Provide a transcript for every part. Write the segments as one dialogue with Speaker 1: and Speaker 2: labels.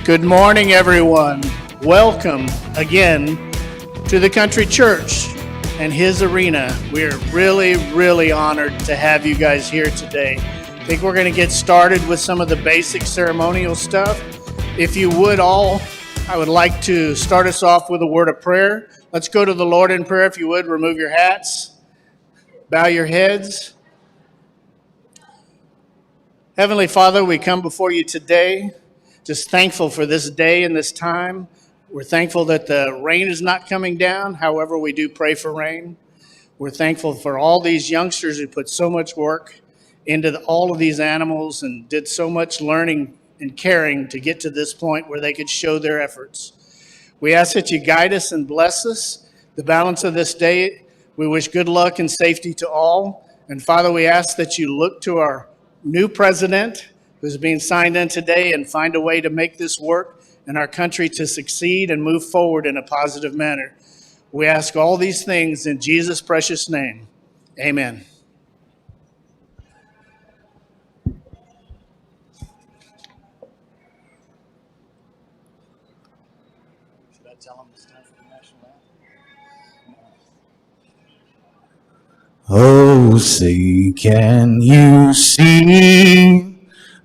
Speaker 1: Good morning, everyone. Welcome again to the Country Church and his arena. We're really honored to have you guys here today. I think we're going to get started with some of the basic ceremonial stuff. If you would all, I would like to start us off with a word of prayer. Let's go to the Lord in prayer. If you would, remove your hats, bow your heads. Heavenly Father, we come before you today, just thankful for this day and this time. We're thankful that the rain is not coming down. However, we do pray for rain. We're thankful for all these youngsters who put so much work into all of these animals and did so much learning and caring to get to this point where they could show their efforts. We ask that you guide us and bless us. The balance of this day, we wish good luck and safety to all. And Father, we ask that you look to our new president who's being signed in today and find a way to make this work and our country to succeed and move forward in a positive manner. We ask all these things in Jesus' precious name. Amen. Should I tell them it's time for the national anthem?
Speaker 2: Oh, say, can you see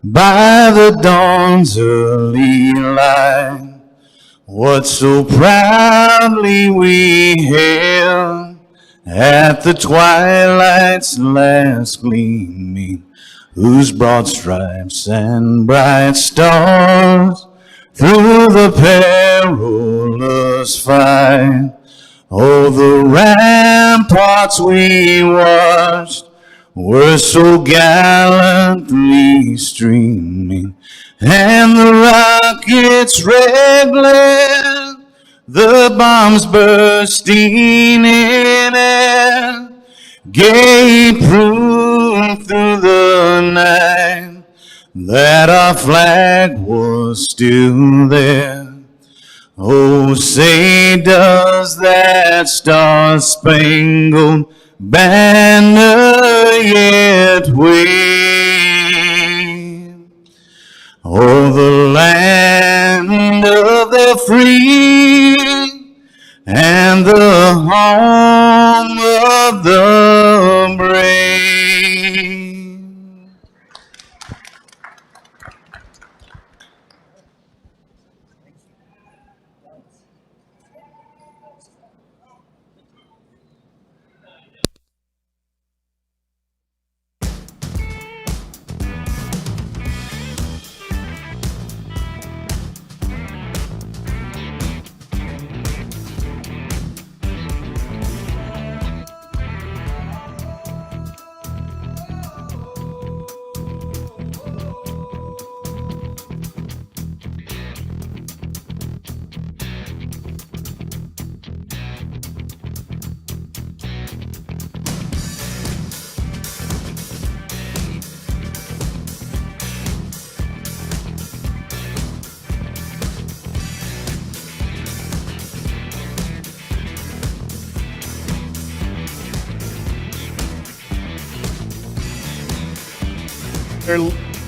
Speaker 2: by the dawn's early light what so proudly we hailed at the twilight's last gleaming, whose broad stripes and bright stars through the perilous fight, oh, the ramparts we watched were so gallantly streaming, and the rockets' red glare, the bombs bursting in air, gave proof through the night that our flag was still there. Oh, say, does that star-spangled banner yet wave? Oh, the land of the free and the home of the brave.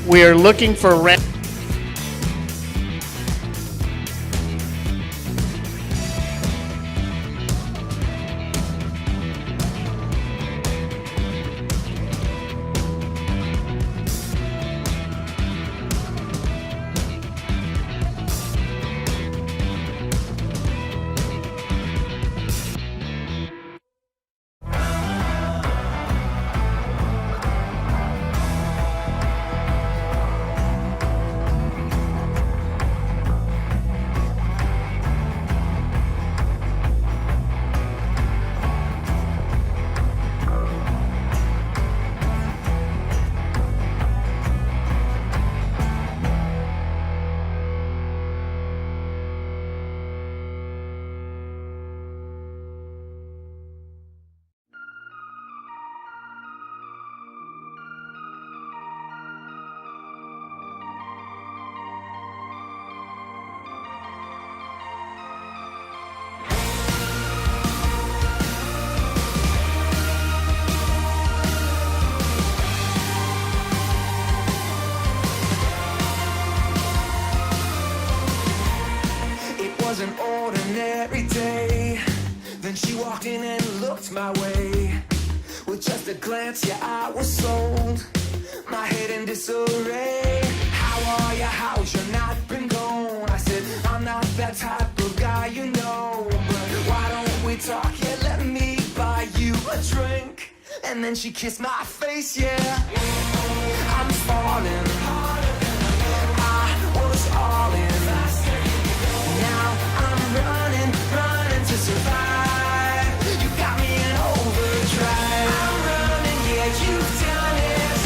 Speaker 1: We are looking for
Speaker 3: looked my way. With just a glance, yeah, I was sold. My head in disarray. How are ya? How's your night been gone? I said, I'm not that type of guy, you know. But why don't we talk? Yeah, let me buy you a drink. And then she kissed my face, yeah. I'm falling. I was all in. Now I'm running to survive. You got me in overdrive. I'm running, yeah, you've done it.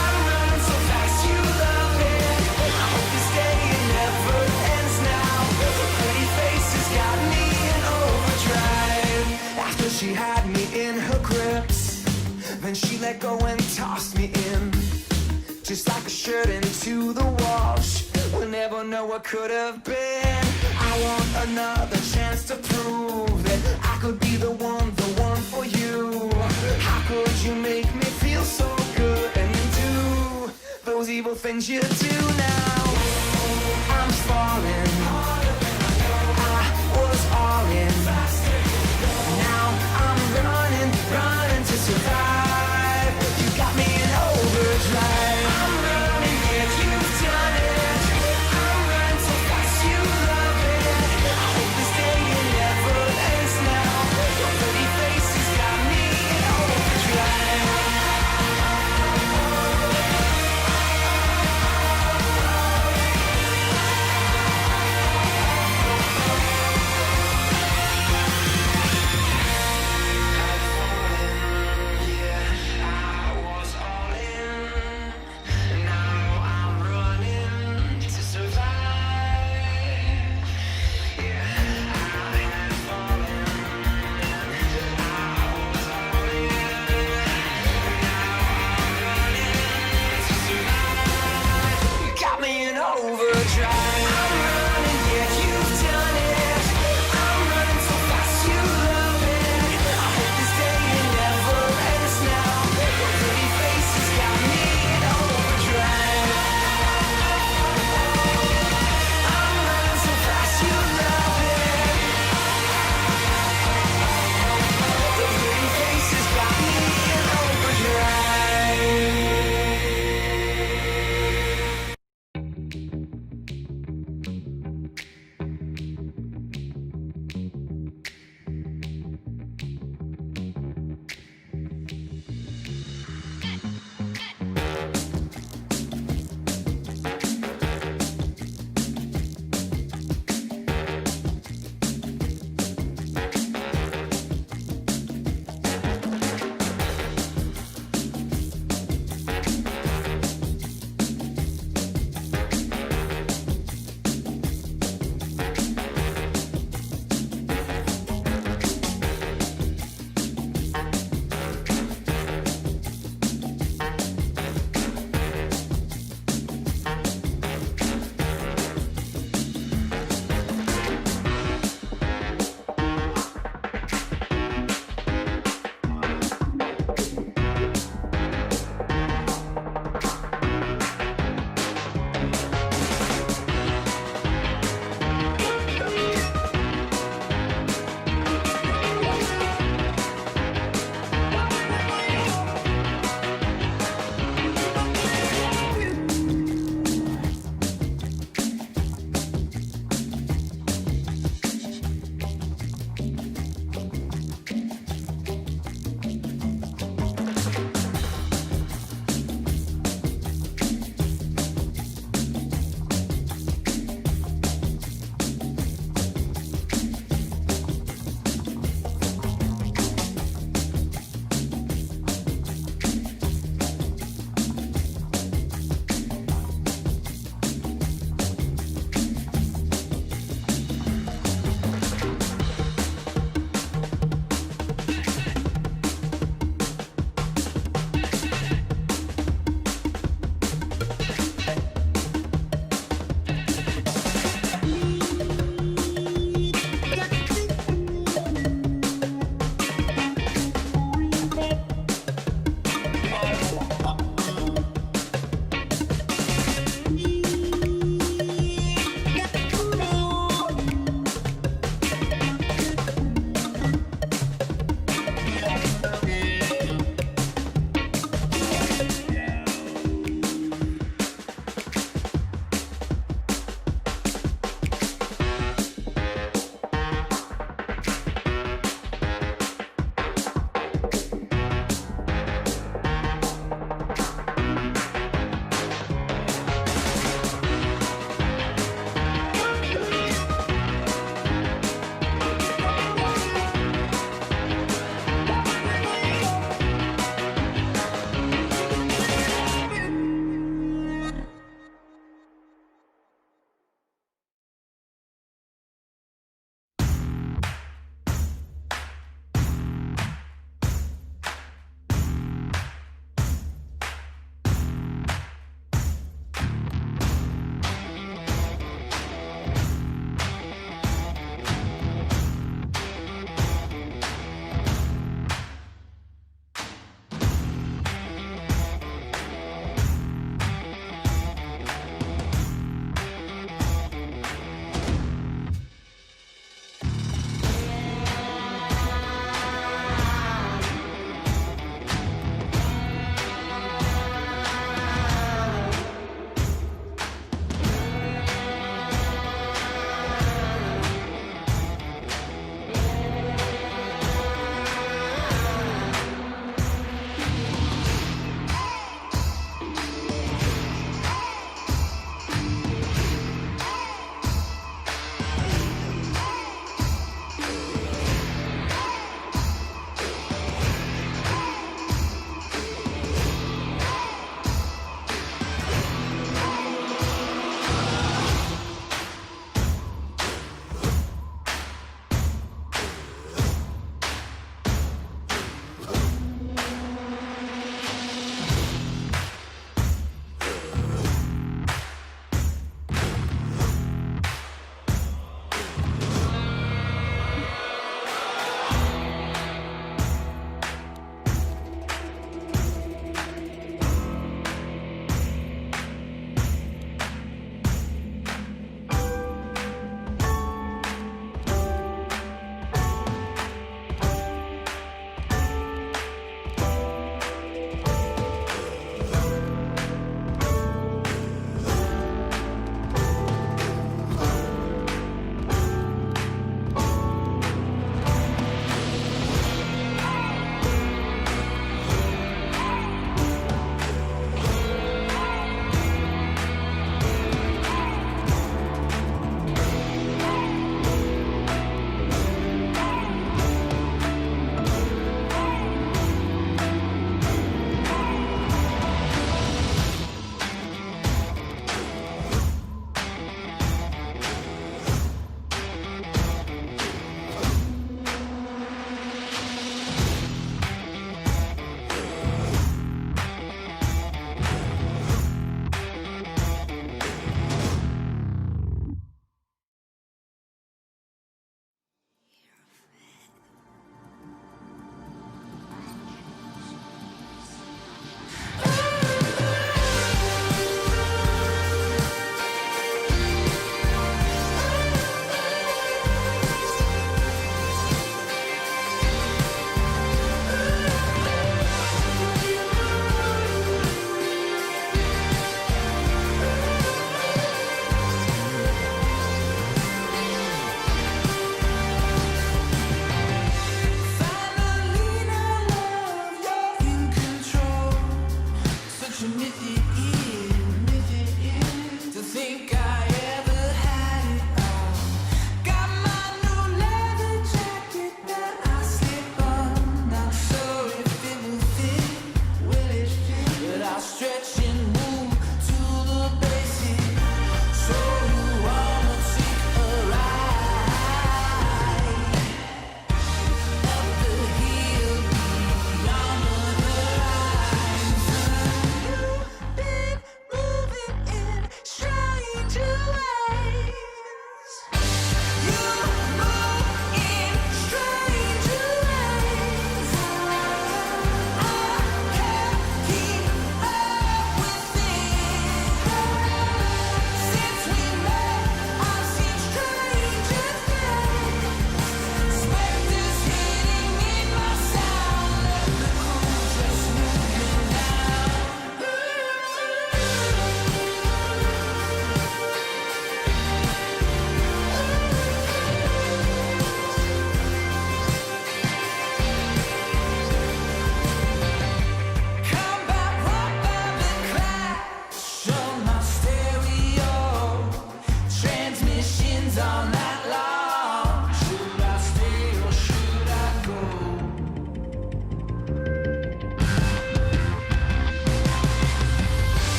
Speaker 3: I'm running so fast, you love it. I hope this day it never ends now. Her pretty face has got me in overdrive. After she had me in her grips, then she let go and tossed me in. Just like a shirt into the wash. We'll never know what could have been. I want another chance to prove that I could be the one for you. How could you make me feel so good and then do those evil things you do now? I'm falling. I was all in. Now I'm running to survive. You got me in overdrive. I'm running, yeah, you've done it. I'm running so fast, you love it. I hope this day it never ends now. Your pretty face has got me in overdrive.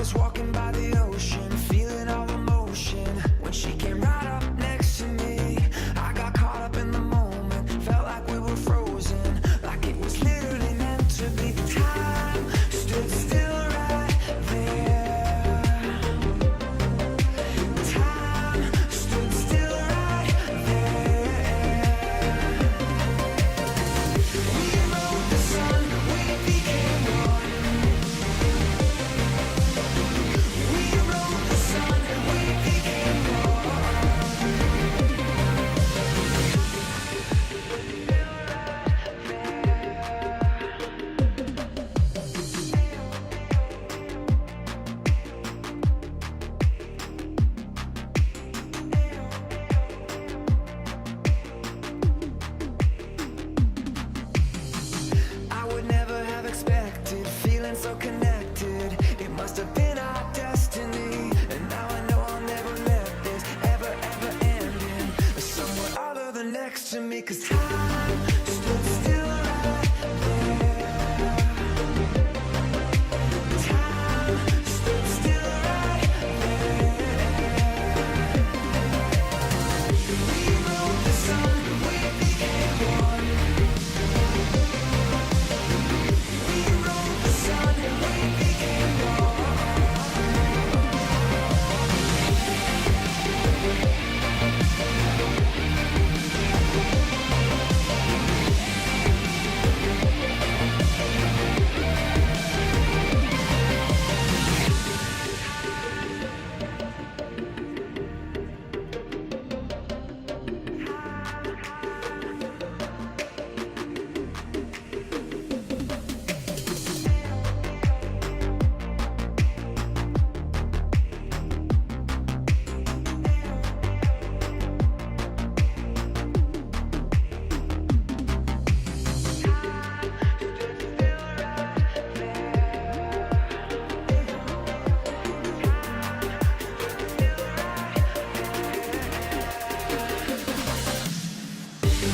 Speaker 3: was walking by the ocean, feeling all emotion. When she came right up next to me, I got caught up in the moment. Felt like we were frozen, like it was literally meant to be. Time stood still right there. Time stood still right there. We rode the sun, we became one. We rode the sun, we became one. I would never have expected, feeling so connected. It must have been our destiny. And now I know I'll never let this ever end in somewhere other than next to me. 'Cause time stood still right there. Time stood still right there. We rode the sun, we became one. We rode the sun, we became one.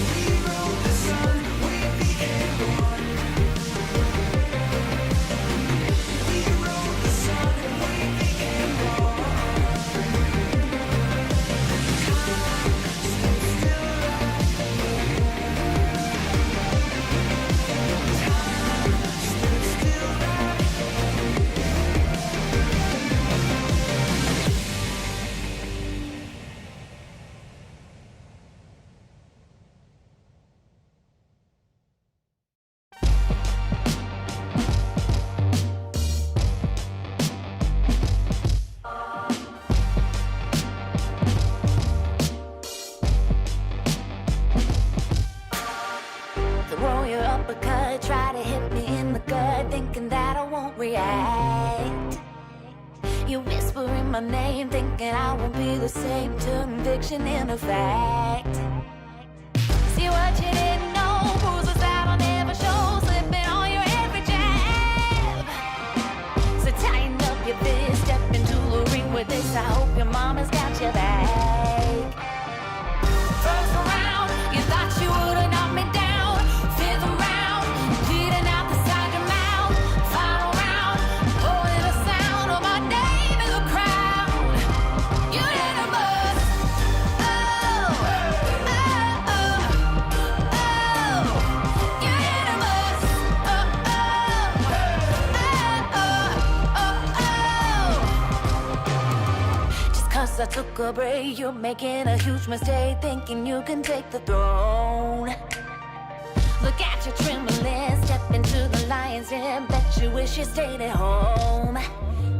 Speaker 3: We rode the sun, we became one. We rode the sun, we became one. Time stood still right there. Time stood still right
Speaker 4: Throw your uppercut, try to hit me in the gut, thinking that I won't react. You whispering my name, thinking I won't be the same. Turn fiction into fact. See what you didn't know, bruises that I'll never show, slipping on your every jab. So tighten up your fist, step into the ring with this. I hope your mama's got your back. First round, you thought you would've knocked me down. Fifth round, bleeding out the side of your mouth. Final round, holding the sound of my name in the crowd. You didn't bust. Oh, oh, oh, oh. You didn't bust. Oh, oh, oh, oh, oh. Just 'cause I took a break, you're making a huge mistake, thinking you can take the throne. Look at you trembling, step into the lion's den. Bet you wish you stayed at home.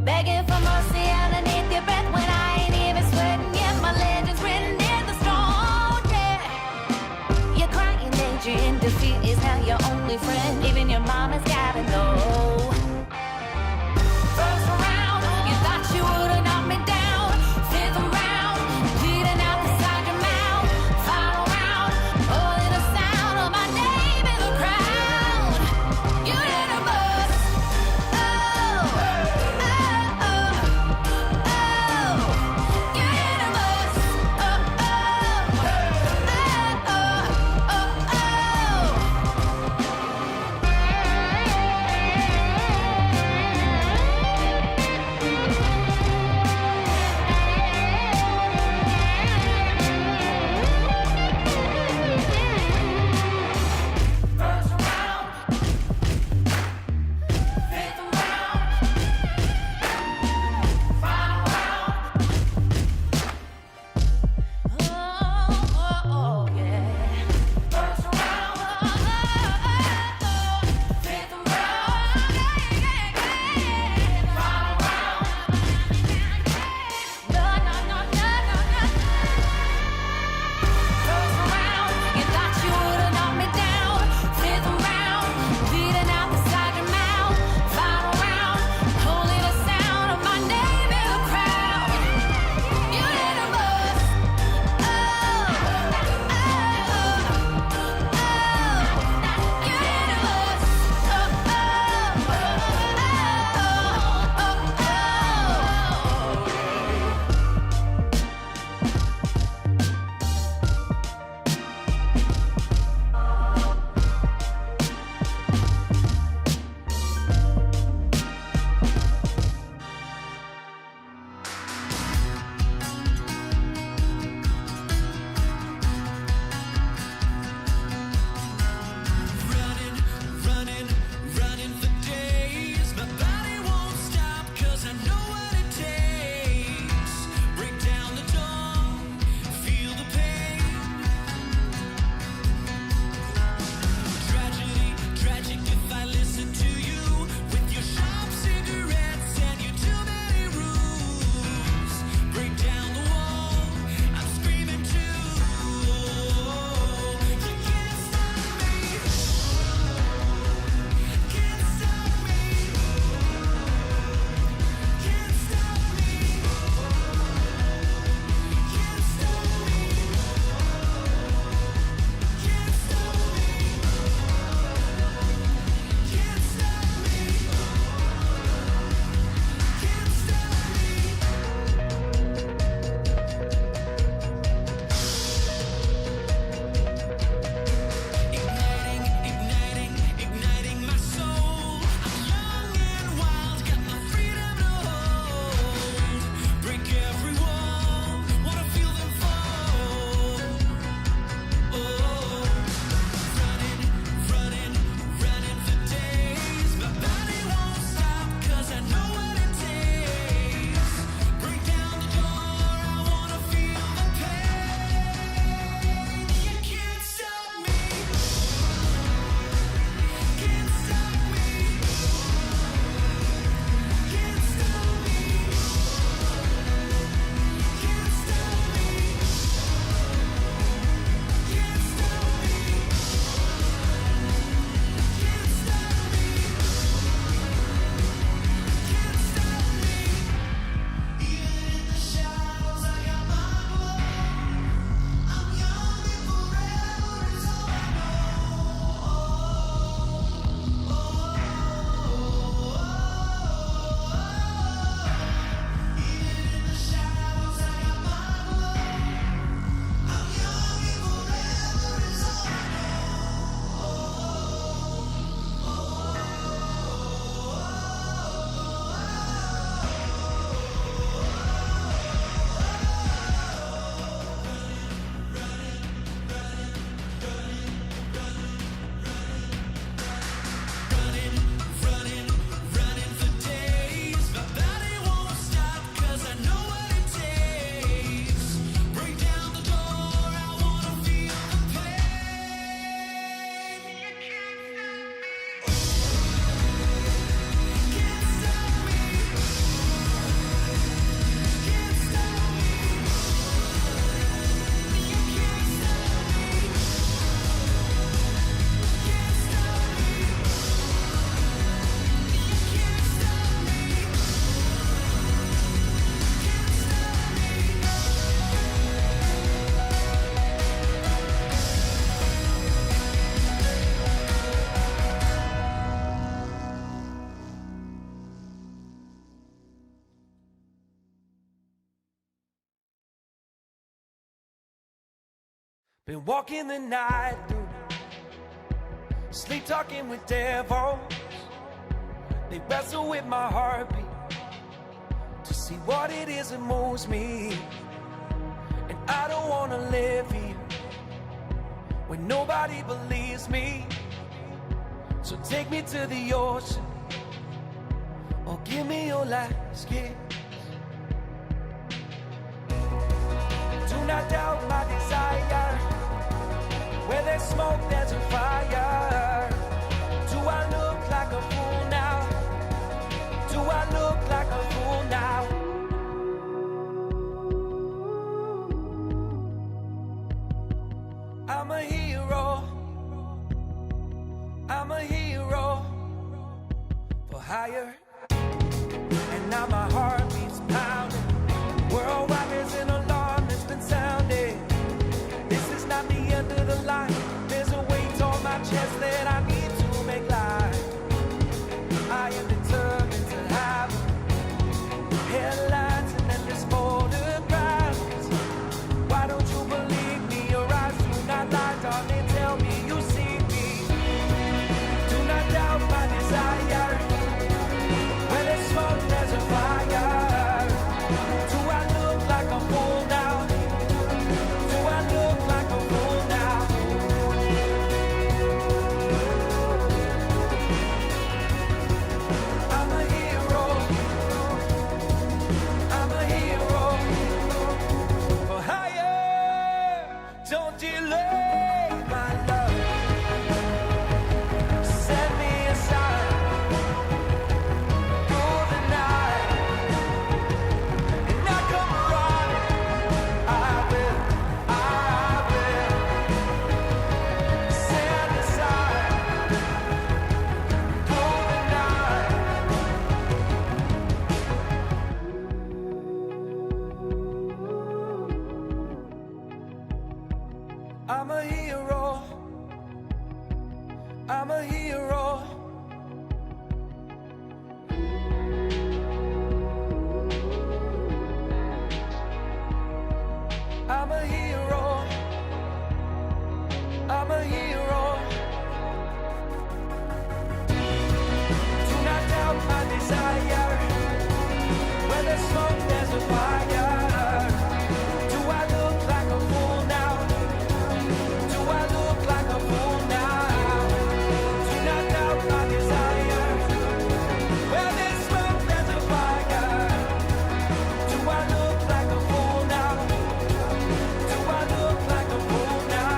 Speaker 4: Begging for mercy underneath your breath when I ain't even sweating yet. My legend's written in the stone, yeah. You're crying, Adrian, defeat is now your only friend. Even your mama's gotta know. First round, you thought you would've knocked me down. Fifth round, bleeding out the side of your mouth. Final round, holding the sound of my name in the crowd. You didn't bust. Oh, oh, oh, oh. You didn't bust. Oh, oh, oh, oh, oh, oh.
Speaker 3: Been walking the night through, sleep talking with devils. They wrestle with my heartbeat to see what it is that moves me. And I don't wanna live here when nobody believes me. So take me to the ocean, or give me your last kiss. Do not doubt my desire. Where there's smoke, there's a fire. Do I look like a fool now? Do I look like a fool now? I'm a hero. I'm a hero for hire. And now my heart beats pounding. Worldwide there's an alarm that's been sounding. This is not the end of the line. There's a weight on my chest that I need to make light. I am determined to have headlines and endless photographs. Why don't you believe me? Your eyes do not lie, darling. Tell me you see me. Do not doubt my desire. When there's smoke, there's a fire. Do I look like a fool now? Do I look like a fool now? I'm a hero. I'm a hero for hire. Don't delay my love. Set me aside for the night, and I come running. I will set aside for the night. I'm a hero. I'm a hero. I'm a hero. I'm a hero. Do not doubt my desire. Where there's smoke, there's a fire. Do I look like a fool now? Do I look like a fool now? Do not doubt my desire. Where there's smoke, there's a fire. Do I look like a fool now? Do I look like a fool now?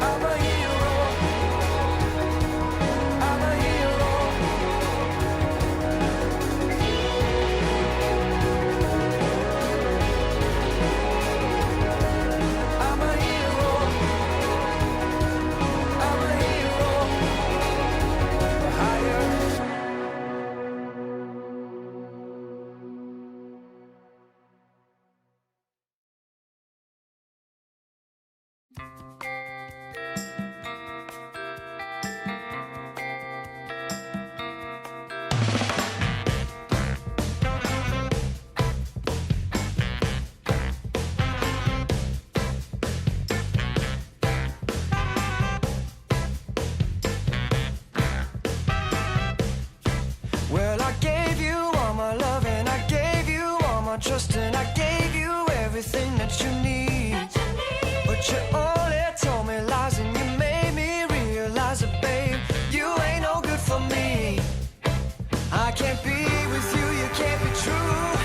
Speaker 3: I'm a hero. I'm a hero. I'm a hero. I'm a hero for hire. Well, I gave you all my love and I gave you all my trust and I gave you everything that you need. But you only told me lies and you made me realize that, babe, you ain't no good for me. I can't be with you, you can't be true.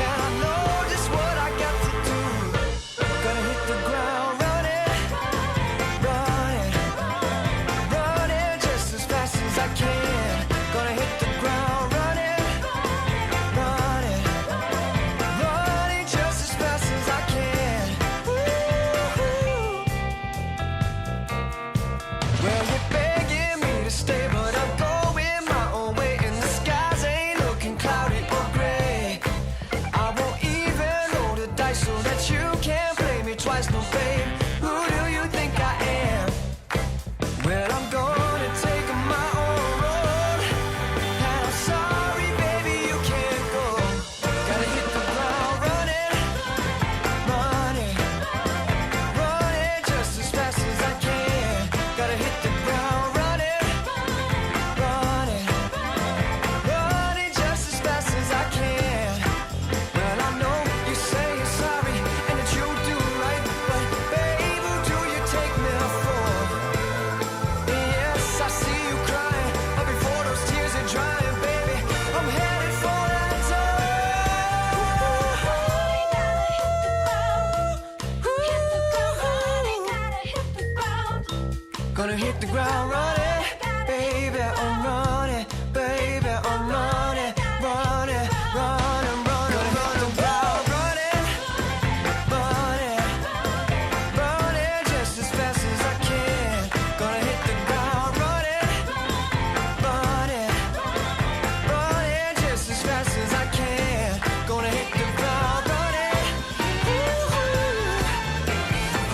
Speaker 3: And I know just what I got to do. Gonna hit the ground running, running, running just as fast as I can. Gonna hit the ground running, running, running just as fast as I can. Ooh. Well, you're begging me to stay, but I'm going my own way, and the skies ain't looking cloudy or gray. I won't even roll the dice so that you can't play me twice, no babe. Who do you think I am? Well, I'm gonna take my own road, and I'm sorry, baby, you can't go. Gonna hit the ground running, baby, I'm running, baby, I'm running, running, running, running, running, ground running, running, running just as fast as I can. Gonna hit the ground running, running, running just as fast as I can. Gonna hit the ground running, ooh,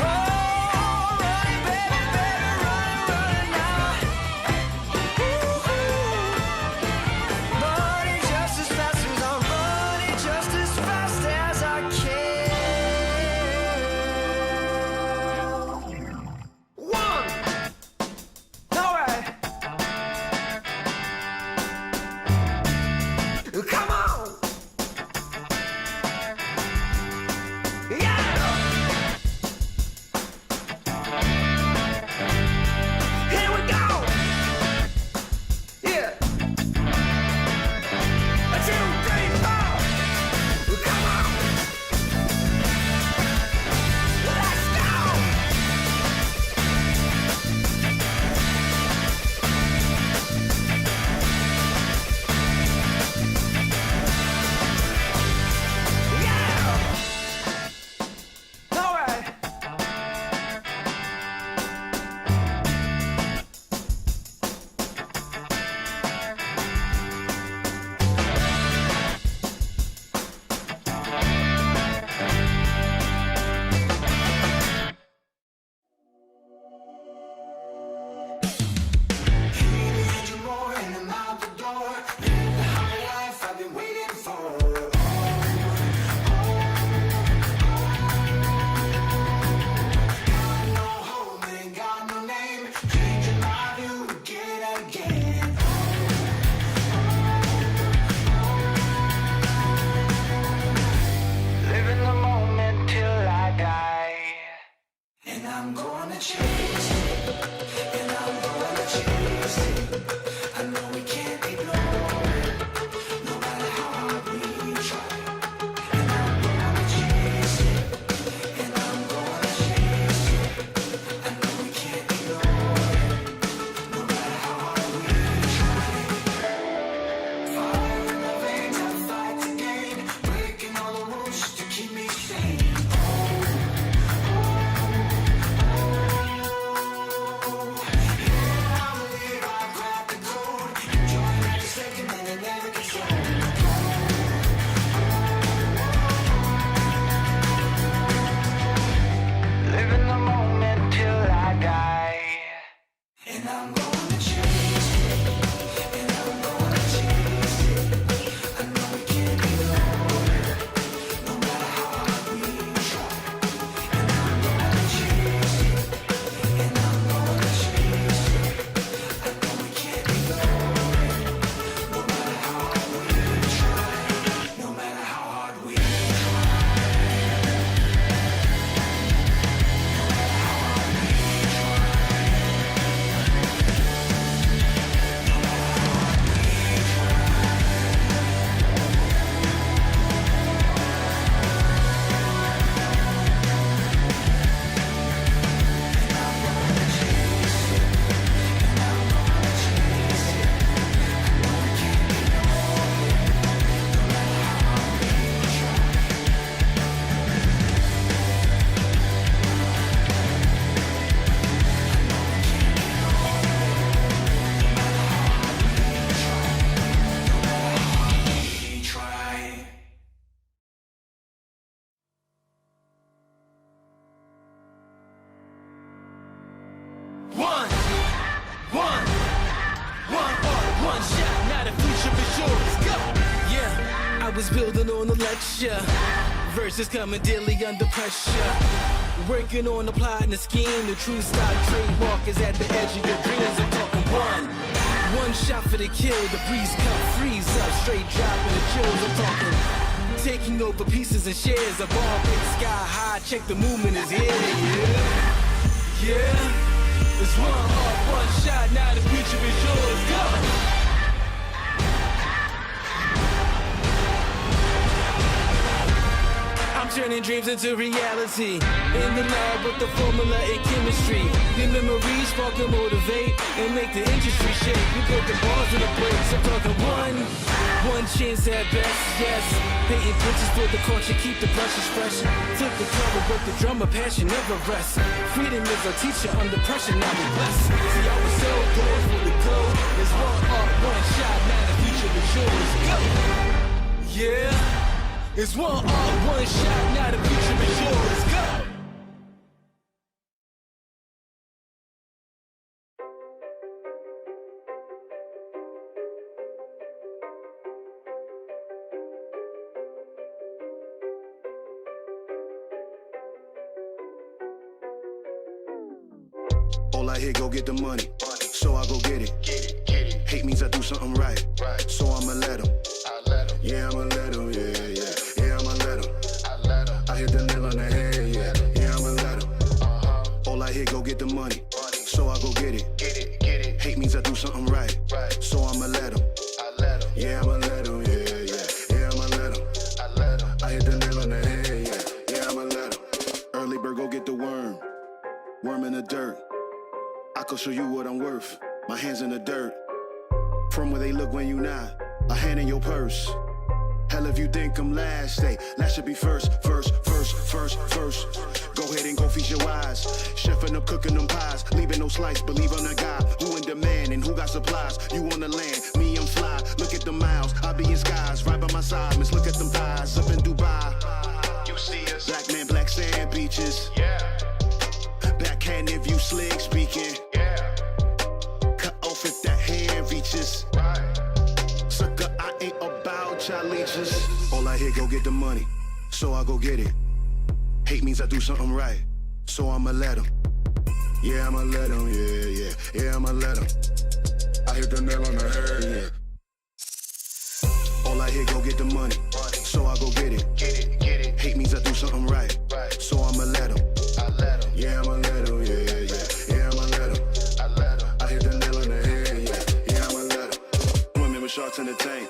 Speaker 3: oh, running, baby, baby, running, running now. Ooh, running just as fast as I'm running, just as fast as I can. One, all right. Come on! Yeah! Here we go! Yeah! 1, 2, 3, 4! Come on! Let's go! Yeah! All right. More and I'm out the door. Live the high life I've been waiting for. Got no home, ain't got no name. Changing my view again and again. Living the moment till I die. And I'm gonna chase it. And I'm gonna chase it. I know we can't ignore it, no matter how hard we try. And I'm gonna chase it, and I'm gonna chase it. I know we can't ignore it, no matter how hard we try. Fire in the veins, I fight to gain, breaking all the rules to keep me sane. Yeah, I believe I grab the code, enjoy every second and it never gets old. Living the moment till I die. And I'm gonna chase it, and I'm gonna chase it. I know we can't ignore it, no matter how hard we try. And I'm gonna chase it, and I'm gonna chase it. I know we can't ignore it, no matter how hard we try. No matter how hard we try. One shot, now the future is yours. Go! Yeah, I was building on a lecture. Verses coming daily under pressure. Working on the plot and the scheme. The true stock trademark is at the edge of your dreams. I'm talking one shot for the kill. The breeze come freeze up, straight dropping the chills. I'm talking taking over pieces and shares. A ball big sky high. Check the movement is here. Yeah. It's one heart, one shot. Now the future is yours. Go. I'm
Speaker 5: turning dreams into reality. In the lab with the formula and chemistry. The memories spark and motivate and make the industry shake. We put the balls in the brakes. I'm talking one chance at best, yes. Painting pictures for the culture, keep the brushes fresh. Took the cover, but the drummer passion never rests. Freedom is our teacher under pressure, now we blessed. See, I was so close for the go. There's one art, one shot, now the future is yours. Go! Yeah, it's one art, one shot, now the future is yours. Go!
Speaker 6: All I hear, go get the money, so I go get it. Hate means I do something right, so I'ma let 'em. Yeah, I'ma let 'em, yeah, I'ma let 'em. I hit the nail on the head, yeah, I'ma let 'em. All I hear, go get the money, so I go get it. Hate means I do something right, so I'ma let 'em. Yeah, I'ma let 'em, yeah, I'ma let 'em. I hit the nail on the head, yeah, I'ma let 'em. Early bird, go get the worm in the dirt. I can show you what I'm worth. My hands in the dirt. From where they look when you not. A hand in your purse. Hell if you think I'm last, say last should be first. Go ahead and go feast your eyes. Chefing up, cooking them pies. Leaving no slice, believe I'm the guy. Who in demand and who got supplies? You on the land, me I'm fly. Look at the miles, I be in skies. Right by my side, miss look at them thighs. Up in Dubai. You see us. Black man, black sand beaches. Yeah. Backhand if you slick speaking. Yeah. Cut off if that hand reaches. Right. Sucker, I ain't about child leeches. All I hear, go get the money, so I go get it. Hate means I do something right, so I'ma let 'em. Yeah, I'ma let 'em, yeah, I'ma let 'em. I hit the nail on the head, yeah. All I hear, go get the money, so I go get it. Hate means I do something right, so I'ma let 'em. Yeah, I'ma let 'em, yeah, I'ma let 'em. I hit the nail on the head, yeah, I'ma let 'em. Women with sharks in the tank,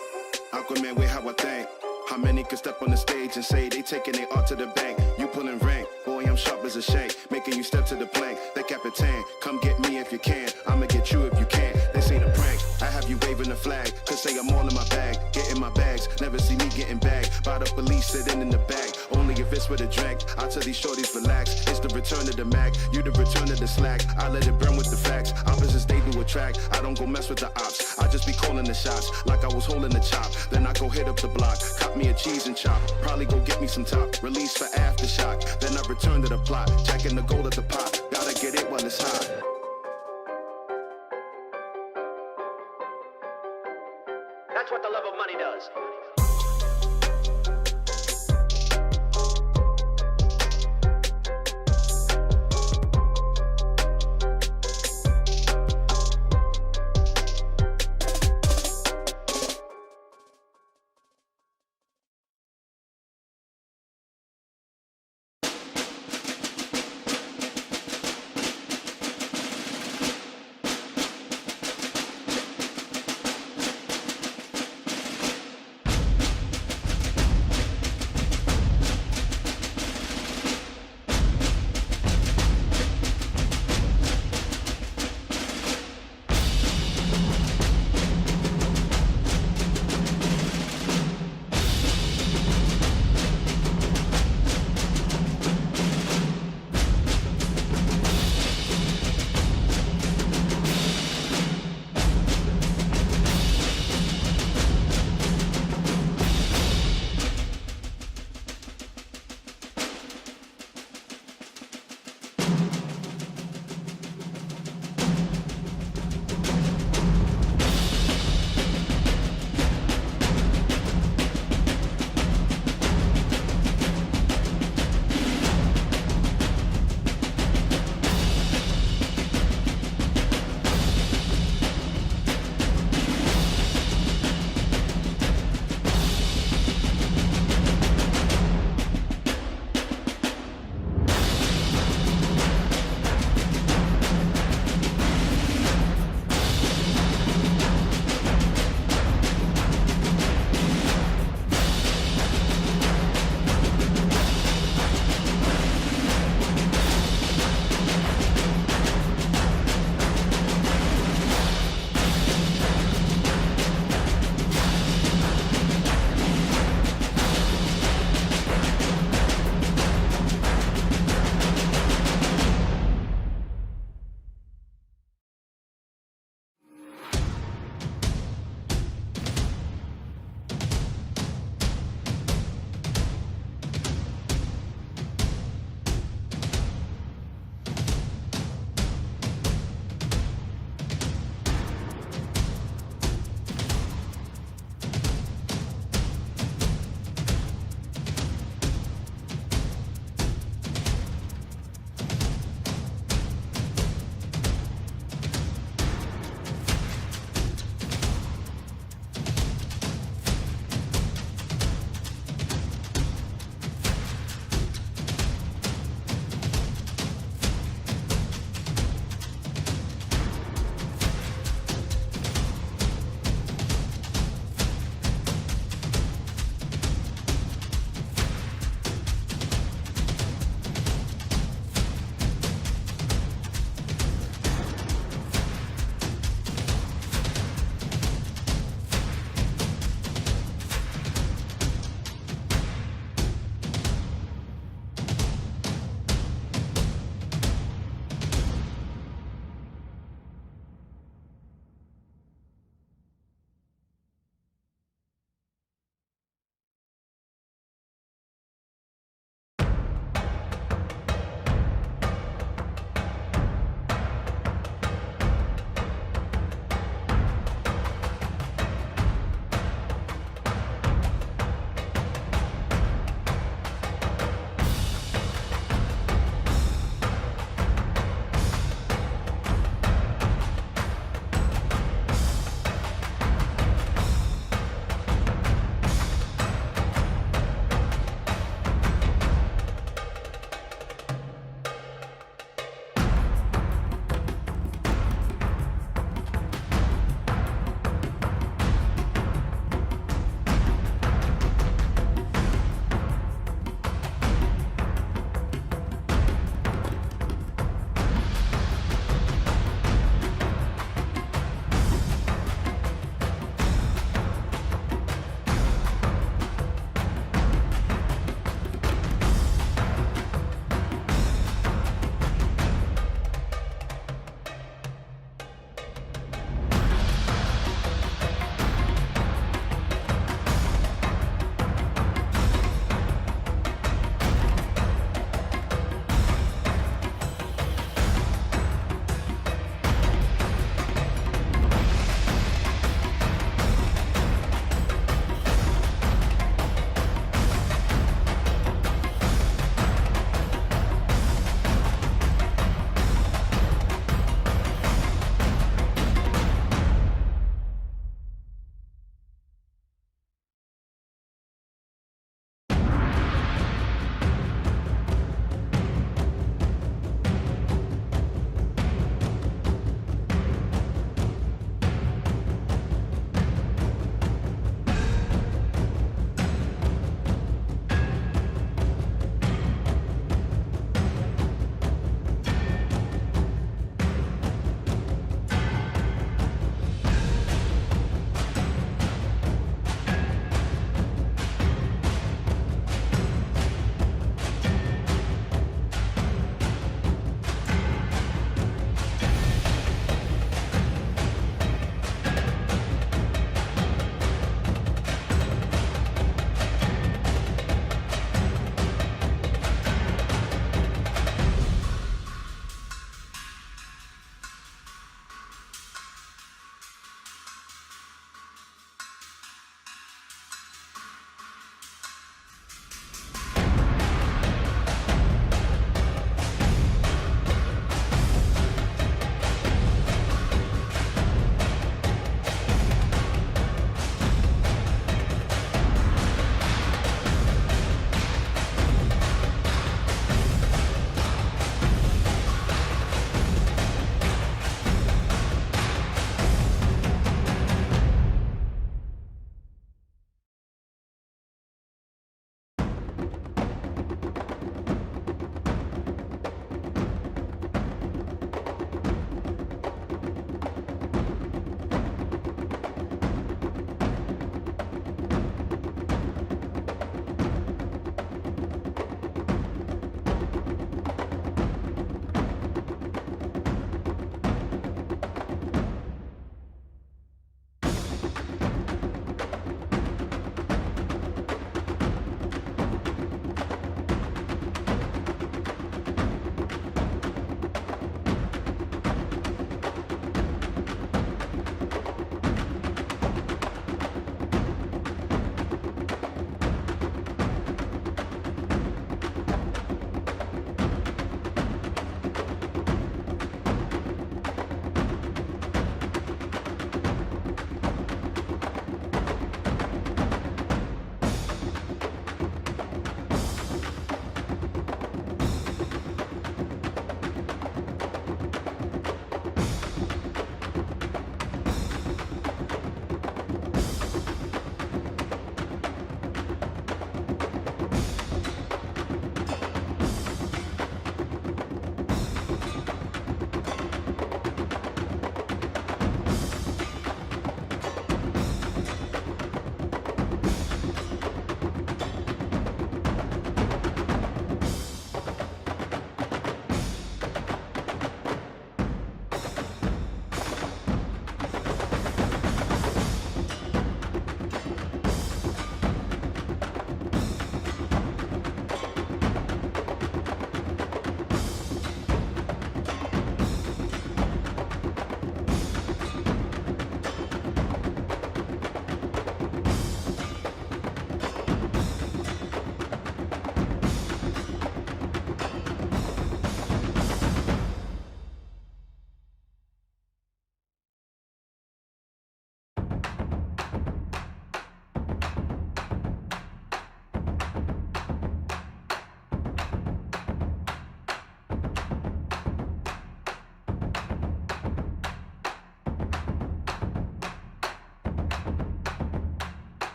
Speaker 6: Aquaman with how I think. How many could step on the stage and say they taking their art to the bank? You pulling rank, boy, I'm sharp as a shank. Making you step to the plank, the Capitan. Come get me if you can, I'ma get you if you can. This ain't a prank, I have you waving the flag. Cause say I'm all in my bag, getting my bags. Never see me getting bagged by the police sitting in the back. Only if it's with a drink, I tell these shorties relax. It's the return of the Mac, you the return of the slack. I let it burn with the facts, opposites they do attract. I don't go mess with the ops, I just be calling the shots. Like I was holding the chop, then I go hit up the block. Cop me a cheese and chop, probably go get me some top. Release for aftershock, then I return to the plot. Jacking the gold at the pot, gotta get it while it's hot.
Speaker 7: That's what the love of money does.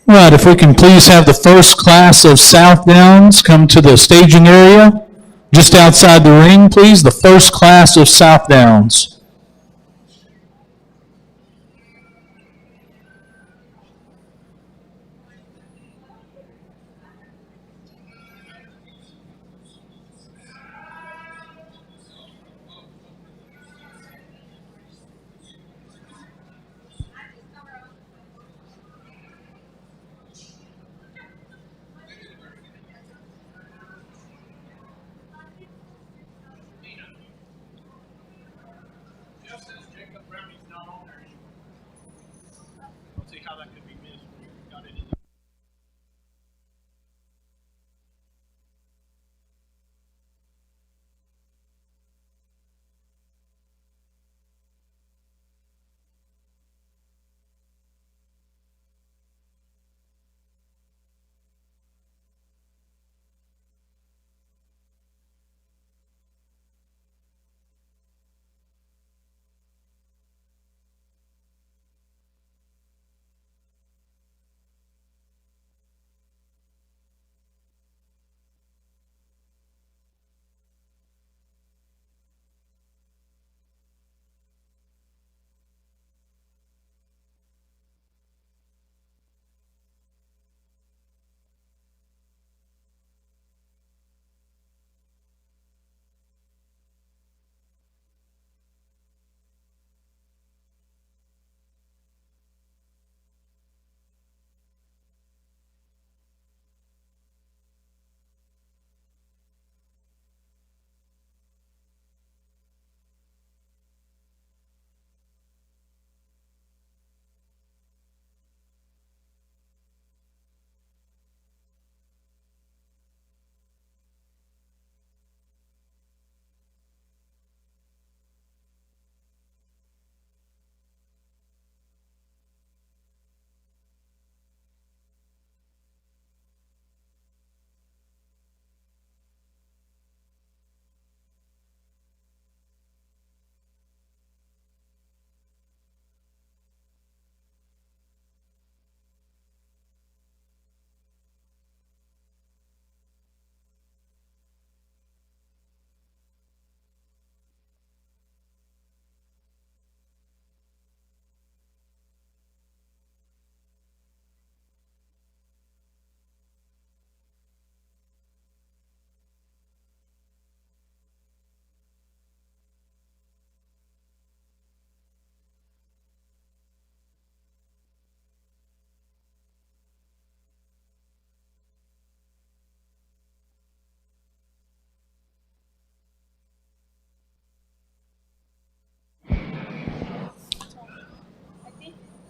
Speaker 8: Right, if we can please have the first class of South Downs come to the staging area, just outside the ring, please, the first class of South Downs.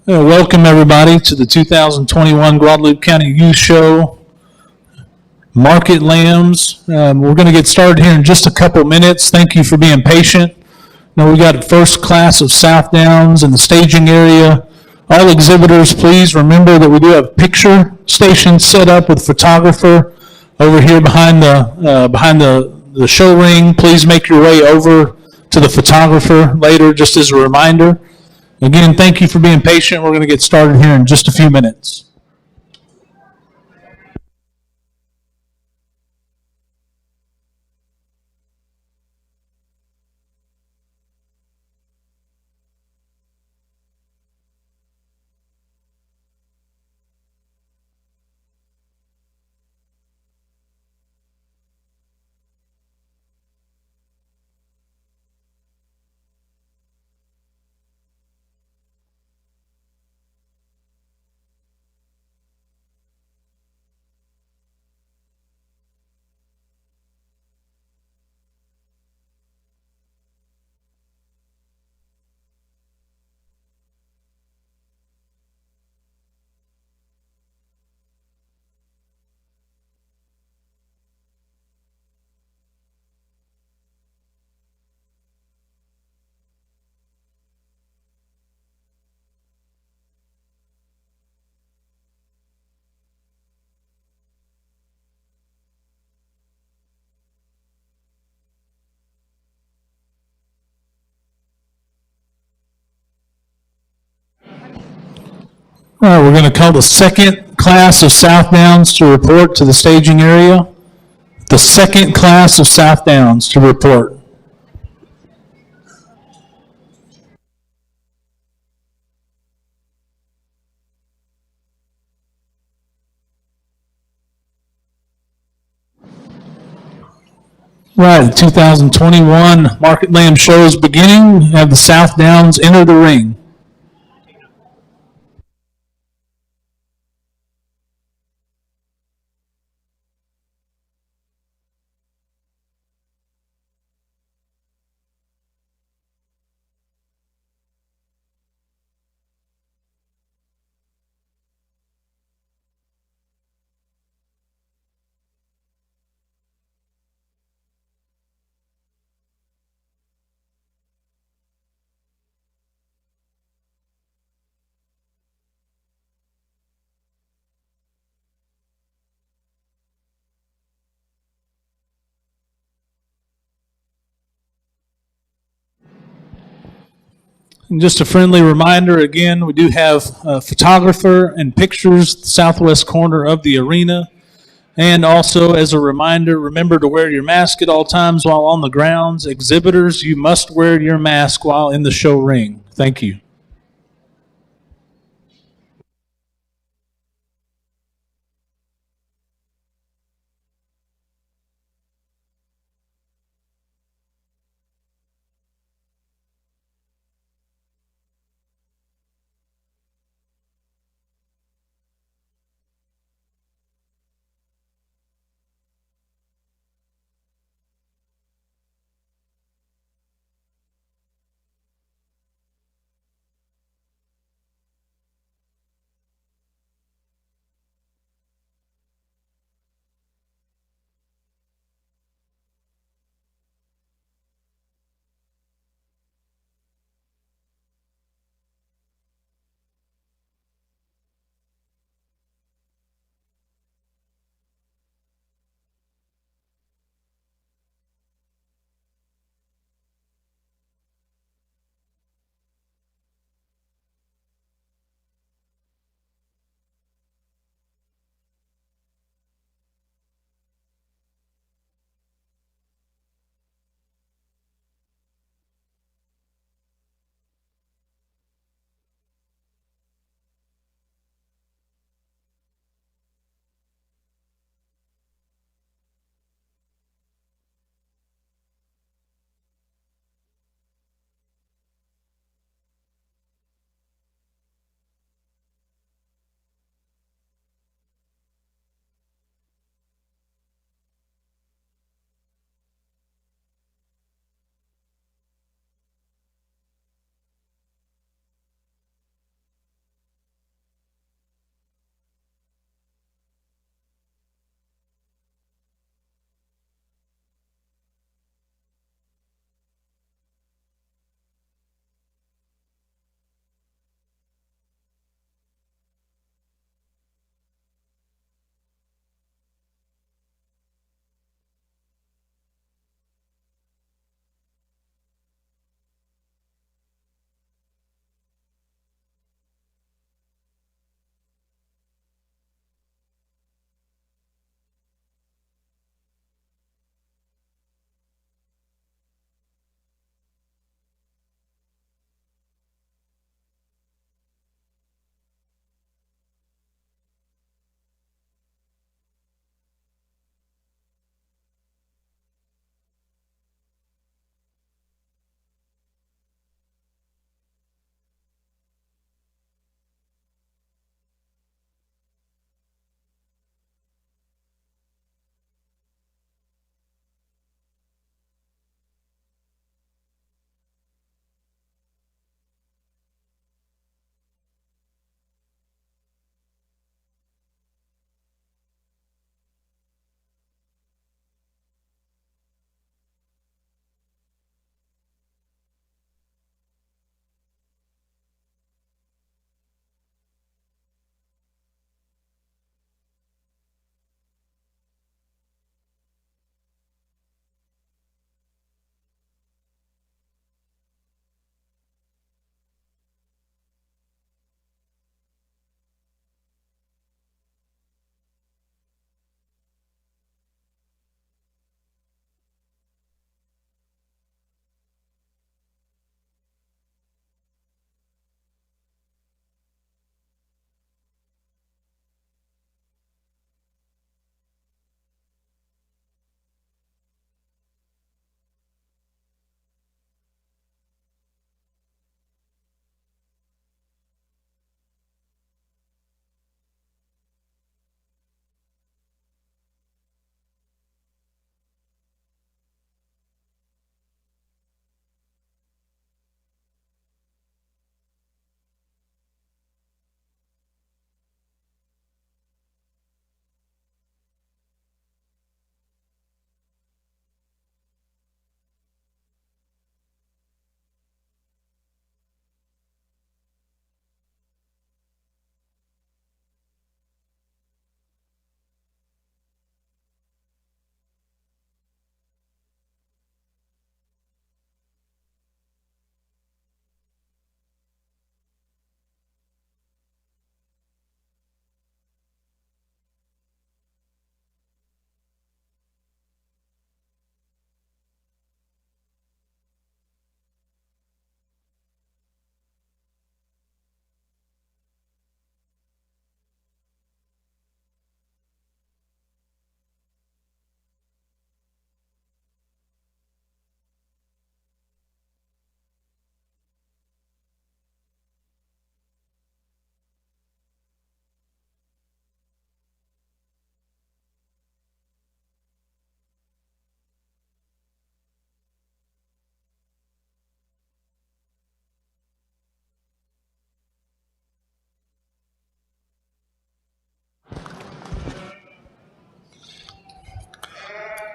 Speaker 8: Welcome everybody to the 2021 Guadalupe County Youth Show, Market Lambs. We're going to get started here in just a couple minutes. Thank you for being patient. Now we got first class of South Downs in the staging area. All exhibitors, please remember that we do have picture stations set up with photographer over here behind the show ring. Please make your way over to the photographer later, just as a reminder. Again, thank you for being patient. We're going to get started here in just a few minutes. All right, we're going to call the second class of South Downs to report to the staging area. The second class of South Downs to report. Right, the 2021 Market Lamb Show is beginning. We have the South Downs enter the ring. And just a friendly reminder again, we do have a photographer and pictures at the southwest corner of the arena. And also, as a reminder, remember to wear your mask at all times while on the grounds. Exhibitors, you must wear your mask while in the show ring. Thank you.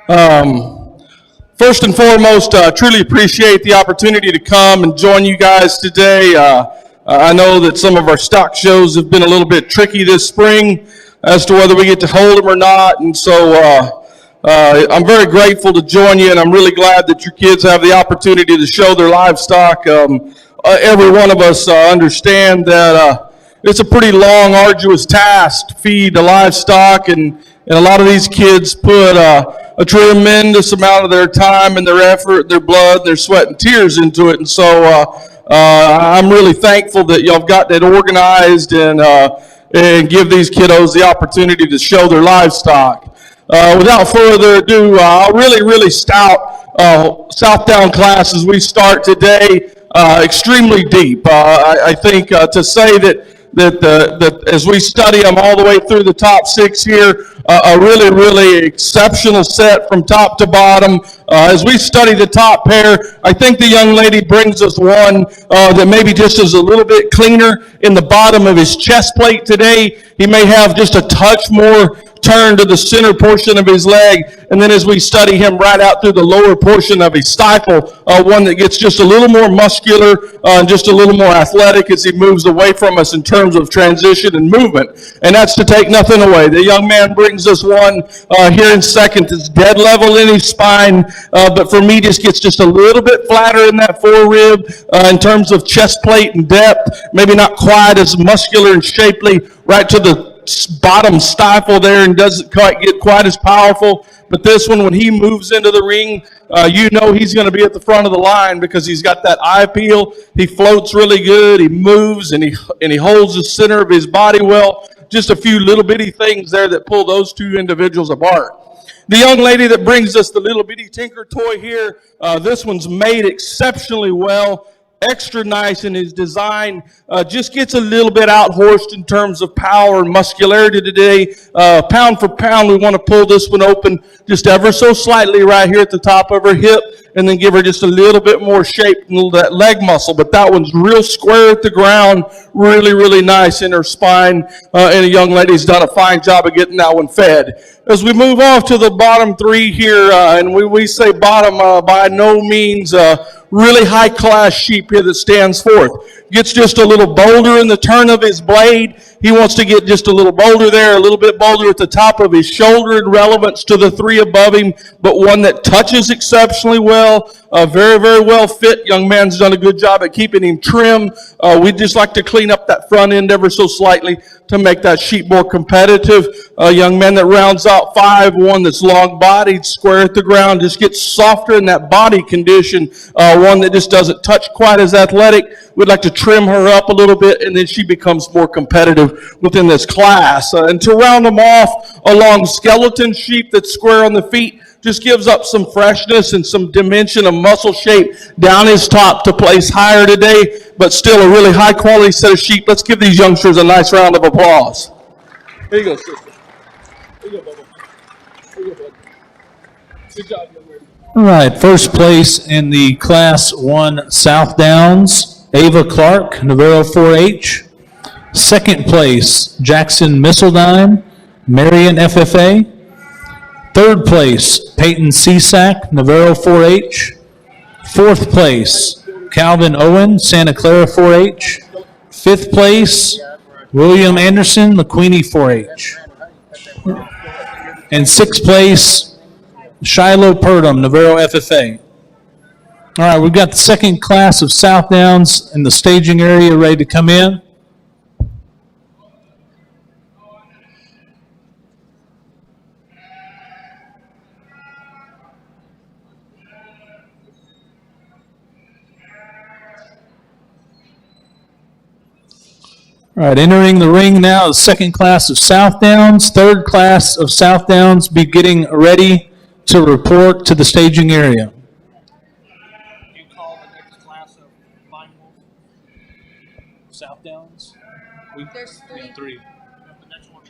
Speaker 9: First and foremost, truly appreciate the opportunity to come and join you guys today. I know that some of our stock shows have been a little bit tricky this spring as to whether we get to hold them or not, and so I'm very grateful to join you, and I'm really glad that your kids have the opportunity to show their livestock. Every one of us understand that it's a pretty long, arduous task to feed the livestock, and a lot of these kids put a tremendous amount of their time and their effort, their blood, their sweat and tears into it. And so I'm really thankful that y'all have got that organized and give these kiddos the opportunity to show their livestock. Without further ado, I'll really stout Southdown class as we start today extremely deep. I think to say that as we study them all the way through the top six here, a really exceptional set from top to bottom. As we study the top pair, I think the young lady brings us one that maybe just is a little bit cleaner in the bottom of his chest plate today. He may have just a touch more turn to the center portion of his leg, and then as we study him right out through the lower portion of his stifle, one that gets just a little more muscular and just a little more athletic as he moves away from us in terms of transition and movement. And that's to take nothing away. The young man brings us one here in second that's dead level in his spine, but for me just gets just a little bit flatter in that forerib in terms of chest plate and depth, maybe not quite as muscular and shapely right to the bottom stifle there and doesn't quite get quite as powerful. But this one, when he moves into the ring, you know he's going to be at the front of the line because he's got that eye peel. He floats really good. He moves and he holds the center of his body well. Just a few little bitty things there that pull those two individuals apart. The young lady that brings us the little bitty tinker toy here, this one's made exceptionally well. Extra nice in his design, just gets a little bit out-horsed in terms of power and muscularity today. Pound for pound, we want to pull this one open just ever so slightly right here at the top of her hip, and then give her just a little bit more shape in that leg muscle. But that one's real square at the ground, really nice in her spine, and the young lady's done a fine job of getting that one fed. As we move off to the bottom three here, and we say bottom by no means really high-class sheep here that stands forth. Gets just a little bolder in the turn of his blade. He wants to get just a little bolder there, a little bit bolder at the top of his shoulder in relevance to the three above him, but one that touches exceptionally well. Very well fit. Young man's done a good job at keeping him trim. We'd just like to clean up that front end ever so slightly to make that sheep more competitive. A young man that rounds out five, one that's long-bodied, square at the ground, just gets softer in that body condition. One that just doesn't touch quite as athletic. We'd like to trim her up a little bit, and then she becomes more competitive within this class. And to round them off, a long skeleton sheep that's square on the feet just gives up some freshness and some dimension of muscle shape down his top to place higher today, but still a really high-quality set of sheep. Let's give these youngsters a nice round of applause. Here you go, sister. Here you go, Bubba. Here you go, bud. Good job, young lady.
Speaker 8: All right, first place in the Class 1 South Downs, Ava Clark, Navarro 4-H. Second place, Jackson Missildine, Marion FFA. Third place, Peyton Cisak, Navarro 4-H. Fourth place, Calvin Owen, Santa Clara 4-H. Fifth place, William Anderson, McQueenie 4-H. And sixth place, Shiloh Purdom, Navarro FFA. All right, we've got the second class of South Downs in the staging area ready to come in. All right, entering the ring now, the second class of South Downs. Third class of South Downs be getting ready to report to the staging area.
Speaker 1: You call the next class of Fine Wolf South Downs?
Speaker 10: There's three.
Speaker 8: Three.
Speaker 1: The next one.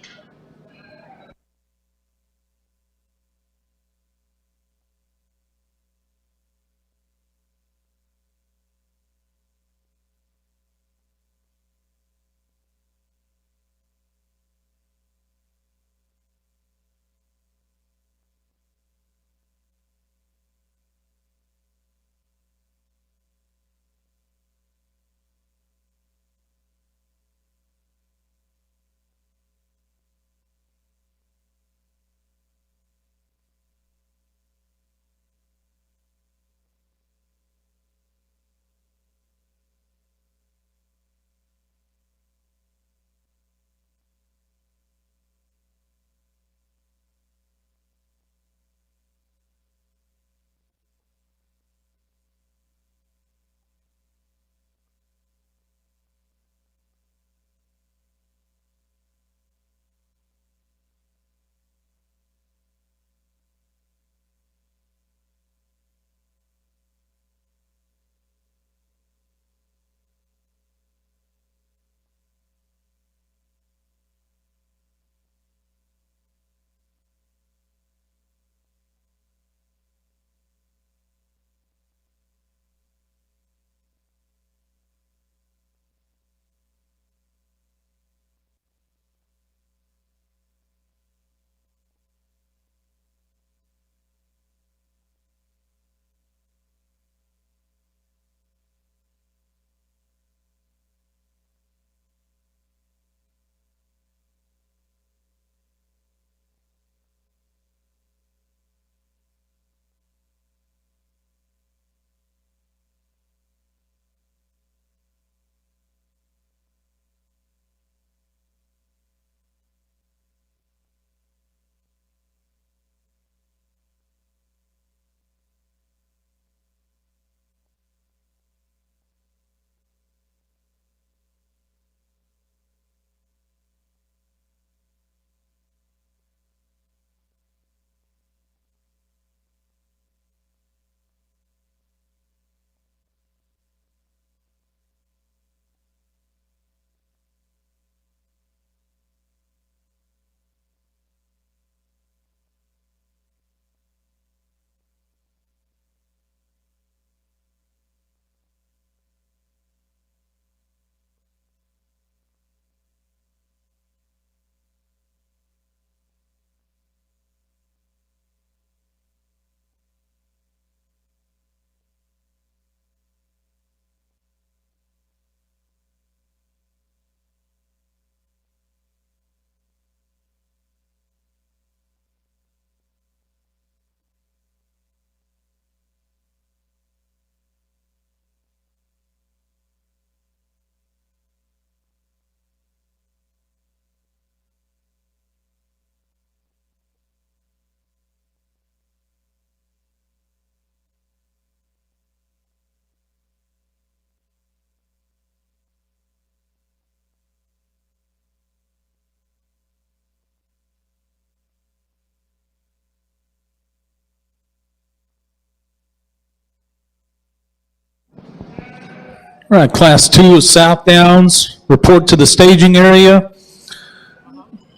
Speaker 8: All right, Class 2 of South Downs, report to the staging area.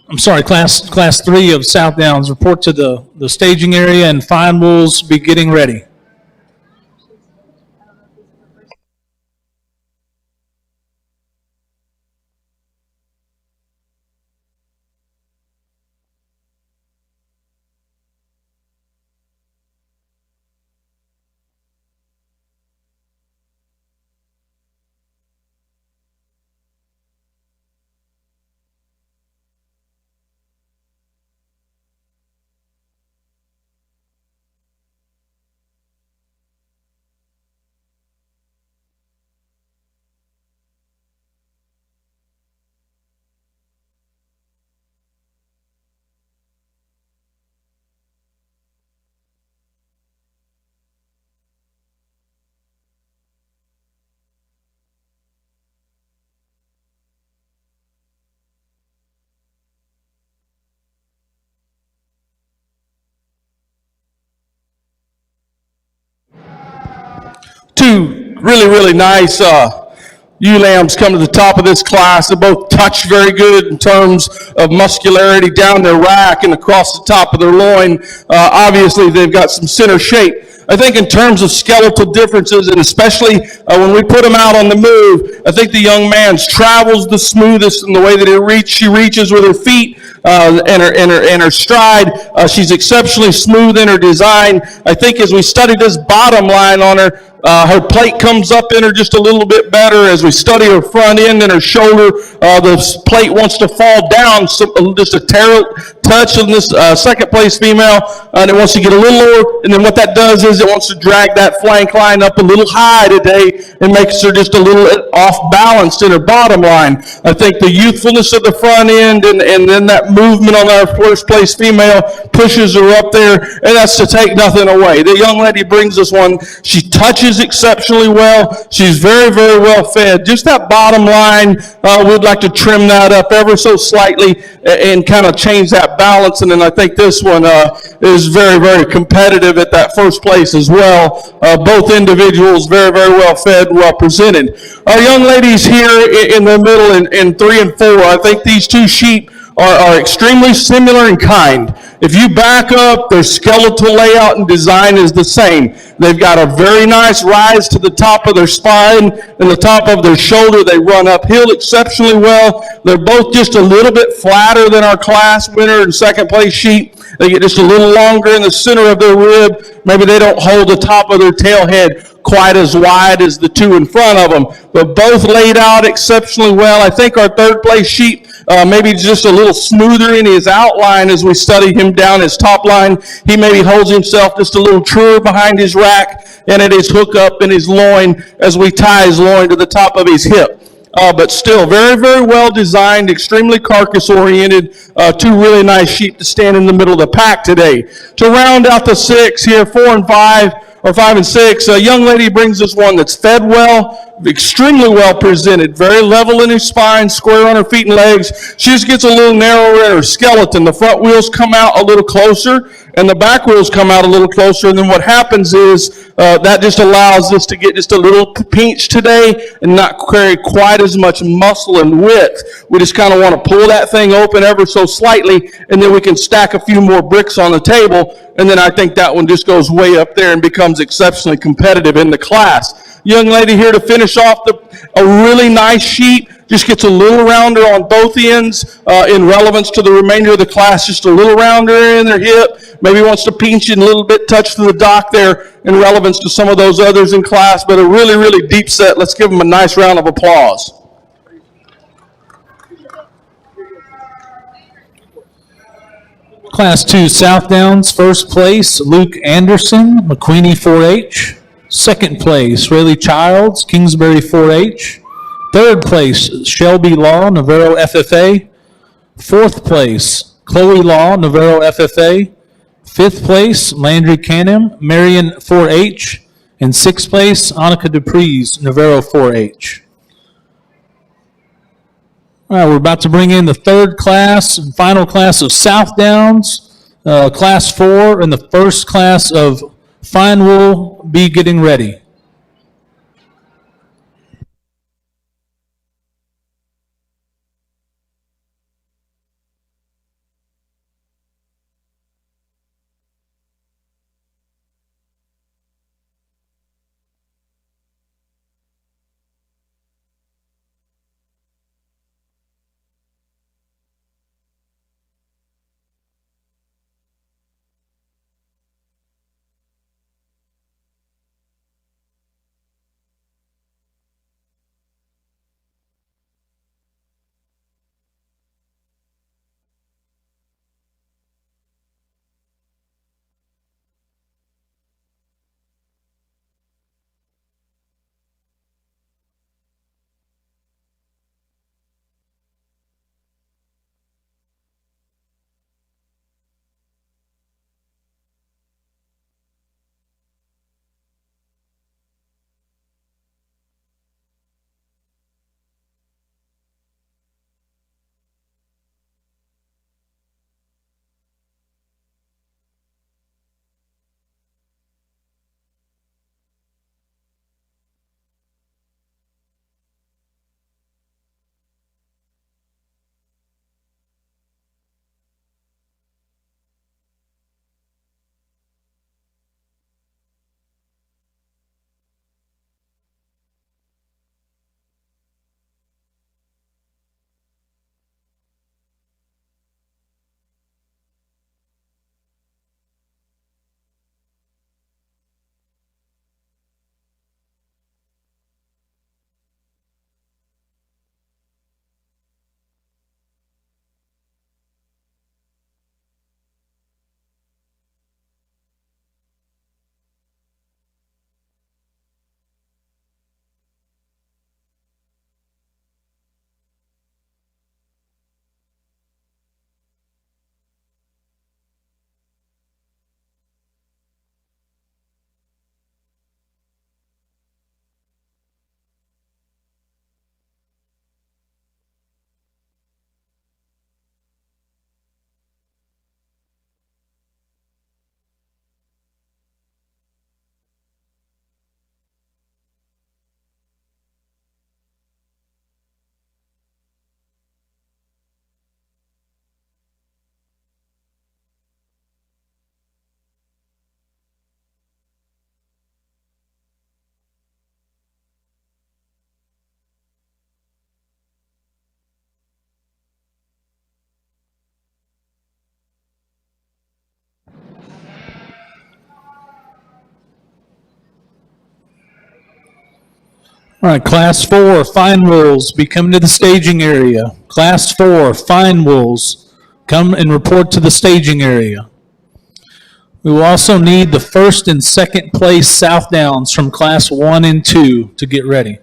Speaker 8: I'm sorry, Class 3 of South Downs, report to the staging area, and fine wolves be getting ready.
Speaker 9: Two really nice ewe lambs come to the top of this class. They both touch very good in terms of muscularity down their rack and across the top of their loin. Obviously, they've got some center shape. I think in terms of skeletal differences, and especially when we put them out on the move, I think the young man's travels the smoothest in the way that she reaches with her feet and her stride. She's exceptionally smooth in her design. I think as we study this bottom line on her, her plate comes up in her just a little bit better. As we study her front end and her shoulder, the plate wants to fall down just a touch on this second place female, and it wants to get a little lower, and then what that does is it wants to drag that flank line up a little high today and makes her just a little off balanced in her bottom line. I think the youthfulness of the front end and then that movement on our first place female pushes her up there, and that's to take nothing away. The young lady brings us one. She touches exceptionally well. She's very well fed. Just that bottom line, we'd like to trim that up ever so slightly and kind of change that balance. And then I think this one is very competitive at that first place as well. Both individuals very well fed and well presented. Our young ladies here in the middle in 3 and 4, I think these two sheep are extremely similar in kind. If you back up, their skeletal layout and design is the same. They've got a very nice rise to the top of their spine and the top of their shoulder. They run uphill exceptionally well. They're both just a little bit flatter than our class winner and second place sheep. They get just a little longer in the center of their rib. Maybe they don't hold the top of their tail head quite as wide as the two in front of them, but both laid out exceptionally well. I think our third place sheep maybe just a little smoother in his outline as we study him down his top line. He maybe holds himself just a little truer behind his rack and at his hook up in his loin as we tie his loin to the top of his hip. But still very well designed, extremely carcass oriented, two really nice sheep to stand in the middle of the pack today. To round out the 6 here, 4 and 5, or 5 and 6, a young lady brings us one that's fed well, extremely well presented, very level in her spine, square on her feet and legs. She just gets a little narrower in her skeleton. The front wheels come out a little closer, and the back wheels come out a little closer, and then what happens is that just allows us to get just a little pinch today and not carry quite as much muscle and width. We just kind of want to pull that thing open ever so slightly, and then we can stack a few more bricks on the table, and then I think that one just goes way up there and becomes exceptionally competitive in the class. Young lady here to finish off a really nice sheep. Just gets a little rounder on both ends in relevance to the remainder of the class. Just a little rounder in their hip. Maybe wants to pinch it a little bit, touch to the dock there in relevance to some of those others in class. But a really deep set. Let's give them a nice round of applause.
Speaker 8: Class 2 South Downs, first place, Luke Anderson, McQueenie 4H. Second place, Rayleigh Childs, Kingsbury 4H. Third place, Shelby Law, Navarro FFA. Fourth place, Chloe Law, Navarro FFA. Fifth place, Landry Canham, Marion 4H. And sixth place, Annika Dupree's, Navarro 4H. All right, we're about to bring in the third class and final class of South Downs, Class 4, and the first class of Fine will be getting ready. All right, Class 4, fine wolves, be coming to the staging area. Class 4, fine wolves, come and report to the staging area. We will also need the first and second place South Downs from Class 1 and 2 to get ready.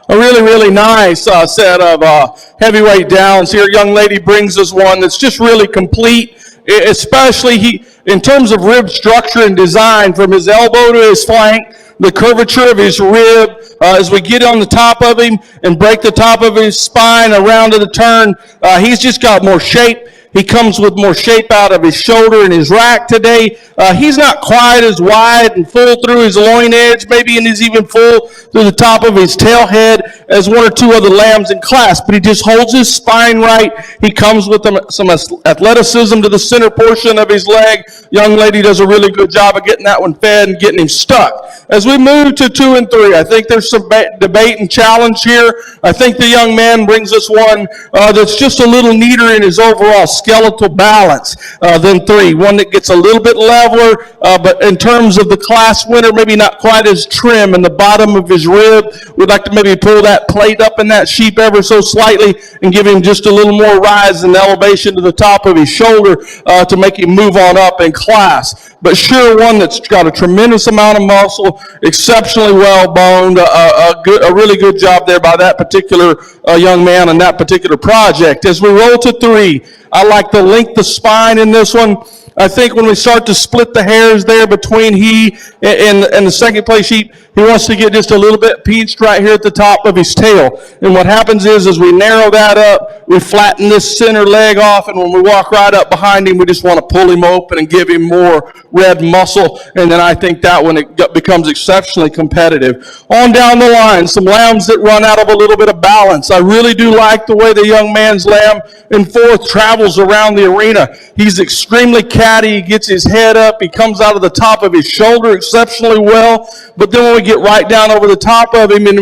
Speaker 9: A really nice set of heavyweight downs here. Young lady brings us one that's just really complete, especially in terms of rib structure and design, from his elbow to his flank, the curvature of his rib, as we get on the top of him and break the top of his spine around to the turn, he's just got more shape. He comes with more shape out of his shoulder and his rack today. He's not quite as wide and full through his loin edge, maybe, and he's even full through the top of his tail head as one or two other lambs in class, but he just holds his spine right. He comes with some athleticism to the center portion of his leg. Young lady does a really good job of getting that one fed and getting him stuck. As we move to 2 and 3, I think there's some debate and challenge here. I think the young man brings us one that's just a little neater in his overall skeletal balance than 3. One that gets a little bit leveler, but in terms of the class winner, maybe not quite as trim in the bottom of his rib. We'd like to maybe pull that plate up in that sheep ever so slightly and give him just a little more rise and elevation to the top of his shoulder to make him move on up in class. But sure, one that's got a tremendous amount of muscle, exceptionally well boned, a really good job there by that particular young man and that particular project. As we roll to 3, I like the length of spine in this one. I think when we start to split the hairs there between he and the second place sheep, he wants to get just a little bit pinched right here at the top of his tail. And what happens is, as we narrow that up, we flatten this center leg off, and when we walk right up behind him, we just want to pull him open and give him more red muscle. And then I think that one it becomes exceptionally competitive. On down the line, some lambs that run out of a little bit of balance. I really do like the way the young man's lamb in 4th travels around the arena. He's extremely catty. He gets his head up. He comes out of the top of his shoulder exceptionally well. But then when we get right down over the top of him in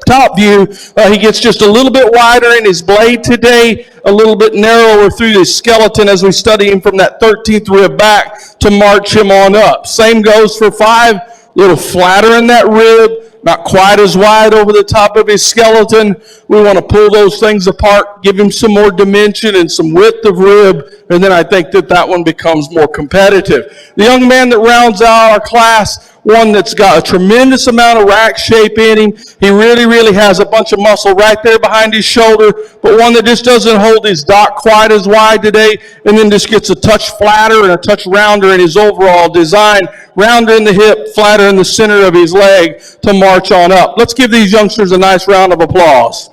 Speaker 9: top view, he gets just a little bit wider in his blade today, a little bit narrower through his skeleton as we study him from that 13th rib back to march him on up. Same goes for 5, a little flatter in that rib, not quite as wide over the top of his skeleton. We want to pull those things apart, give him some more dimension and some width of rib, and then I think that one becomes more competitive. The young man that rounds out our class, one that's got a tremendous amount of rack shape in him. He really has a bunch of muscle right there behind his shoulder, but one that just doesn't hold his dock quite as wide today, and then just gets a touch flatter and a touch rounder in his overall design. Rounder in the hip, flatter in the center of his leg to march on up. Let's give these youngsters a nice round of applause.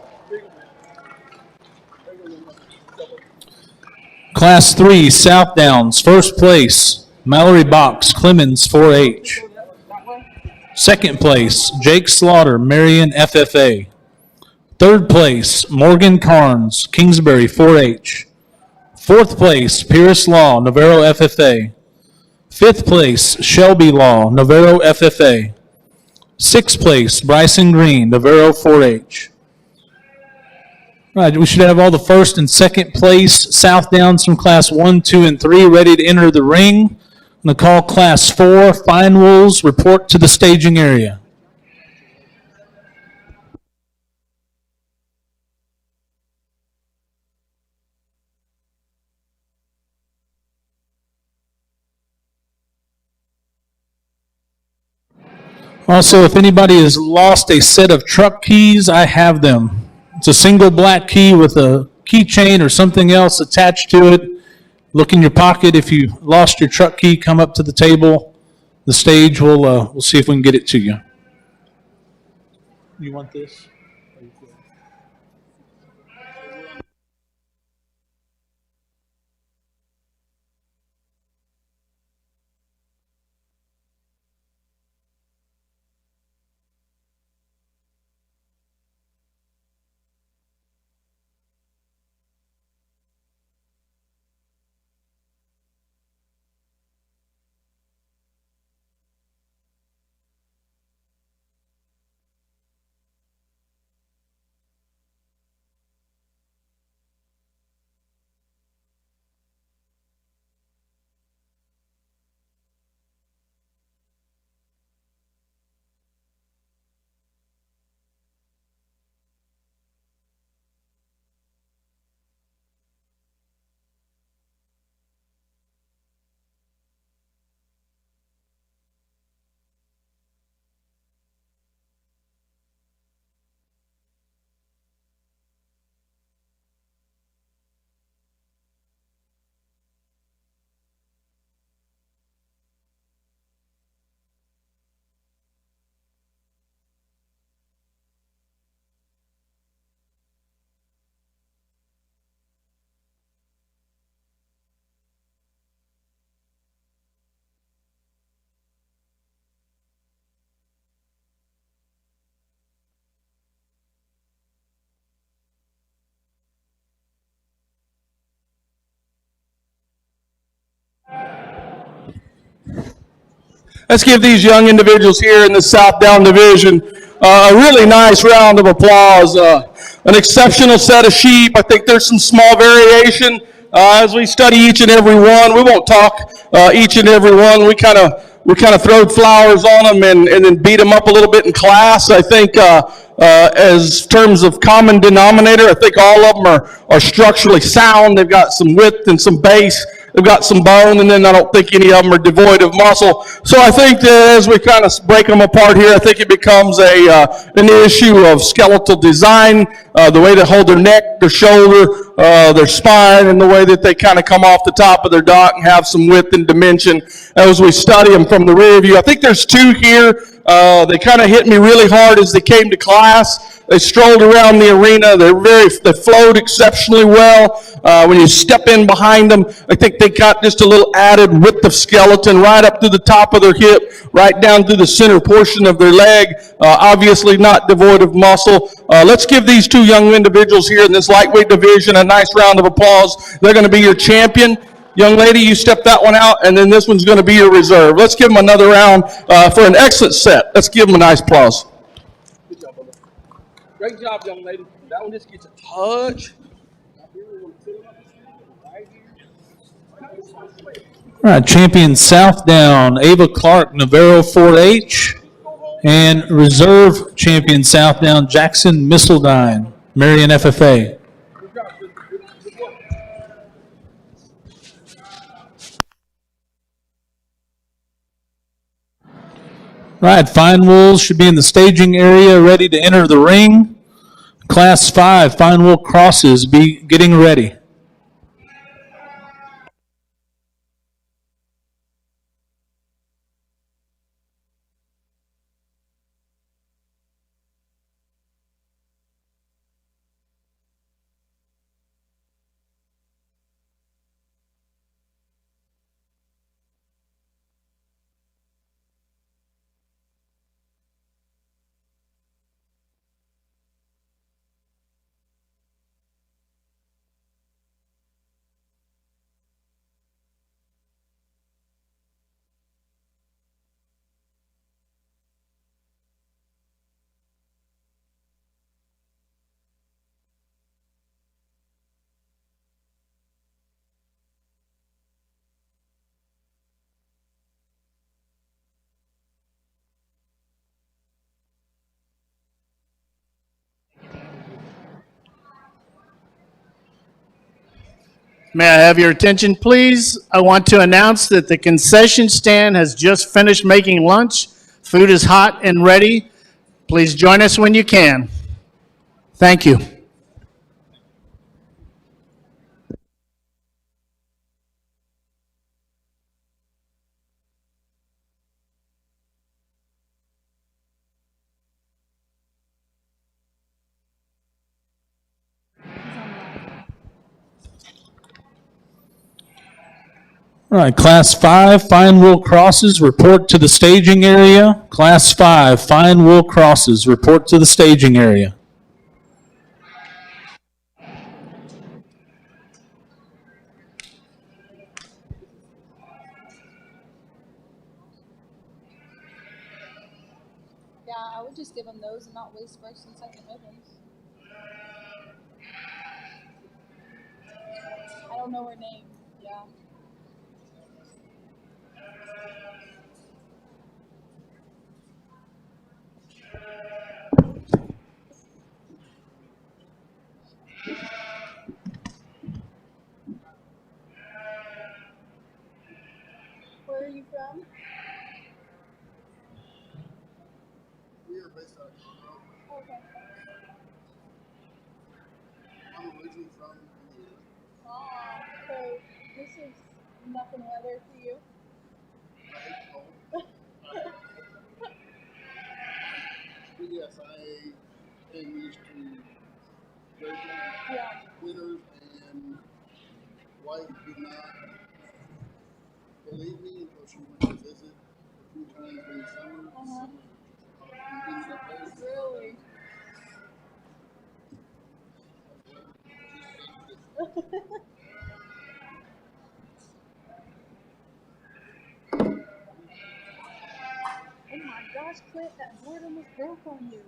Speaker 8: Class 3, South Downs, first place, Mallory Box, Clemens 4H. Second place, Jake Slaughter, Marion FFA. Third place, Morgan Carnes, Kingsbury 4H. Fourth place, Pierce Law, Navarro FFA. Fifth place, Shelby Law, Navarro FFA. Sixth place, Bryson Green, Navarro 4H. All right, we should have all the first and second place South Downs from Class 1, 2, and 3 ready to enter the ring. I'm going to call Class 4, Fine Wolves, report to the staging area. Also, if anybody has lost a set of truck keys, I have them. It's a single black key with a keychain or something else attached to it. Look in your pocket. If you lost your truck key, come up to the table. The stage, we'll see if we can get it to you. You want this?
Speaker 9: Let's give these young individuals here in the South Down Division a really nice round of applause. An exceptional set of sheep. I think there's some small variation as we study each and every one. We won't talk each and every one. We kind of throwed flowers on them and then beat them up a little bit in class. I think as terms of common denominator, I think all of them are structurally sound. They've got some width and some base. They've got some bone, and then I don't think any of them are devoid of muscle. So I think that as we kind of break them apart here, I think it becomes an issue of skeletal design, the way they hold their neck, their shoulder, their spine, and the way that they kind of come off the top of their dock and have some width and dimension as we study them from the rear view. I think there's two here. They kind of hit me really hard as they came to class. They strolled around the arena. They flowed exceptionally well. When you step in behind them, I think they got just a little added width of skeleton right up to the top of their hip, right down through the center portion of their leg. Obviously not devoid of muscle. Let's give these two young individuals here in this lightweight division a nice round of applause. They're going to be your champion. Young lady, you step that one out, and then this one's going to be your reserve. Let's give them another round for an excellent set. Let's give them a nice applause. Good job, brother. Great job, young lady. That one just gets a touch.
Speaker 8: All right, champion South Down, Ava Clark, Navarro 4H. And reserve champion Southdown Jackson Mistledine, Marion FFA. Right, Fine Wolves should be in the staging area ready to enter the ring. Class 5 Fine Wool crosses be getting ready.
Speaker 1: May I have your attention, please? I want to announce that the concession stand has just finished making lunch. Food is hot and ready. Please join us when you can. Thank you.
Speaker 8: All right, Class 5 Fine Wool crosses report to the staging area. Class 5 Fine Wool crosses report to the staging area.
Speaker 10: Yeah, I would just give them those and not waste first and second ribbons. I don't know her name. Yeah. Where are you from?
Speaker 6: We are based out of Guadalupe.
Speaker 10: Okay.
Speaker 6: I'm originally from Indiana.
Speaker 10: So this is nothing weather for you?
Speaker 6: I hate cold. But yes, I am used to drinking winters, and wife did not believe me until she went to visit a few times in the summer.
Speaker 10: Really? Oh my gosh, Clint, that board almost broke on you.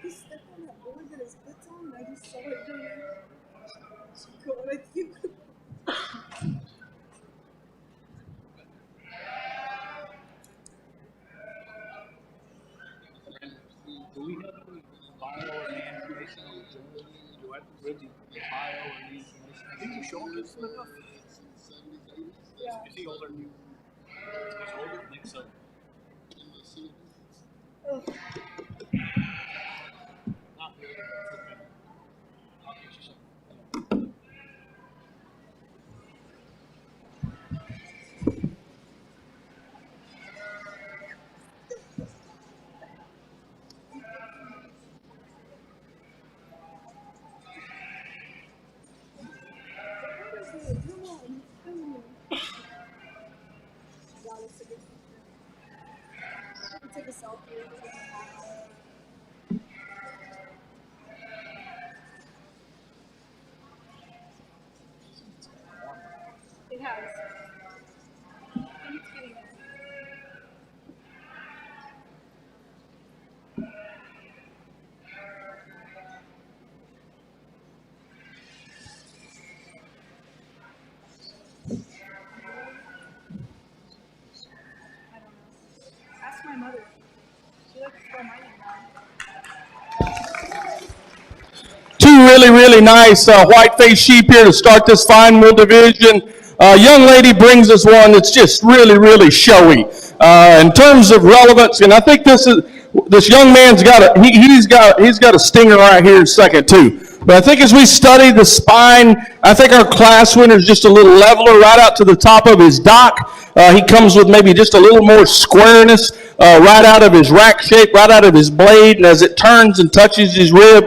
Speaker 10: He stepped on that board that his foot's on, and I just saw it go with you.
Speaker 8: Do we have any bio or any information on Joey? Do I have to read the bio or any information? I think you showed us enough.
Speaker 10: Yeah.
Speaker 8: Is he older than you? He's older? I think so.
Speaker 10: Ugh.
Speaker 8: Not really. Okay. I'll get you some.
Speaker 10: Take a selfie. It has. It's getting there.
Speaker 9: Two really nice white-faced sheep here to start this fine wool division. Young lady brings us one that's just really showy in terms of relevance, and I think this young man's got he's got a stinger right here in second too. But I think as we study the spine, I think our class winner is just a little leveler right out to the top of his dock. He comes with maybe just a little more squareness right out of his rack shape, right out of his blade, and as it turns and touches his rib,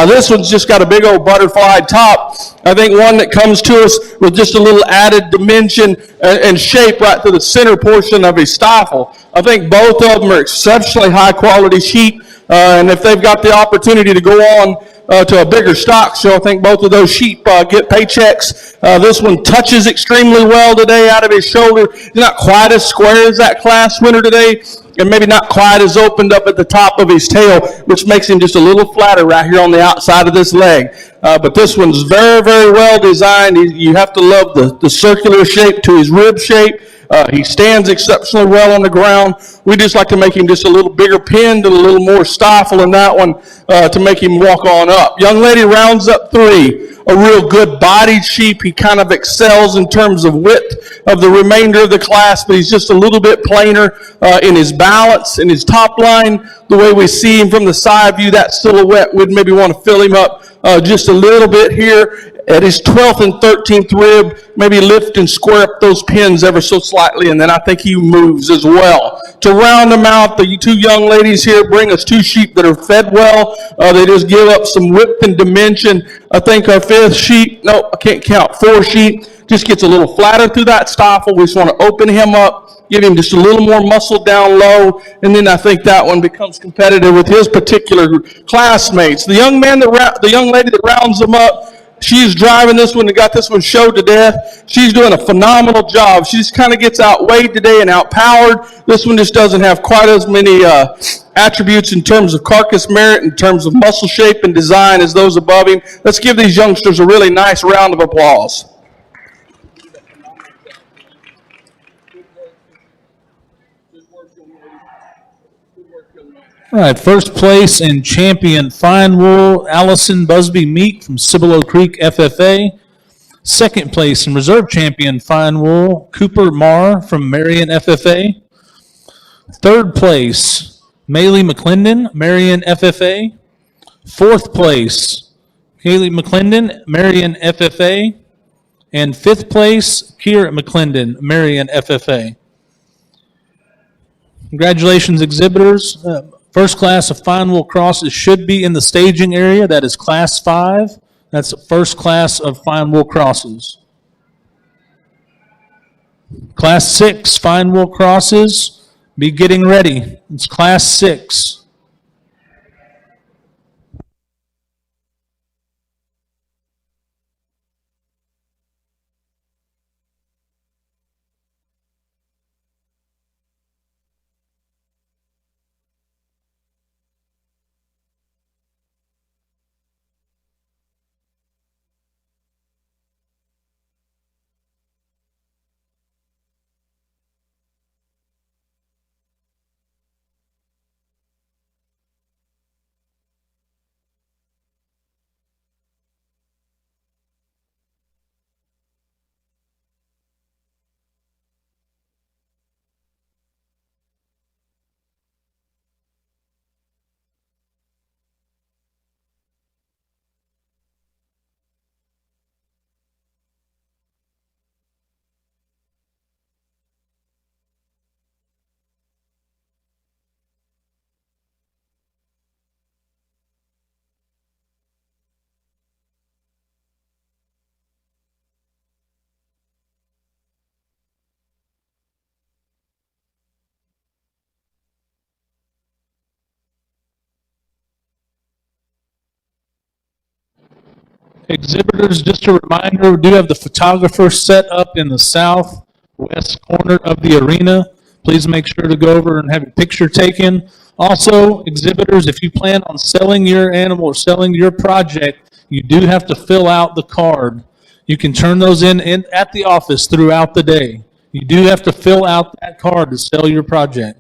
Speaker 9: this one's just got a big old butterfly top. I think one that comes to us with just a little added dimension and shape right to the center portion of his stifle. I think both of them are exceptionally high quality sheep, and if they've got the opportunity to go on to a bigger stock show, I think both of those sheep get paychecks. This one touches extremely well today out of his shoulder. He's not quite as square as that class winner today, and maybe not quite as opened up at the top of his tail, which makes him just a little flatter right here on the outside of this leg. But this one's very well designed. You have to love the circular shape to his rib shape. He stands exceptionally well on the ground. We just like to make him just a little bigger pinned and a little more stifle in that one to make him walk on up. Young lady rounds up three. A real good bodied sheep. He kind of excels in terms of width of the remainder of the class, but he's just a little bit plainer in his balance, in his top line. The way we see him from the side view, that silhouette, we'd maybe want to fill him up just a little bit here at his 12th and 13th rib, maybe lift and square up those pins ever so slightly, and then I think he moves as well. To round them out, the two young ladies here bring us two sheep that are fed well. They just give up some width and dimension. I think our fifth sheep, no, I can't count, 4 sheep, just gets a little flatter through that stifle. We just want to open him up, give him just a little more muscle down low, and then I think that one becomes competitive with his particular classmates. The young lady that rounds them up, she's driving this one and got this one showed to death. She's doing a phenomenal job. She just kind of gets outweighed today and outpowered. This one just doesn't have quite as many attributes in terms of carcass merit, in terms of muscle shape and design as those above him. Let's give these youngsters a really nice round of applause.
Speaker 8: All right, first place and champion Fine Wool, Allison Busby Meek from Cibolo Creek FFA. Second place and reserve champion Fine Wool, Cooper Marr from Marion FFA. Third place, Maylee McClendon, Marion FFA. Fourth place, Kaylee McClendon, Marion FFA. And fifth place, Kira McClendon, Marion FFA. Congratulations, exhibitors. First class of fine wool crosses should be in the staging area. That is class 5. That's the first class of fine wool crosses. Class 6 fine wool crosses, be getting ready. It's class 6. Exhibitors, just a reminder, we do have the photographer set up in the southwest corner of the arena. Please make sure to go over and have your picture taken. Also, exhibitors, if you plan on selling your animal or selling your project, you do have to fill out the card. You can turn those in at the office throughout the day. You do have to fill out that card to sell your project.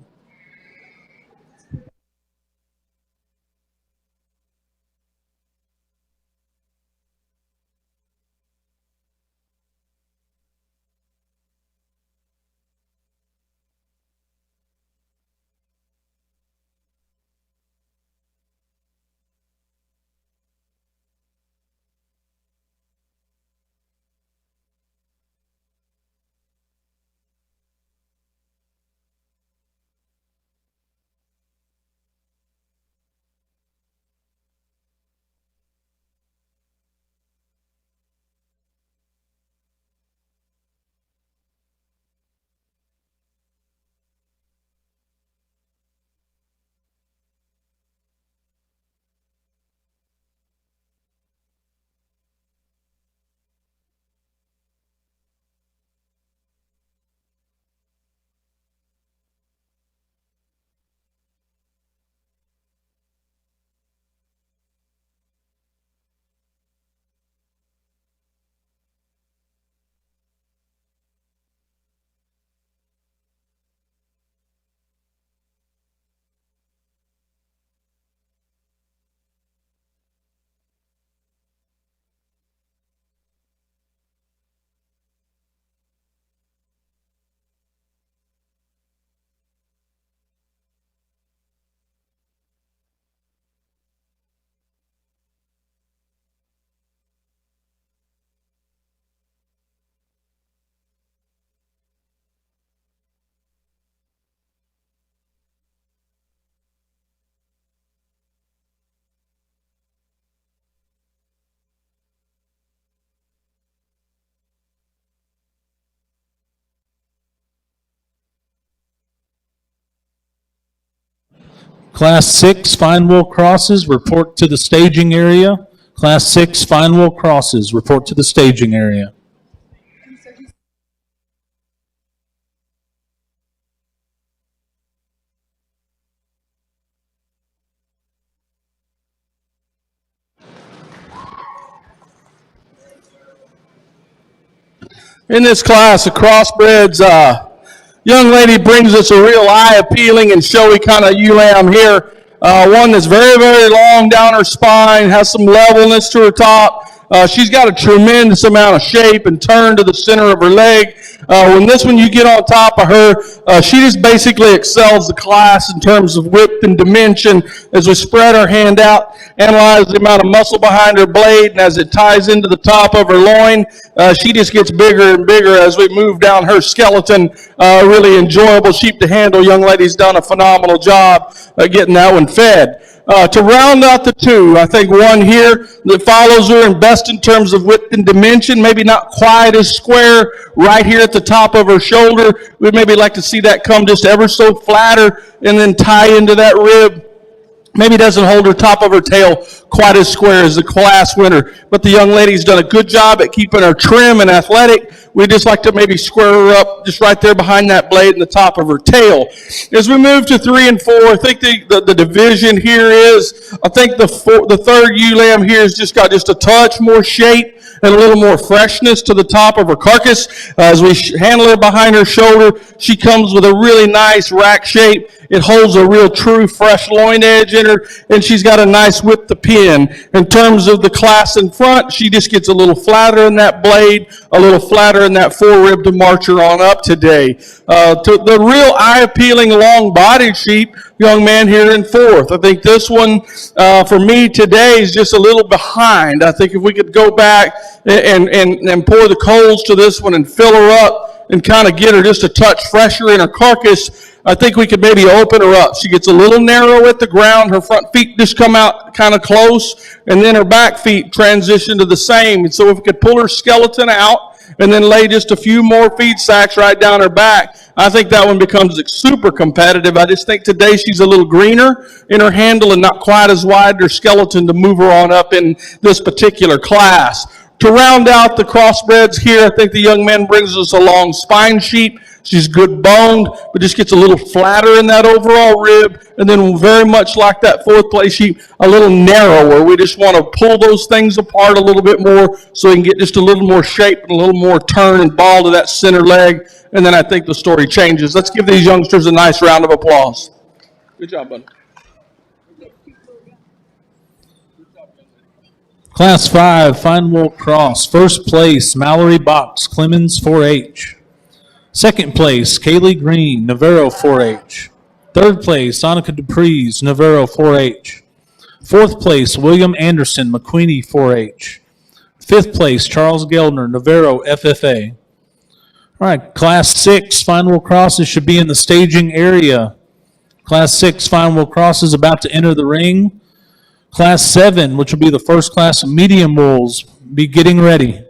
Speaker 8: Class 6 fine wool crosses, report to the staging area. Class 6 fine wool crosses, report to the staging area.
Speaker 9: In this class, a crossbreds young lady brings us a real eye-appealing and showy kind of ewe lamb here. One that's very, very long down her spine, has some levelness to her top. She's got a tremendous amount of shape and turn to the center of her leg. When this one you get on top of her, she just basically excels the class in terms of width and dimension. As we spread our hand out, analyze the amount of muscle behind her blade, and as it ties into the top of her loin, she just gets bigger and bigger as we move down her skeleton. Really enjoyable sheep to handle. Young lady's done a phenomenal job getting that one fed. To round out the two, I think one here that follows her and best in terms of width and dimension, maybe not quite as square right here at the top of her shoulder. We'd maybe like to see that come just ever so flatter and then tie into that rib. Maybe doesn't hold her top of her tail quite as square as the class winner, but the young lady's done a good job at keeping her trim and athletic. We'd just like to maybe square her up just right there behind that blade in the top of her tail. As we move to 3 and 4, I think the division here is, I think the third ewe lamb here has just got just a touch more shape and a little more freshness to the top of her carcass. As we handle her behind her shoulder, she comes with a really nice rack shape. It holds a real true fresh loin edge in her, and she's got a nice width to pin. In terms of the class in front, she just gets a little flatter in that blade, a little flatter in that forerib to march her on up today. To the real eye-appealing long-bodied sheep, young man here in fourth. I think this one, for me today, is just a little behind. I think if we could go back and pour the coals to this one and fill her up and kind of get her just a touch fresher in her carcass, I think we could maybe open her up. She gets a little narrow at the ground. Her front feet just come out kind of close, and then her back feet transition to the same. And so if we could pull her skeleton out and then lay just a few more feed sacks right down her back, I think that one becomes super competitive. I just think today she's a little greener in her handle and not quite as wide her skeleton to move her on up in this particular class. To round out the crossbreds here, I think the young man brings us a long spine sheep. She's good boned, but just gets a little flatter in that overall rib, and then very much like that fourth place sheep, a little narrower. We just want to pull those things apart a little bit more so we can get just a little more shape and a little more turn and ball to that center leg, and then I think the story changes. Let's give these youngsters a nice round of applause. Good job, buddy.
Speaker 8: Class 5 fine wool cross, first place Mallory Box, Clemens 4H. Second place, Kaylee Green, Navarro 4H. Third place, Sonica Dupreez, Navarro 4H. Fourth place, William Anderson, McQueenie 4H. Fifth place, Charles Geldner, Navarro FFA. All right, Class 6 fine wool crosses should be in the staging area. Class 6 fine wool crosses about to enter the ring. Class 7, which will be the first class of medium wools, be getting ready.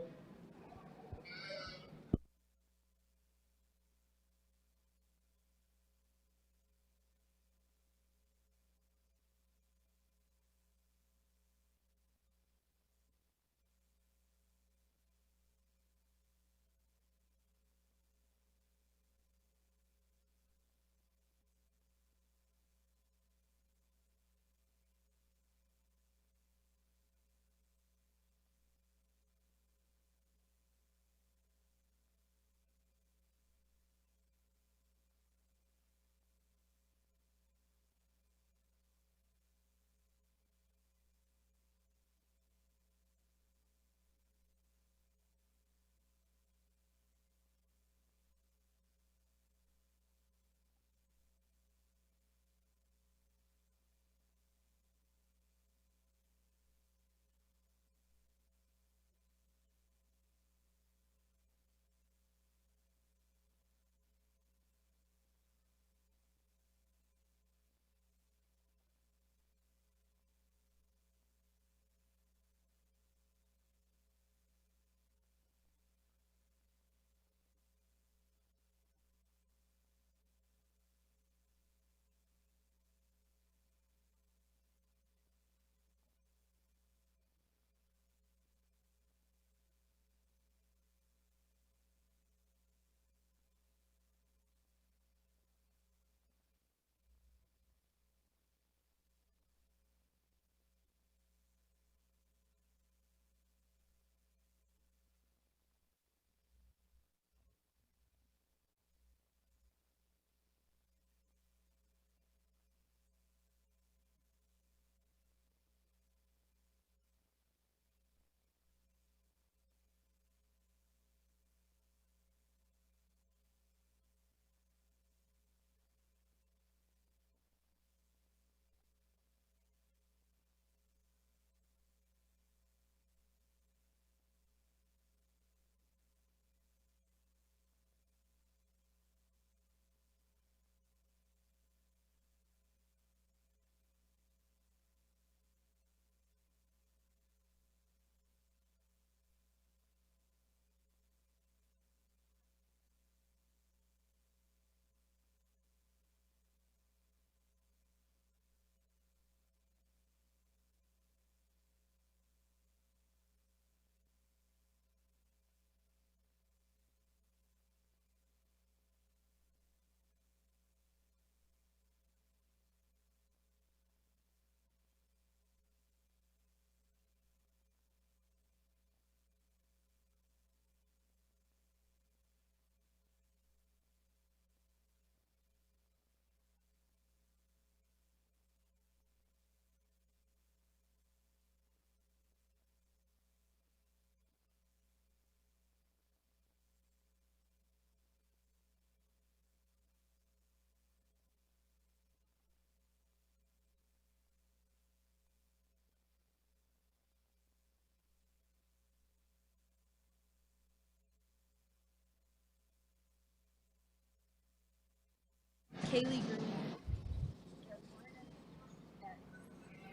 Speaker 10: Kaylee Green.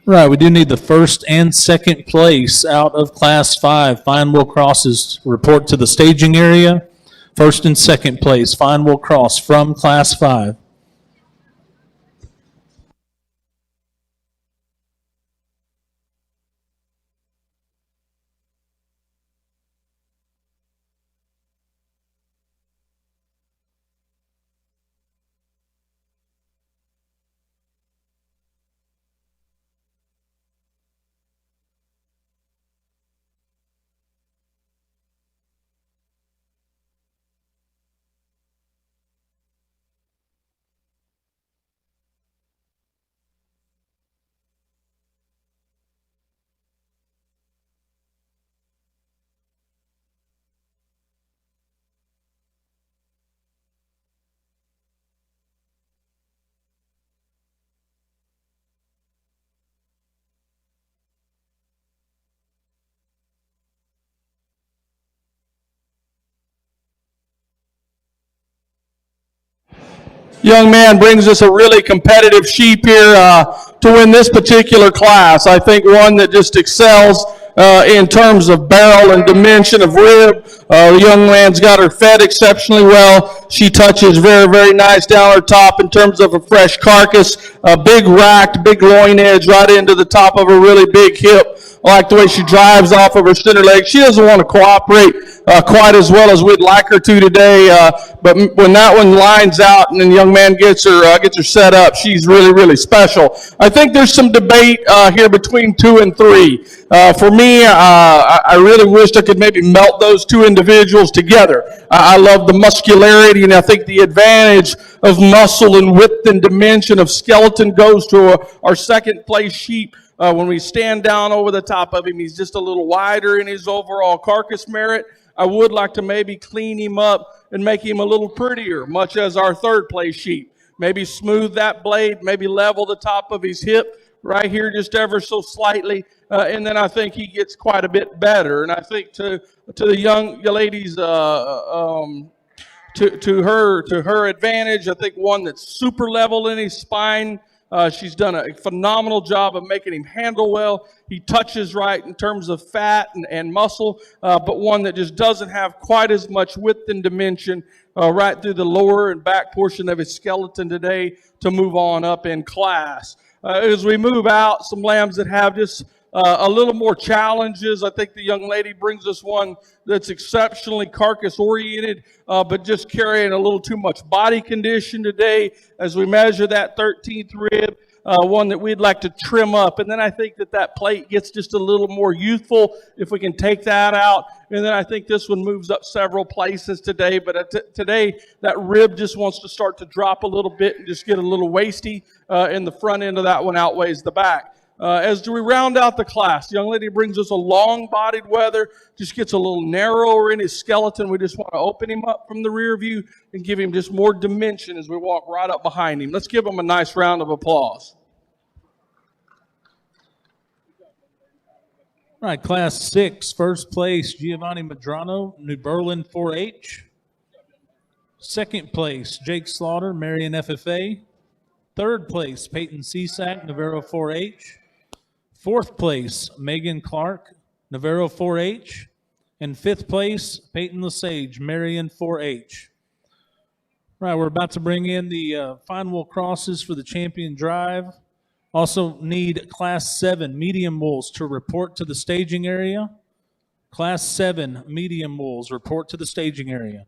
Speaker 8: Right, we do need the first and second place out of Class 5. Fine Will Crosses report to the staging area. First and second place, Fine Will Cross from Class 5.
Speaker 9: Young man brings us a really competitive sheep here to win this particular class. I think one that just excels in terms of barrel and dimension of rib. The young man's got her fed exceptionally well. She touches very, very nice down her top in terms of a fresh carcass, a big racked, big loin edge right into the top of a really big hip. I like the way she drives off of her center leg. She doesn't want to cooperate quite as well as we'd like her to today, but when that one lines out and then the young man gets her set up, she's really, really special. I think there's some debate here between 2 and 3. For me, I really wished I could maybe melt those two individuals together. I love the muscularity, and I think the advantage of muscle and width and dimension of skeleton goes to our second place sheep. When we stand down over the top of him, he's just a little wider in his overall carcass merit. I would like to maybe clean him up and make him a little prettier, much as our third place sheep. Maybe smooth that blade, maybe level the top of his hip right here just ever so slightly, and then I think he gets quite a bit better. And I think to the young ladies, to her advantage, I think one that's super level in his spine. She's done a phenomenal job of making him handle well. He touches right in terms of fat and muscle, but one that just doesn't have quite as much width and dimension right through the lower and back portion of his skeleton today to move on up in class. As we move out, some lambs that have just a little more challenges. I think the young lady brings us one that's exceptionally carcass oriented, but just carrying a little too much body condition today as we measure that 13th rib, one that we'd like to trim up. And then I think that plate gets just a little more youthful if we can take that out. And then I think this one moves up several places today. But today, that rib just wants to start to drop a little bit and just get a little wasty, and the front end of that one outweighs the back. As we round out the class, the young lady brings us a long-bodied wether, just gets a little narrower in his skeleton. We just want to open him up from the rear view and give him just more dimension as we walk right up behind him. Let's give him a nice round of applause.
Speaker 8: All right, Class 6, first place, Giovanni Madrano, New Berlin 4-H. Second place, Jake Slaughter, Marion FFA. Third place, Peyton Cisak, Navarro 4-H. Fourth place, Megan Clark, Navarro 4-H. And fifth place, Peyton Lesage, Marion 4-H. Right, we're about to bring in the fine wool crosses for the champion drive. Also need Class 7 medium wools to report to the staging area. Class 7 medium wools report to the staging area.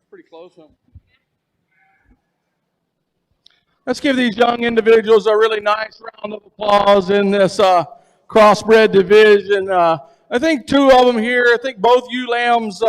Speaker 9: Pretty close, huh? Let's give these young individuals a really nice round of applause in this crossbred division. I think two of them here, I think both ewe lambs,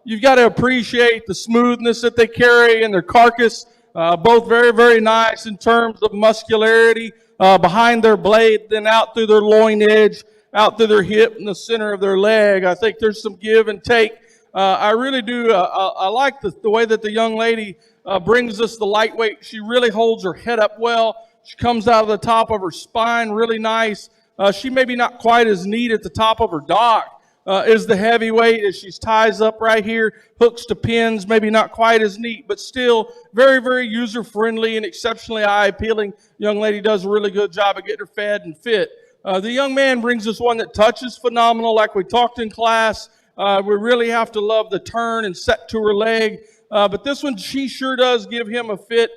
Speaker 9: you've got to appreciate the smoothness that they carry in their carcass. Both very, very nice in terms of muscularity behind their blade, then out through their loin edge, out through their hip and the center of their leg. I think there's some give and take. I really do. I like the way that the young lady brings us the lightweight. She really holds her head up well. She comes out of the top of her spine really nice. She maybe not quite as neat at the top of her dock as the heavyweight as she ties up right here, hooks to pins, maybe not quite as neat, but still very, very user-friendly and exceptionally eye-appealing. Young lady does a really good job of getting her fed and fit. The young man brings us one that touches phenomenal, like we talked in class. We really have to love the turn and set to her leg. But this one, she sure does give him a fit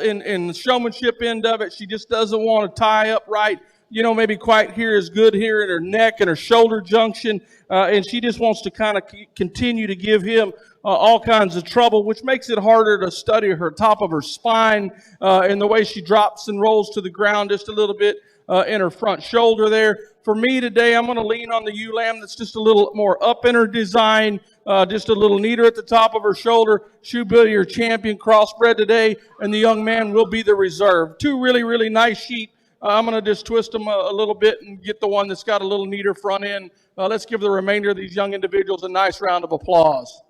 Speaker 9: in the showmanship end of it. She just doesn't want to tie up right, maybe quite here is good here in her neck and her shoulder junction. And she just wants to kind of continue to give him all kinds of trouble, which makes it harder to study her top of her spine and the way she drops and rolls to the ground just a little bit in her front shoulder there. For me today, I'm going to lean on the ewe lamb that's just a little more up in her design, just a little neater at the top of her shoulder. She'll be your champion crossbred today, and the young man will be the reserve. Two really, really nice sheep. I'm going to just twist them a little bit and get the one that's got a little neater front end. Let's give the remainder of these young individuals a nice round of applause.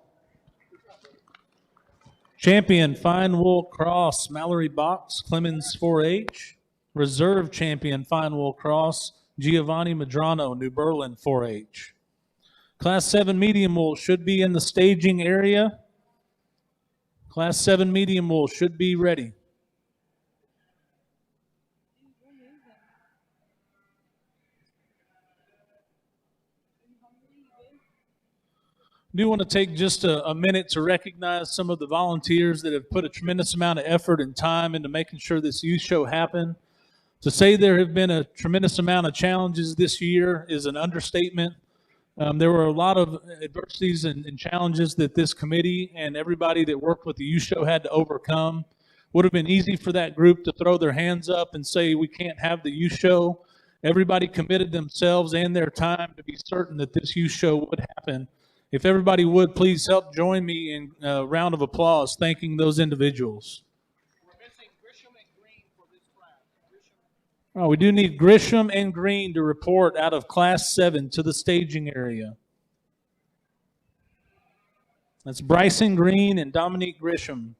Speaker 8: Champion Fine Wool Cross, Mallory Box, Clemens 4H. Reserve Champion Fine Wool Cross, Giovanni Madrano, New Berlin 4H. Class 7 Medium Wool should be in the staging area. Class 7 Medium Wool should be ready. I do want to take just a minute to recognize some of the volunteers that have put a tremendous amount of effort and time into making sure this youth show happened. To say there have been a tremendous amount of challenges this year is an understatement. There were a lot of adversities and challenges that this committee and everybody that worked with the youth show had to overcome. Would have been easy for that group to throw their hands up and say, we can't have the youth show. Everybody committed themselves and their time to be certain that this youth show would happen. If everybody would, please help join me in a round of applause thanking those individuals. Oh, we do need Grisham and Green to report out of Class 7 to the staging area. That's Bryson Green and Dominique Grisham.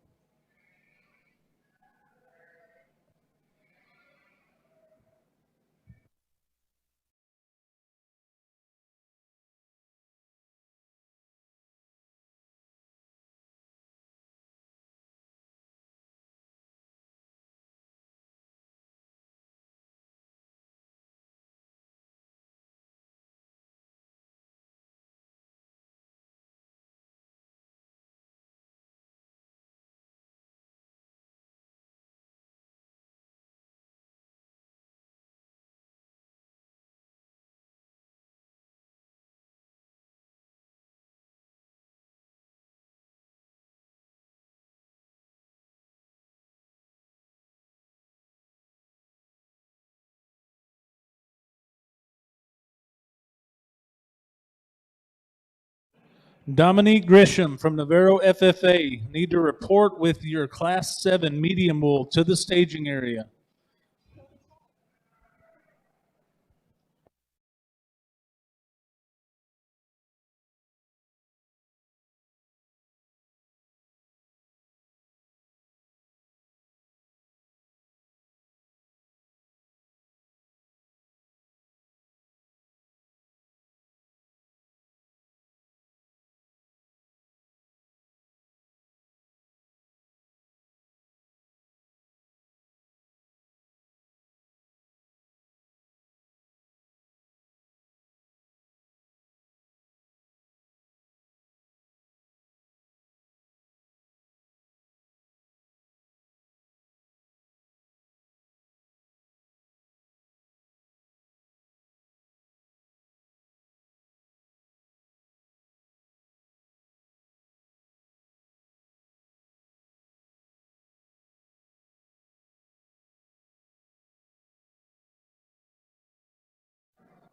Speaker 8: Dominique Grisham from Navarro FFA need to report with your Class 7 medium wool to the staging area.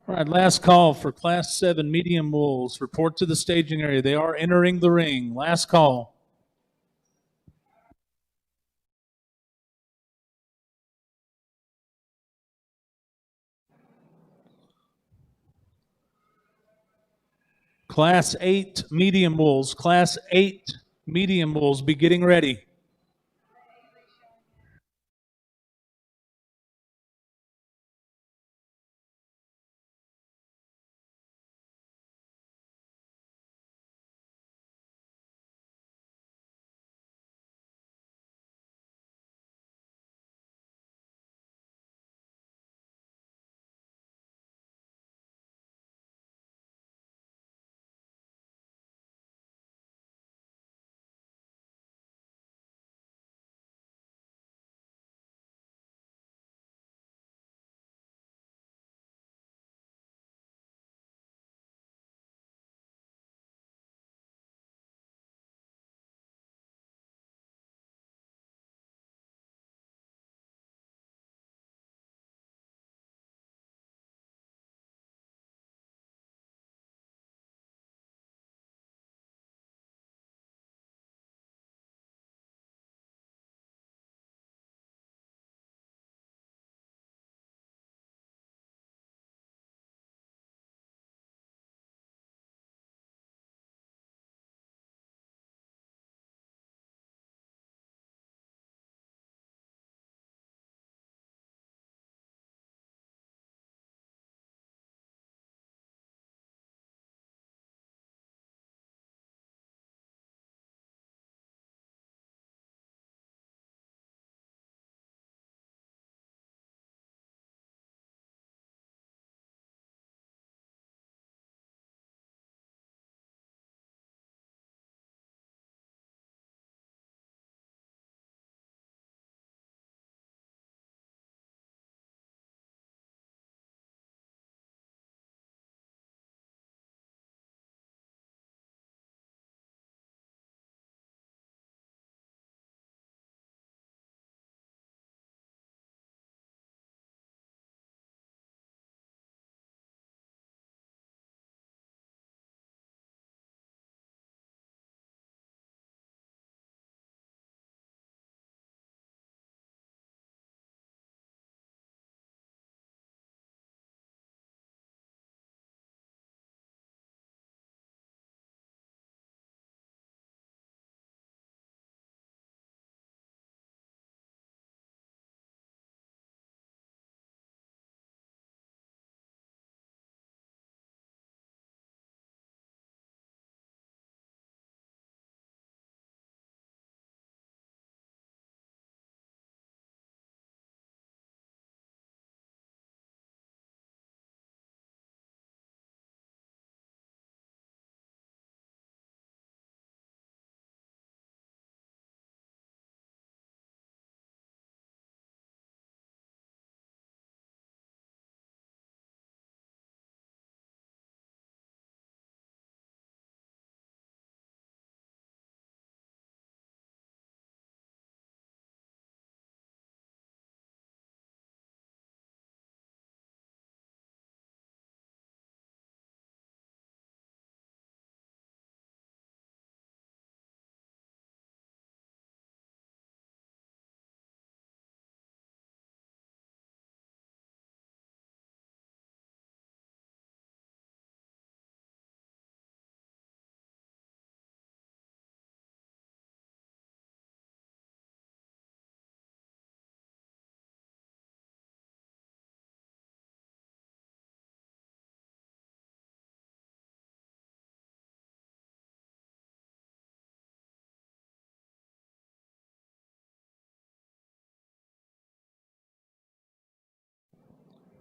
Speaker 8: All right, last call for Class 7 medium bulls. Report to the staging area. They are entering the ring. Last call. Class 8 medium bulls. Class 8 medium bulls. Be getting ready.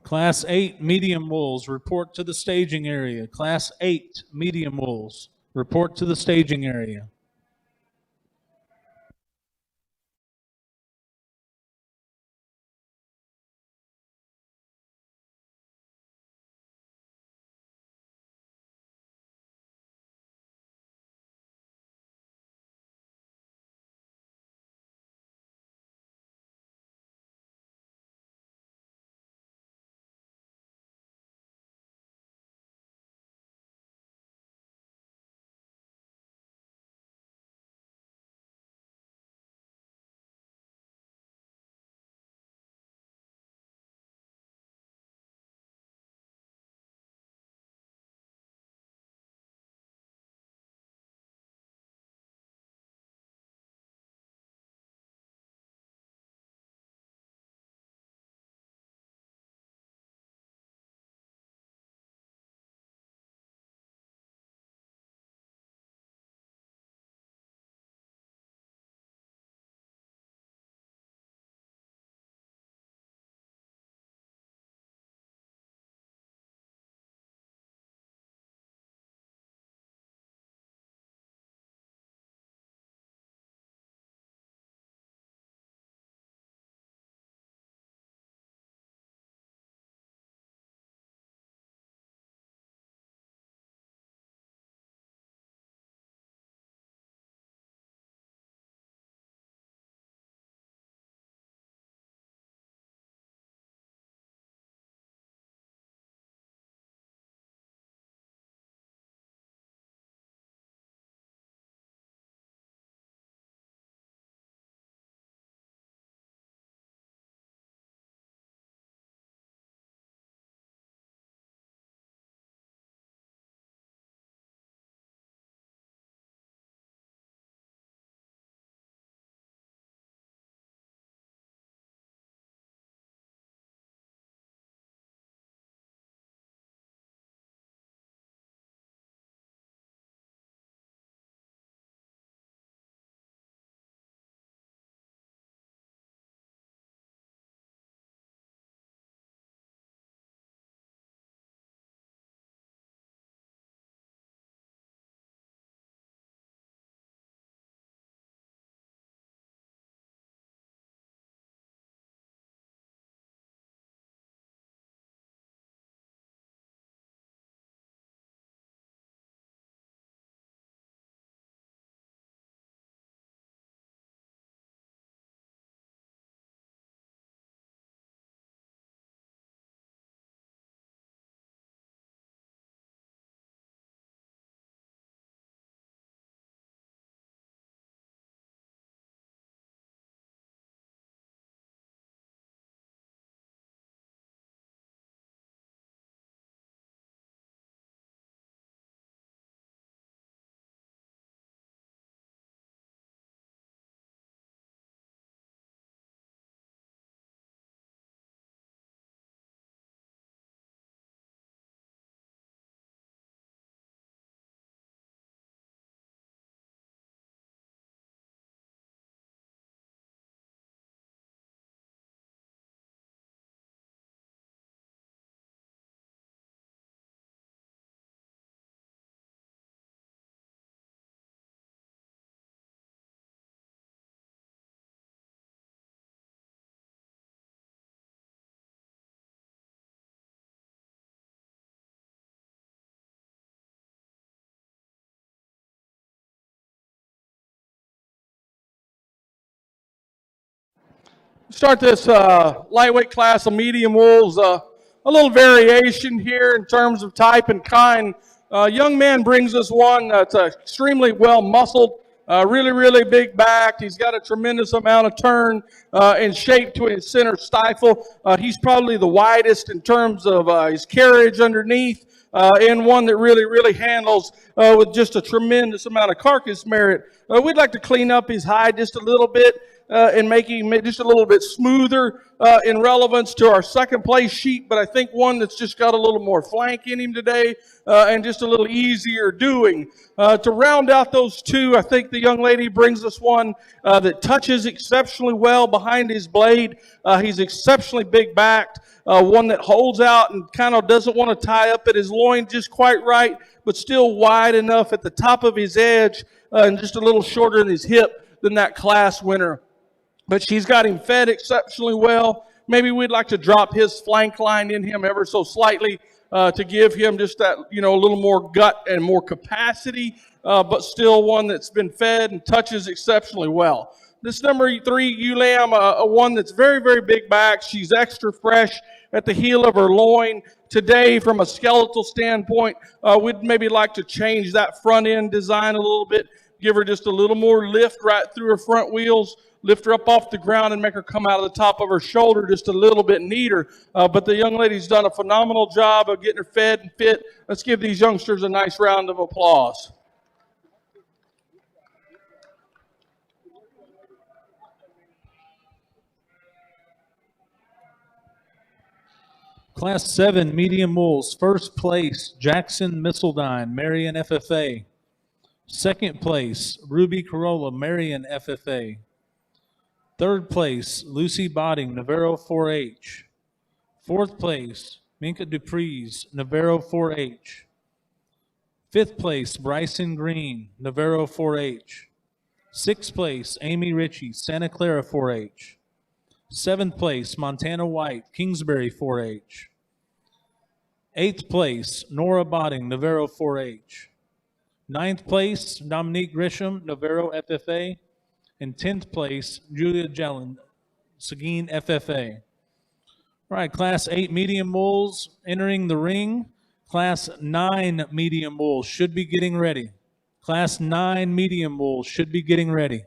Speaker 8: Class 8 medium bulls. Report to the staging area. Class 8 medium bulls. Report to the staging area.
Speaker 9: Start this lightweight class of medium wools. A little variation here in terms of type and kind. Young man brings us one that's extremely well muscled, really big back. He's got a tremendous amount of turn and shape to his center stifle. He's probably the widest in terms of his carriage underneath. And one that really handles with just a tremendous amount of carcass merit. We'd like to clean up his hide just a little bit and make him just a little bit smoother in relevance to our second place sheep, but I think one that's just got a little more flank in him today and just a little easier doing. To round out those two, I think the young lady brings us one that touches exceptionally well behind his blade. He's exceptionally big backed. One that holds out and kind of doesn't want to tie up at his loin just quite right, but still wide enough at the top of his edge and just a little shorter in his hip than that class winner. But she's got him fed exceptionally well. Maybe we'd like to drop his flank line in him ever so slightly to give him just that, a little more gut and more capacity, but still one that's been fed and touches exceptionally well. This number 3 ewe lamb, one that's very big back. She's extra fresh at the heel of her loin. Today, from a skeletal standpoint, we'd maybe like to change that front end design a little bit, give her just a little more lift right through her front wheels, lift her up off the ground and make her come out of the top of her shoulder just a little bit neater. But the young lady's done a phenomenal job of getting her fed and fit. Let's give these youngsters a nice round of applause.
Speaker 8: Class 7 medium wools. First place, Jackson Missildine, Marion FFA. Second place, Ruby Corolla, Marion FFA. Third place, Lucy Botting, Navarro 4H. Fourth place, Minka Dupree's, Navarro 4H. Fifth place, Bryson Green, Navarro 4H. Sixth place, Amy Ritchie, Santa Clara 4H. Seventh place, Montana White, Kingsbury 4H. Eighth place, Nora Botting, Navarro 4H. Ninth place, Dominique Grisham, Navarro FFA. And 10th place, Julia Jellin, Seguin FFA. All right, Class 8 medium wools entering the ring. Class 9 medium wools should be getting ready. Class 9 medium wools should be getting ready.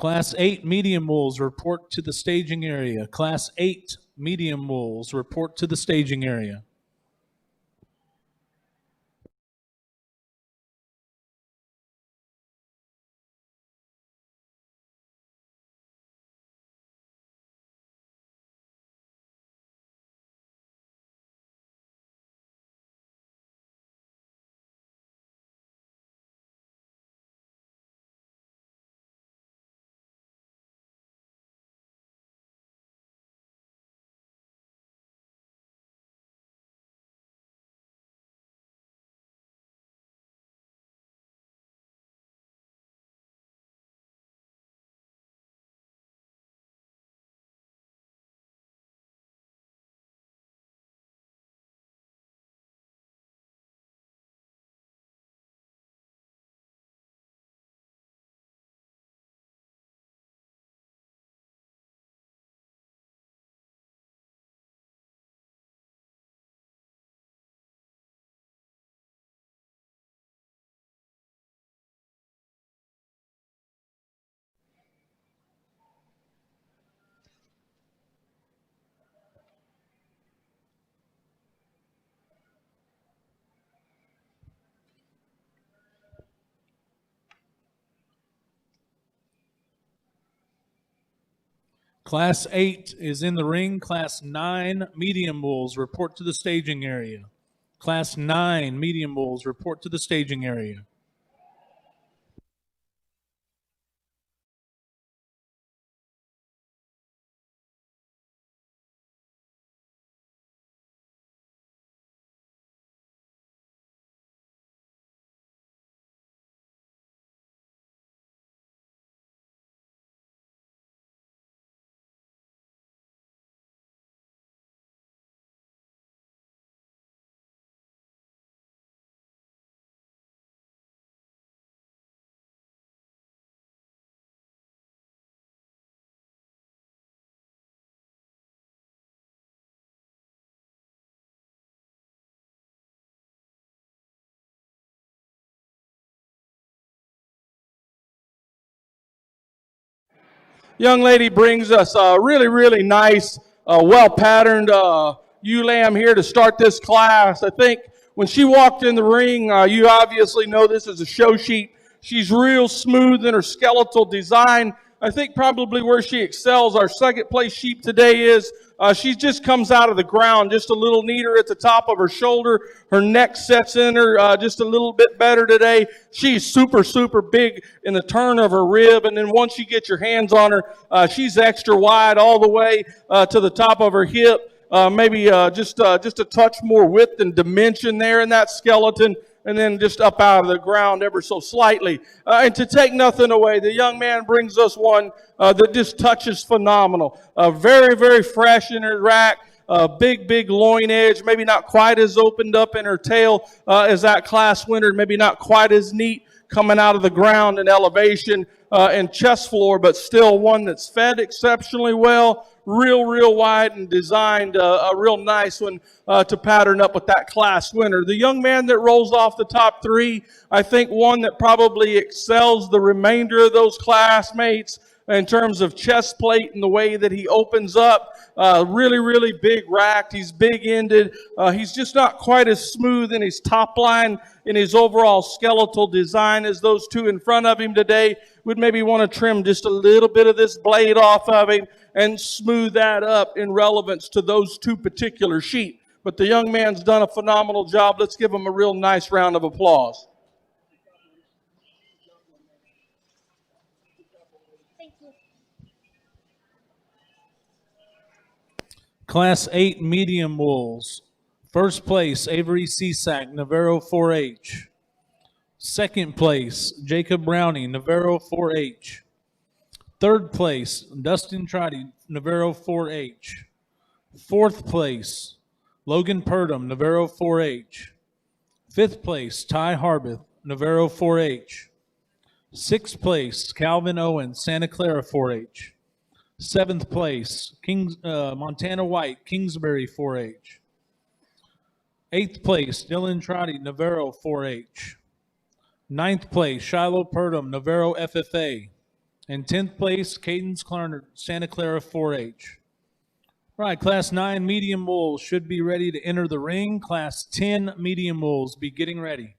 Speaker 8: Class 8 medium bulls, report to the staging area. Class 8 medium bulls, report to the staging area. Class 8 is in the ring. Class 9 medium bulls, report to the staging area. Class 9 medium bulls, report to the staging area.
Speaker 9: Young lady brings us a really, really nice, well-patterned ewe lamb here to start this class. I think when she walked in the ring, you obviously know this is a show sheep. She's real smooth in her skeletal design. I think probably where she excels, our second place sheep today is she just comes out of the ground just a little neater at the top of her shoulder. Her neck sets in her just a little bit better today. She's super, super big in the turn of her rib. And then once you get your hands on her, she's extra wide all the way to the top of her hip. Maybe just a touch more width and dimension there in that skeleton. And then just up out of the ground ever so slightly. And to take nothing away, the young man brings us one that just touches phenomenal. Very, very fresh in her rack. Big, big loin edge. Maybe not quite as opened up in her tail as that class winner. Maybe not quite as neat coming out of the ground in elevation and chest floor, but still one that's fed exceptionally well. Real wide and designed a real nice one to pattern up with that class winner. The young man that rolls off the top three, I think one that probably excels the remainder of those classmates in terms of chest plate and the way that he opens up. Really big racked. He's big-ended. He's just not quite as smooth in his top line, in his overall skeletal design as those two in front of him today. We'd maybe want to trim just a little bit of this blade off of him and smooth that up in relevance to those two particular sheep. But the young man's done a phenomenal job. Let's give him a real nice round of applause.
Speaker 8: Class 8 medium bulls. First place, Avery Cisak, Navarro 4H. Second place, Jacob Browning, Navarro 4H. Third place, Dustin Trotty, Navarro 4H. Fourth place, Logan Purdom, Navarro 4H. Fifth place, Ty Harbeth, Navarro 4H. Sixth place, Calvin Owens, Santa Clara 4H. Seventh place, Montana White, Kingsbury 4H. Eighth place, Dylan Trotty, Navarro 4H. Ninth place, Shiloh Purdom, Navarro FFA. And 10th place, Cadence Santa Clara 4-H. All right, Class 9 medium bulls should be ready to enter the ring. Class 10 medium bulls, be getting ready.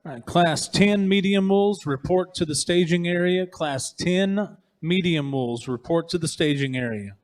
Speaker 8: All right, Class 10 medium wolves, report to the staging area. Class 10 medium wolves, report to the staging area.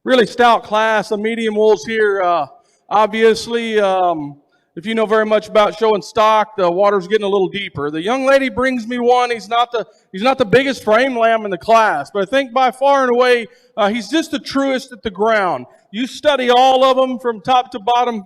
Speaker 9: really stout class of medium wools here. Obviously, if you know very much about showing stock, the water's getting a little deeper. The young lady brings me one. He's not the biggest frame lamb in the class, but I think by far and away, he's just the truest at the ground. You study all of them from top to bottom.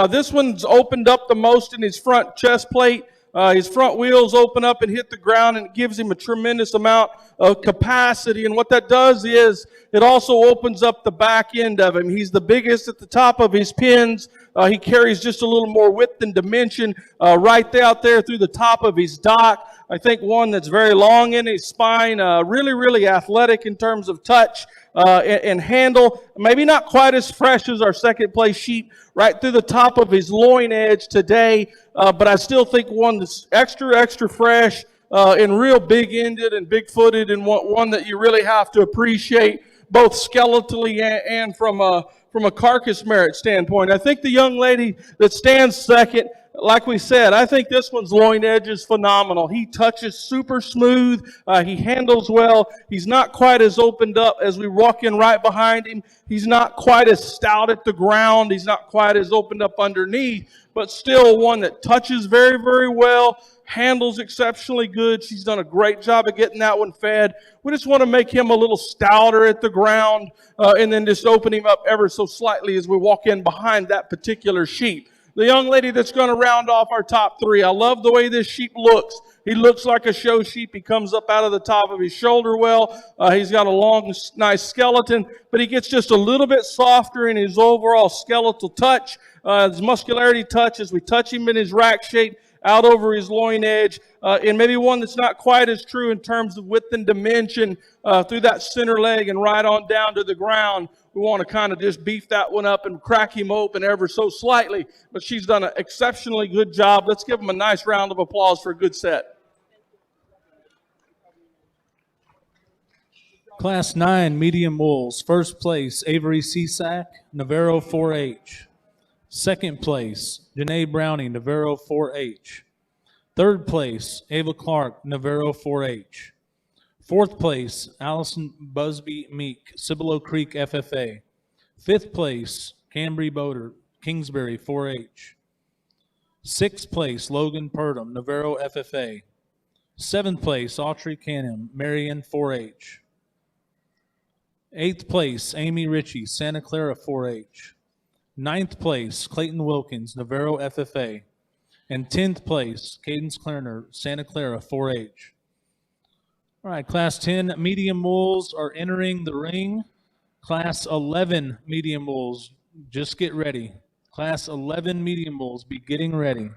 Speaker 9: This one's opened up the most in his front chest plate. His front wheels open up and hit the ground, and it gives him a tremendous amount of capacity. And what that does is it also opens up the back end of him. He's the biggest at the top of his pins. He carries just a little more width and dimension right out there through the top of his dock. I think one that's very long in his spine, really, really athletic in terms of touch and handle. Maybe not quite as fresh as our second place sheep right through the top of his loin edge today, but I still think one that's extra, extra fresh and real big-ended and big-footed, and one that you really have to appreciate both skeletally and from a carcass merit standpoint. I think the young lady that stands second, like we said, I think this one's loin edge is phenomenal. He touches super smooth. He handles well. He's not quite as opened up as we walk in right behind him. He's not quite as stout at the ground. He's not quite as opened up underneath, but still one that touches very, very well, handles exceptionally good. She's done a great job of getting that one fed. We just want to make him a little stouter at the ground and then just open him up ever so slightly as we walk in behind that particular sheep. The young lady that's going to round off our top three. I love the way this sheep looks. He looks like a show sheep. He comes up out of the top of his shoulder well. He's got a long, nice skeleton, but he gets just a little bit softer in his overall skeletal touch, his muscularity touch as we touch him in his rack shape out over his loin edge, and maybe one that's not quite as true in terms of width and dimension through that center leg and right on down to the ground. We want to kind of just beef that one up and crack him open ever so slightly, but she's done an exceptionally good job. Let's give them a nice round of applause for a good set.
Speaker 8: Class 9 medium wools. First place, Avery Cisac, Navarro 4H. Second place, Janae Browning, Navarro 4H. Third place, Ava Clark, Navarro 4H. Fourth place, Allison Busby Meek, Cibolo Creek FFA. Fifth place, Cambry Boder, Kingsbury 4H. Sixth place, Logan Purdom, Navarro FFA. Seventh place, Autry Canham, Marion 4H. Eighth place, Amy Ritchie, Santa Clara 4H. Ninth place, Clayton Wilkins, Navarro FFA. And 10th place, Cadence Klerner, Santa Clara 4H. All right, Class 10 medium wools are entering the ring. Class 11 medium wools, just get ready. Class 11 medium wools, be getting ready.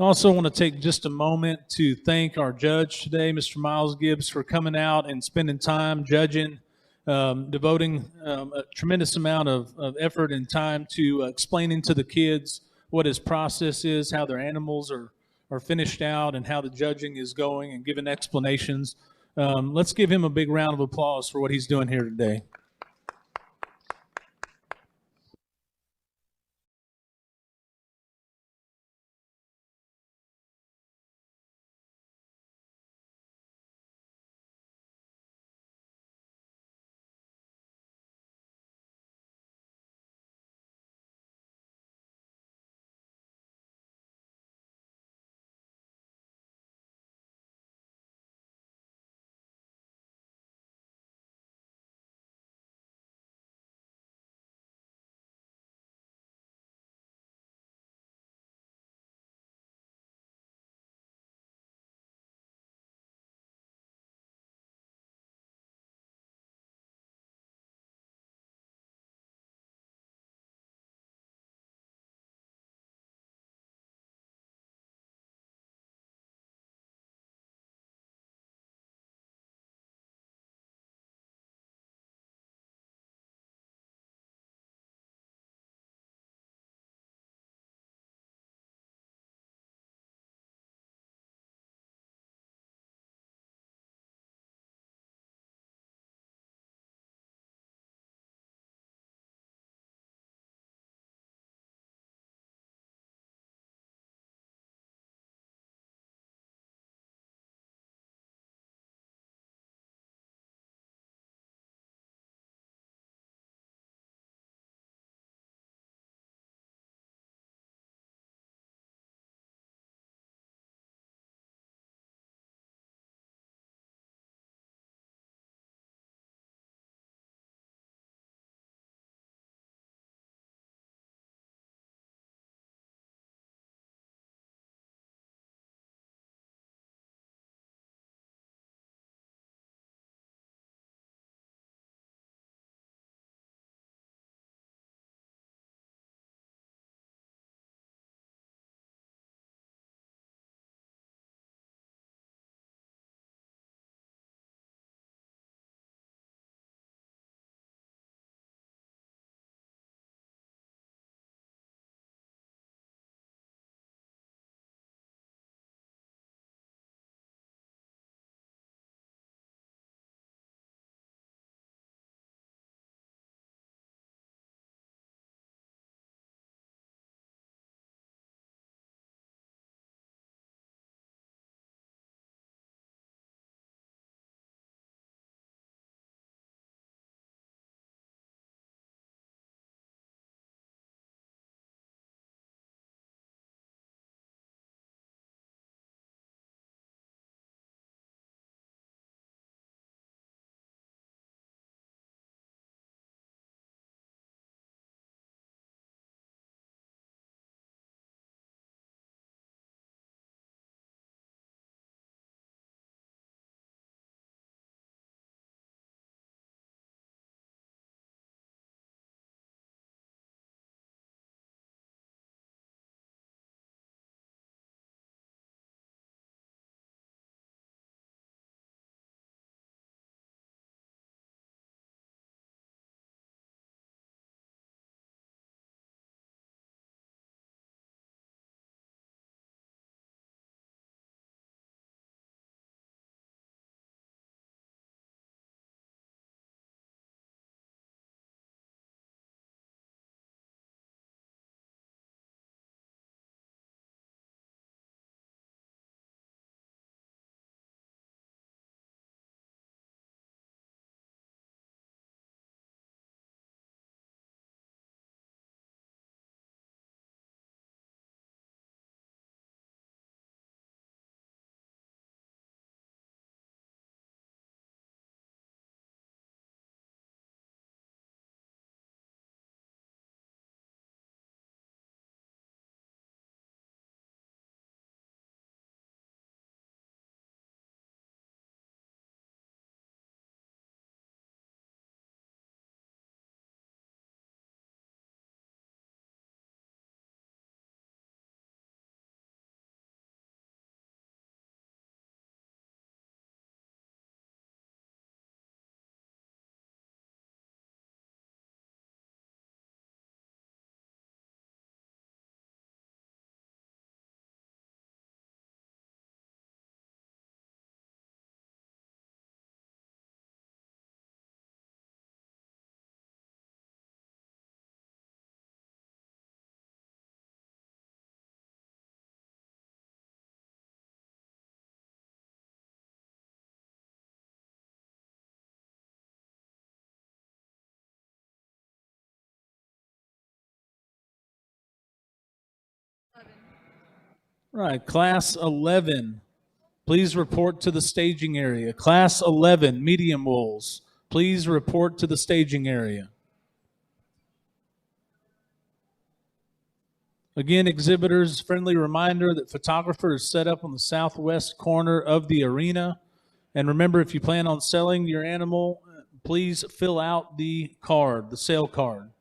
Speaker 8: I also want to take just a moment to thank our judge today, Mr. Miles Gibbs, for coming out and spending time judging, devoting a tremendous amount of effort and time to explaining to the kids what his process is, how their animals are finished out, and how the judging is going, and giving explanations. Let's give him a big round of applause for what he's doing here today. Right, Class 11, please report to the staging area. Class 11, medium wools, please report to the staging area. Again, exhibitors, friendly reminder that photographer is set up on the southwest corner of the arena. And remember, if you plan on selling your animal, please fill out the card, the sale card.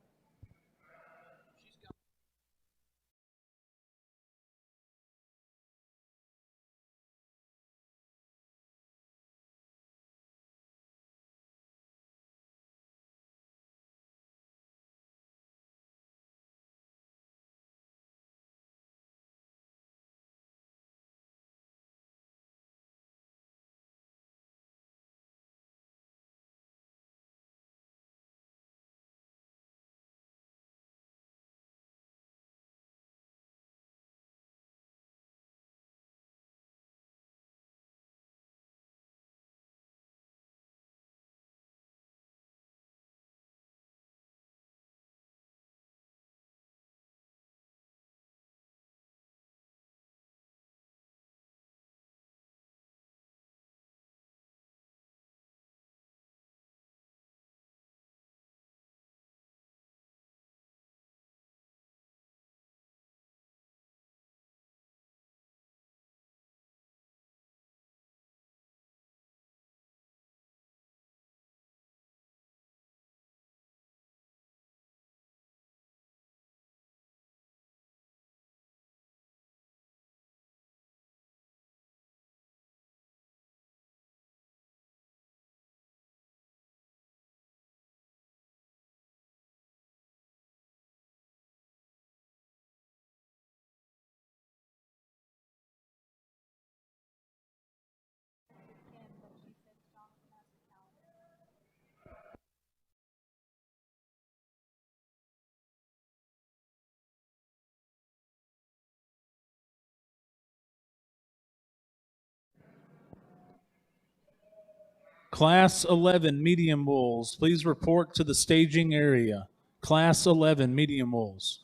Speaker 8: Class 11, medium wools, please report to the staging area. Class 11, medium wools.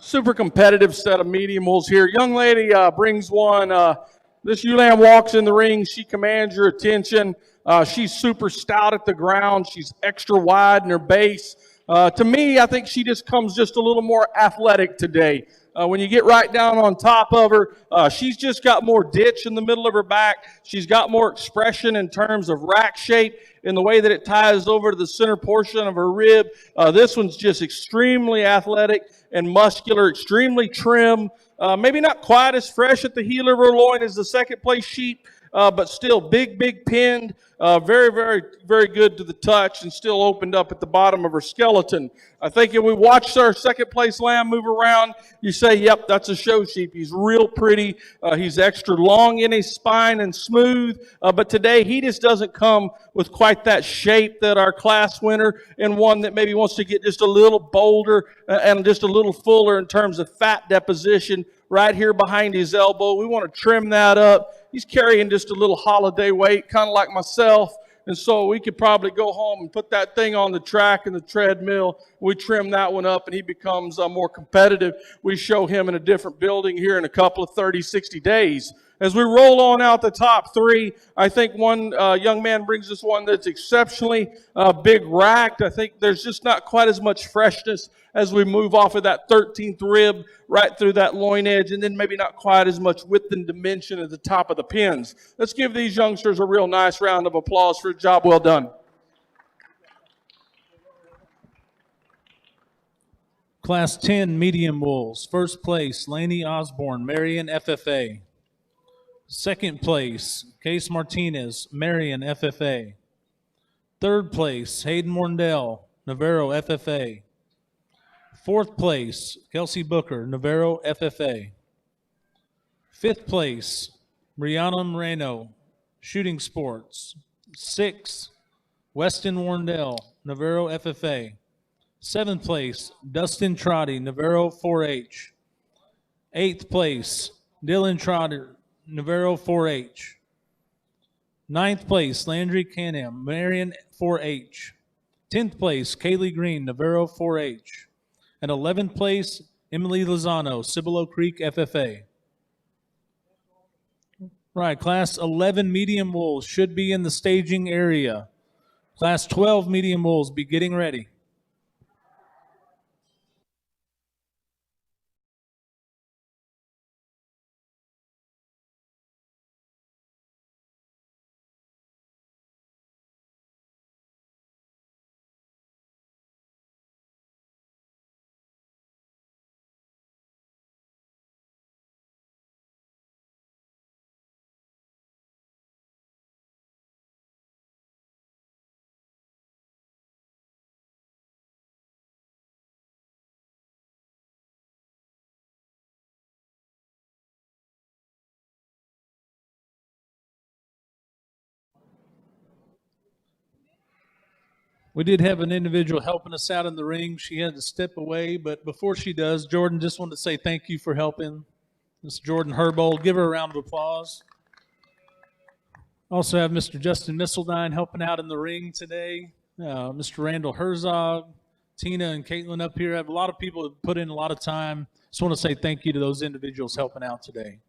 Speaker 9: Super competitive set of medium wools here. Young lady brings one. This ewe lamb walks in the ring. She commands your attention. She's super stout at the ground. She's extra wide in her base. To me, I think she just comes just a little more athletic today. When you get right down on top of her, she's just got more ditch in the middle of her back. She's got more expression in terms of rack shape in the way that it ties over to the center portion of her rib. This one's just extremely athletic and muscular, extremely trim. Maybe not quite as fresh at the heel of her loin as the second place sheep, but still big pinned. Very, very, very good to the touch and still opened up at the bottom of her skeleton. I think if we watched our second place lamb move around, you say, yep, that's a show sheep. He's real pretty. He's extra long in his spine and smooth. But today he just doesn't come with quite that shape that our class winner, and one that maybe wants to get just a little bolder and just a little fuller in terms of fat deposition right here behind his elbow. We want to trim that up. He's carrying just a little holiday weight, kind of like myself. And so we could probably go home and put that thing on the track and the treadmill. We trim that one up and he becomes more competitive. We show him in a different building here in a couple of 30, 60 days. As we roll on out the top three, I think one young man brings us one that's exceptionally big racked. I think there's just not quite as much freshness as we move off of that 13th rib right through that loin edge, and then maybe not quite as much width and dimension at the top of the pins. Let's give these youngsters a real nice round of applause for a job well done.
Speaker 8: Class 10 medium wolves. First place, Laney Osborne, Marion FFA. Second place, Case Martinez, Marion FFA. Third place, Hayden Morndell, Navarro FFA. Fourth place, Kelsey Booker, Navarro FFA. Fifth place, Brianna Moreno, Shooting Sports. Sixth, Weston Warndell, Navarro FFA. Seventh place, Dustin Trotty, Navarro 4-H. Eighth place, Dylan Trotter, Navarro 4-H. Ninth place, Landry Canham, Marion 4-H. 10th place, Kaylee Green, Navarro 4-H. And 11th place, Emily Lozano, Cibolo Creek FFA. Right, Class 11 medium wolves should be in the staging area. Class 12 medium wolves, be getting ready. We did have an individual helping us out in the ring. She had to step away, but before she does, Jordan, just wanted to say thank you for helping. Miss Jordan Herbold, give her a round of applause. Also have Mr. Justin Misseldine helping out in the ring today. Mr. Randall Herzog, Tina and Caitlin up here. I have a lot of people that put in a lot of time. Just want to say thank you to those individuals helping out today.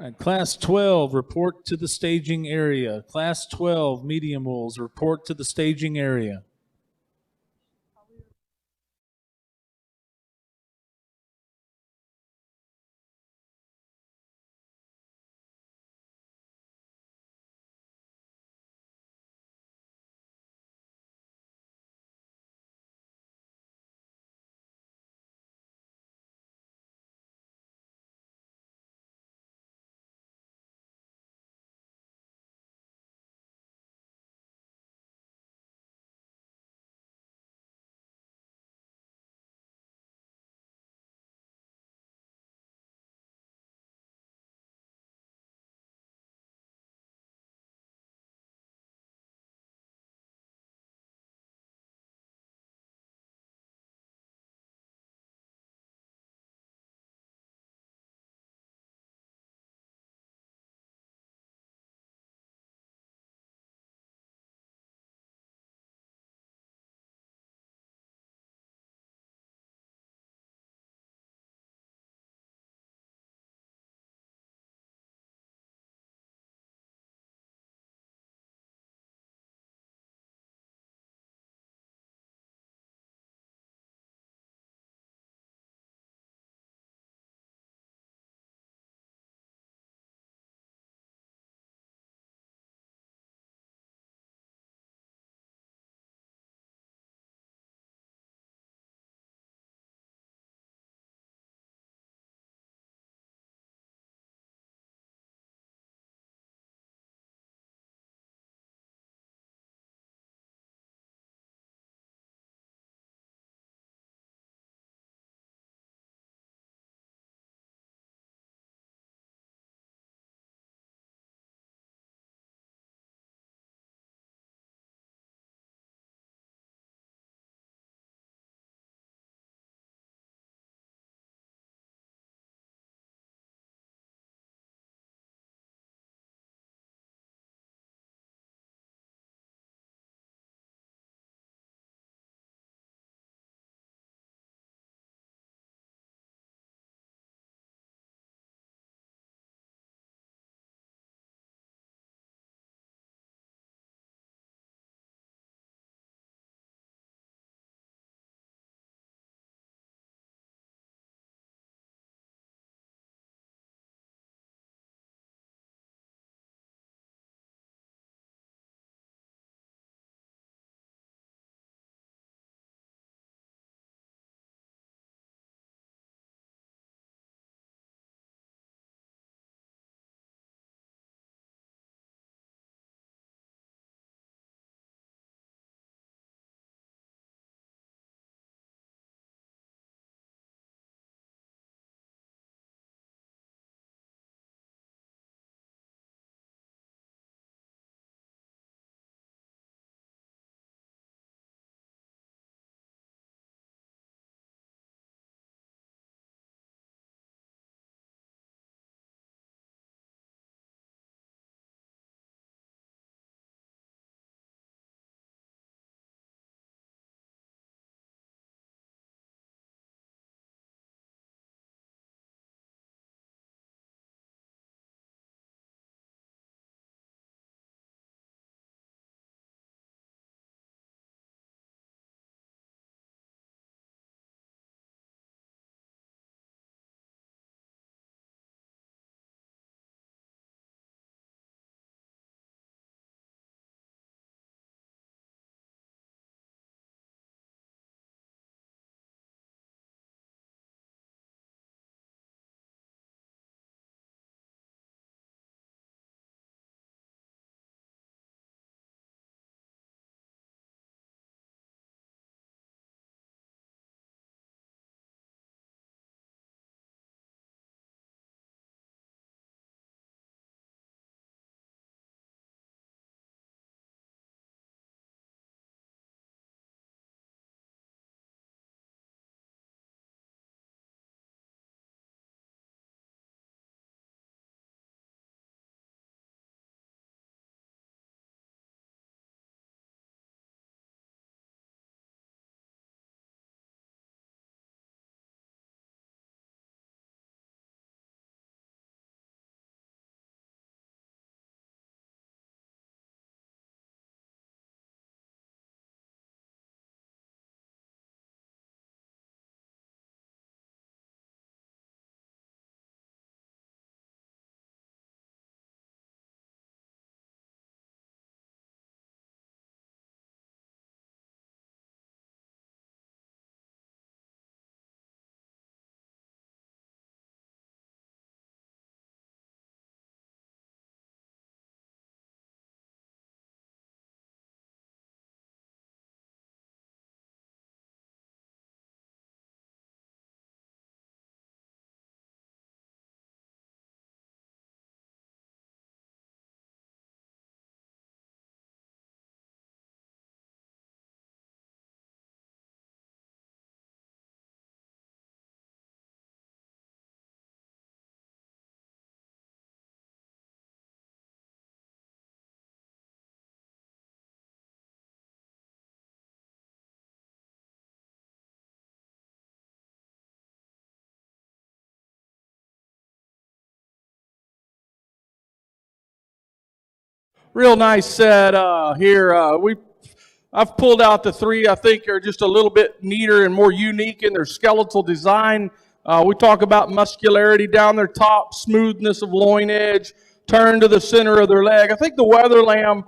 Speaker 8: All right, Class 12, report to the staging area. Class 12, medium wolves, report to the staging area.
Speaker 9: Real nice set here. I've pulled out the three I think are just a little bit neater and more unique in their skeletal design. We talk about muscularity down their top, smoothness of loin edge, turn to the center of their leg. I think the Weather Lamb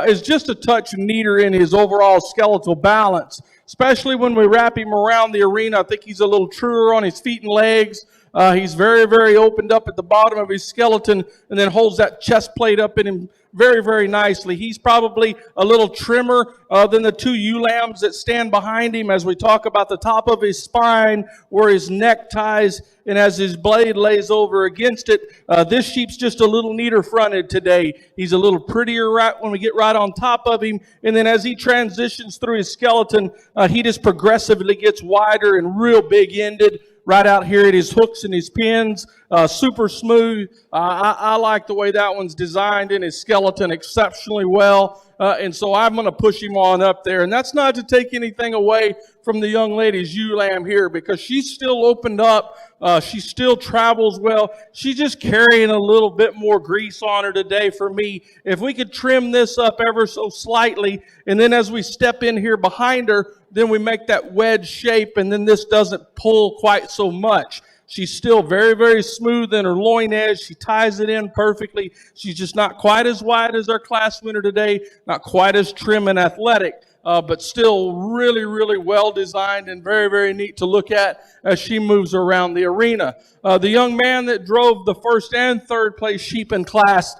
Speaker 9: is just a touch neater in his overall skeletal balance, especially when we wrap him around the arena. I think he's a little truer on his feet and legs. He's very, very opened up at the bottom of his skeleton and then holds that chest plate up in him very, very nicely. He's probably a little trimmer than the two ewe lambs that stand behind him as we talk about the top of his spine where his neck ties and as his blade lays over against it. This sheep's just a little neater fronted today. He's a little prettier right when we get right on top of him. And then as he transitions through his skeleton, he just progressively gets wider and real big ended. Right out here at his hooks and his pins, super smooth. I like the way that one's designed in his skeleton exceptionally well. And so I'm going to push him on up there. And that's not to take anything away from the young lady's ewe lamb here because she's still opened up. She still travels well. She's just carrying a little bit more grease on her today for me. If we could trim this up ever so slightly, and then as we step in here behind her, then we make that wedge shape, and then this doesn't pull quite so much. She's still very, very smooth in her loin edge. She ties it in perfectly. She's just not quite as wide as our class winner today, not quite as trim and athletic, but still really, really well designed and very, very neat to look at as she moves around the arena. The young man that drove the first and third place sheep in class,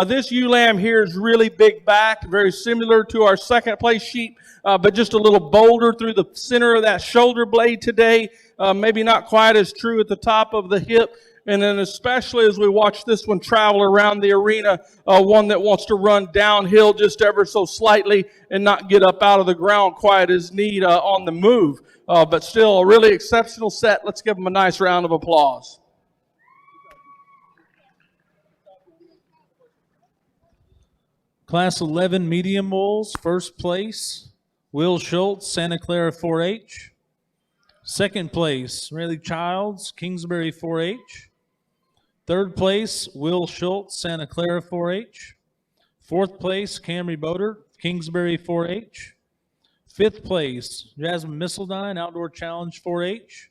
Speaker 9: this ewe lamb here is really big back, very similar to our second place sheep, but just a little bolder through the center of that shoulder blade today. Maybe not quite as true at the top of the hip. And then especially as we watch this one travel around the arena, one that wants to run downhill just ever so slightly and not get up out of the ground quite as neat on the move. But still a really exceptional set. Let's give them a nice round of applause.
Speaker 8: Class 11 medium bulls, first place, Will Schultz, Santa Clara 4-H. Second place, Rayleigh Childs, Kingsbury 4-H. Third place, Will Schultz, Santa Clara 4-H. Fourth place, Camry Boder, Kingsbury 4-H. Fifth place, Jasmine Missildine, Outdoor Challenge 4-H.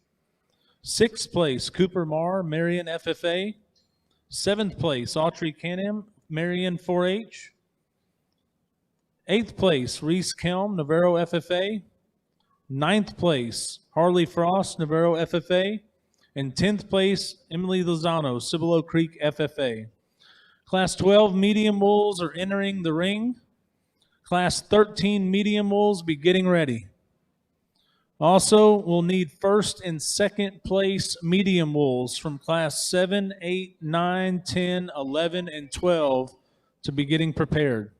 Speaker 8: Sixth place, Cooper Marr, Marion FFA. Seventh place, Autry Canham, Marion 4-H. Eighth place, Reese Kelm, Navarro FFA. Ninth place, Harley Frost, Navarro FFA. And 10th place, Emily Lozano, Cibolo Creek FFA. Class 12 medium bulls are entering the ring. Class 13 medium bulls be getting ready. Also, we'll need first and second place medium bulls from class 7, 8, 9, 10, 11, and 12 to be getting prepared.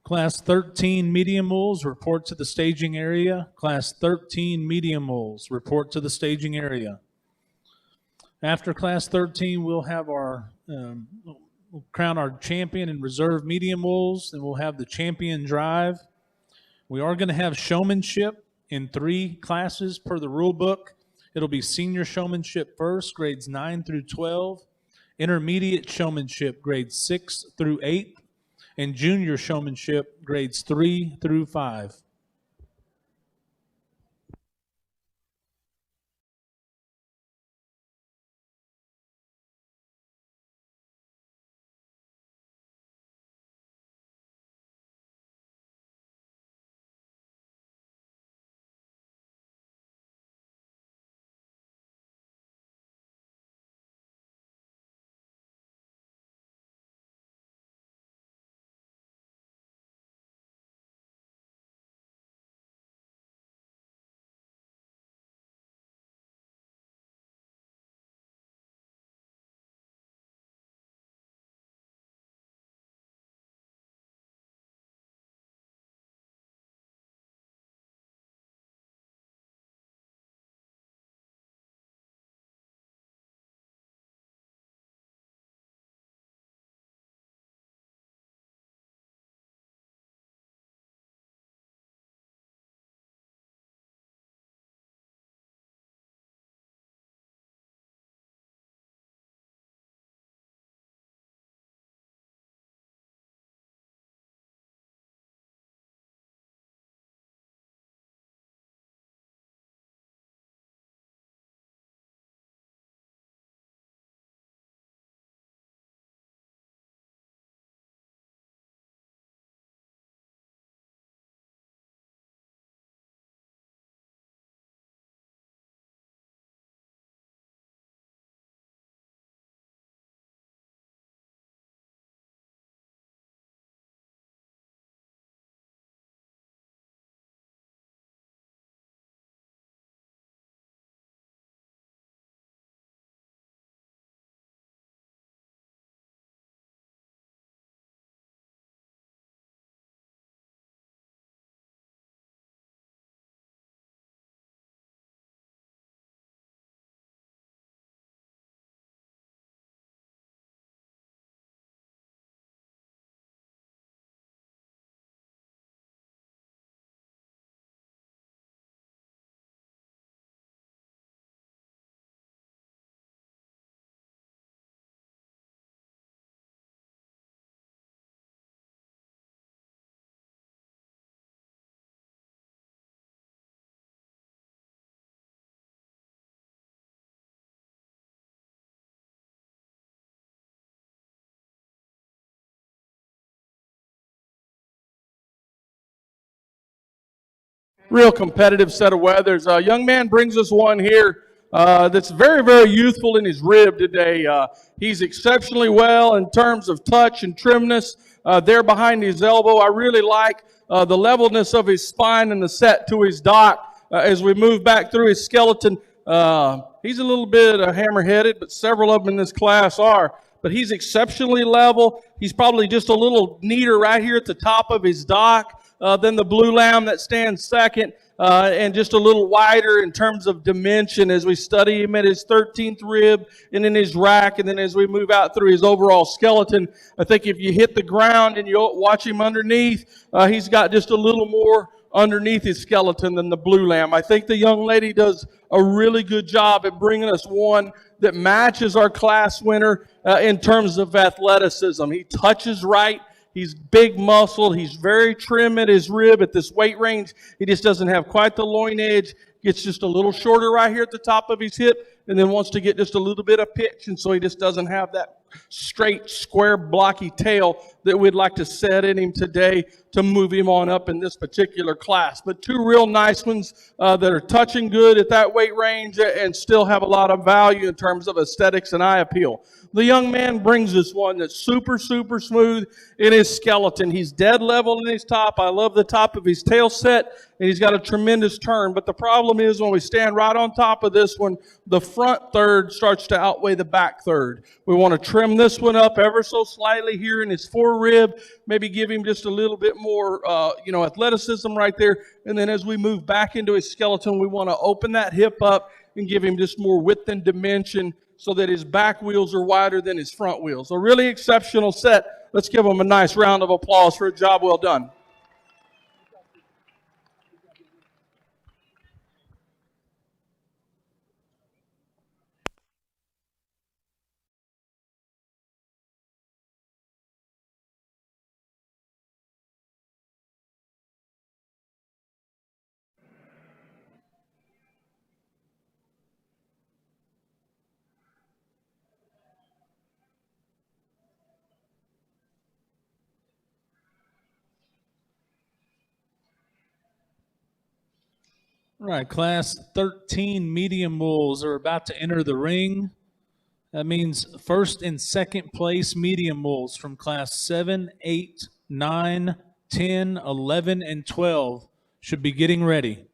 Speaker 8: Class 13 medium moles, report to the staging area. Class 13 medium moles, report to the staging area. After Class 13, we'll have our, we'll crown our champion and reserve medium moles, and we'll have the champion drive. We are going to have showmanship in 3 classes per the rule book. It'll be senior showmanship first, grades 9 through 12, intermediate showmanship, grades 6 through 8, and junior showmanship, grades 3 through 5.
Speaker 9: Real competitive set of weathers. A young man brings us one here that's very, very youthful in his rib today. He's exceptionally well in terms of touch and trimness there behind his elbow. I really like the levelness of his spine and the set to his dock as we move back through his skeleton. He's a little bit hammer-headed, but several of them in this class are. But he's exceptionally level. He's probably just a little neater right here at the top of his dock than the blue lamb that stands second, and just a little wider in terms of dimension as we study him at his 13th rib and in his rack, and then as we move out through his overall skeleton. I think if you hit the ground and you watch him underneath, he's got just a little more underneath his skeleton than the blue lamb. I think the young lady does a really good job at bringing us one that matches our class winner in terms of athleticism. He touches right. He's big muscled. He's very trim at his rib at this weight range. He just doesn't have quite the loin edge. Gets just a little shorter right here at the top of his hip, and then wants to get just a little bit of pitch, and so he just doesn't have that straight, square, blocky tail that we'd like to set in him today to move him on up in this particular class. But two real nice ones that are touching good at that weight range and still have a lot of value in terms of aesthetics and eye appeal. The young man brings us one that's super, super smooth in his skeleton. He's dead level in his top. I love the top of his tail set, and he's got a tremendous turn. But the problem is when we stand right on top of this one, the front third starts to outweigh the back third. We want to trim this one up ever so slightly here in his forerib, maybe give him just a little bit more, athleticism right there. And then as we move back into his skeleton, we want to open that hip up and give him just more width and dimension so that his back wheels are wider than his front wheels. A really exceptional set. Let's give him a nice round of applause for a job well done.
Speaker 8: All right, class 13 medium bulls are about to enter the ring. That means first and second place medium bulls from class 7, 8, 9, 10, 11, and 12 should be getting ready.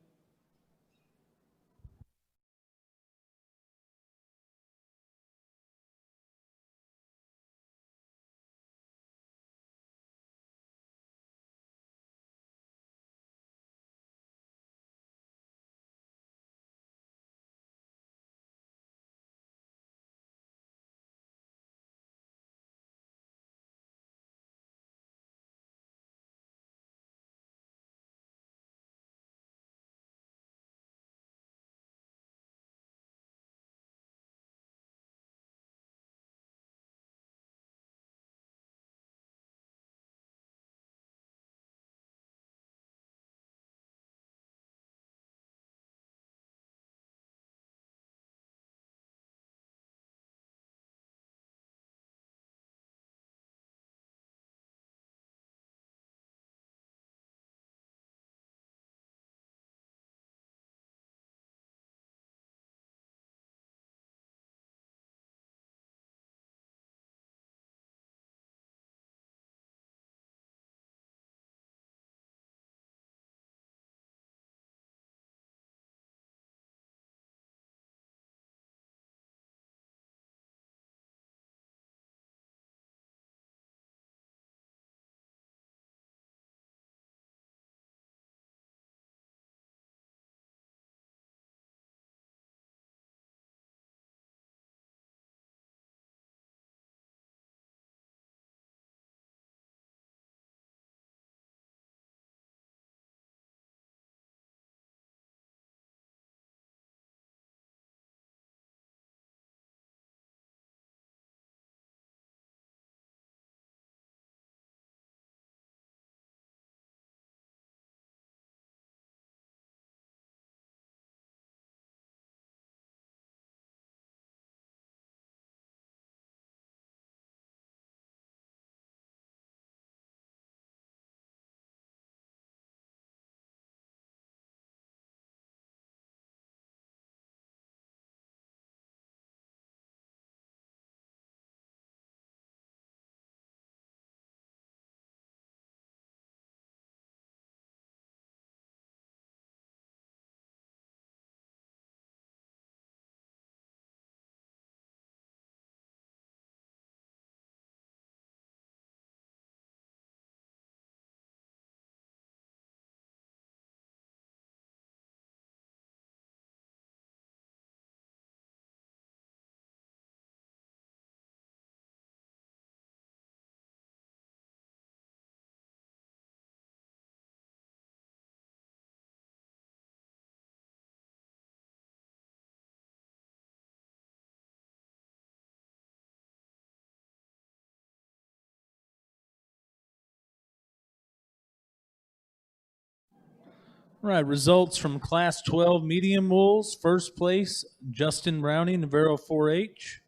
Speaker 8: All right, results from Class 12 medium bulls. First place, Justin Browning, Navarro 4-H.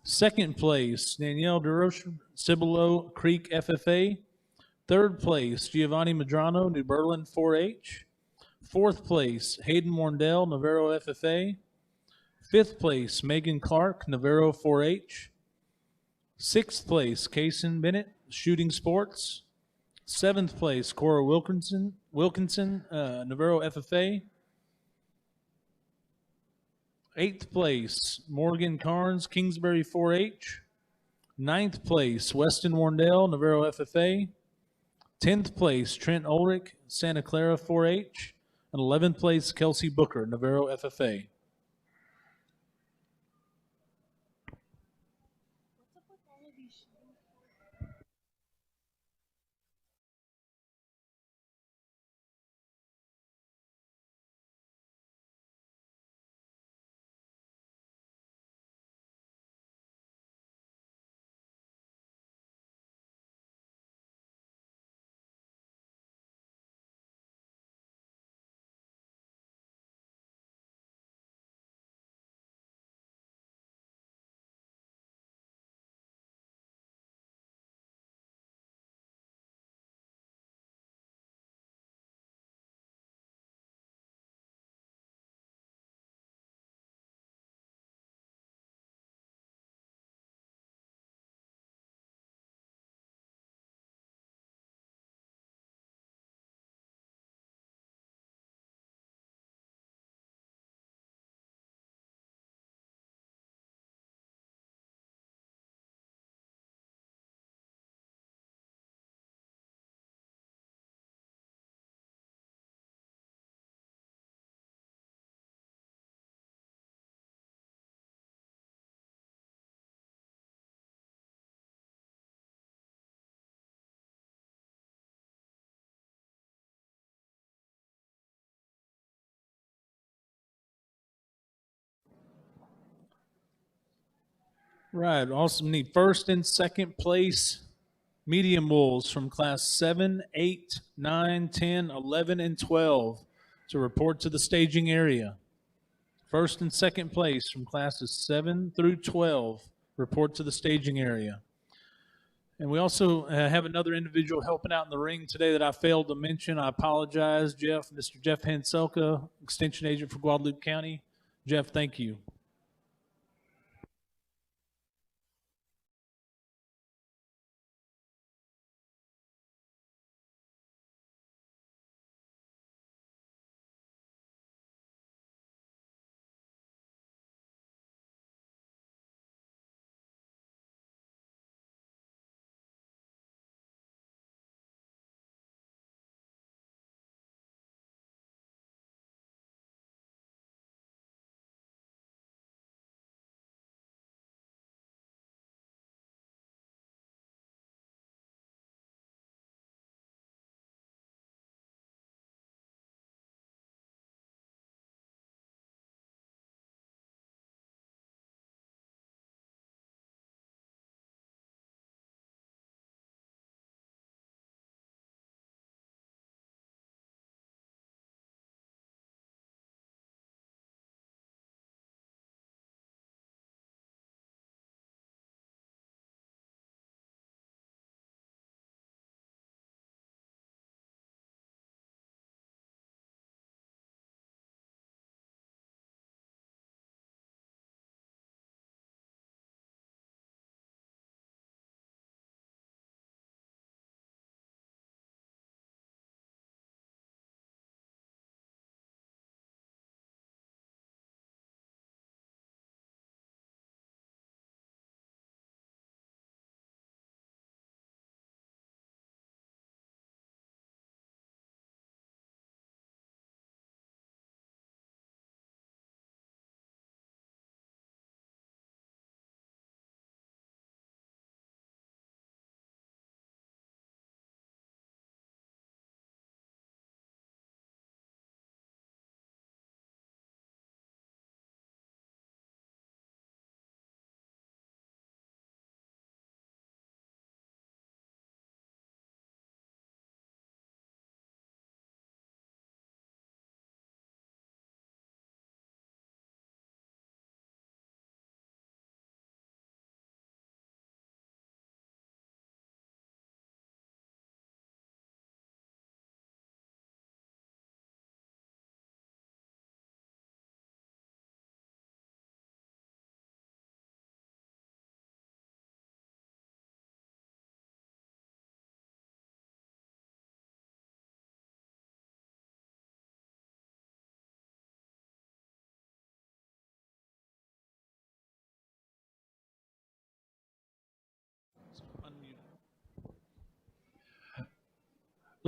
Speaker 8: Second place, Danielle DeRoche, Cibolo Creek FFA. Third place, Giovanni Madrano, New Berlin 4-H. Fourth place, Hayden Morndell, Navarro FFA. Fifth place, Megan Clark, Navarro 4-H. Sixth place, Kaysen Bennett, Shooting Sports. Seventh place, Cora Wilkinson, Navarro FFA. Eighth place, Morgan Carnes, Kingsbury 4-H. Ninth place, Weston Warndale, Navarro FFA. 10th place, Trent Ulrich, Santa Clara 4-H. And 11th place, Kelsey Booker, Navarro FFA.
Speaker 10: What's up with all of these shooting?
Speaker 8: Right. Also need first and second place medium wolves from class 7, 8, 9, 10, 11, and 12 to report to the staging area. First and second place from classes 7 through 12 report to the staging area. And we also have another individual helping out in the ring today that I failed to mention. I apologize, Jeff, Mr. Jeff Hanselka, Extension Agent for Guadalupe County. Jeff, thank you.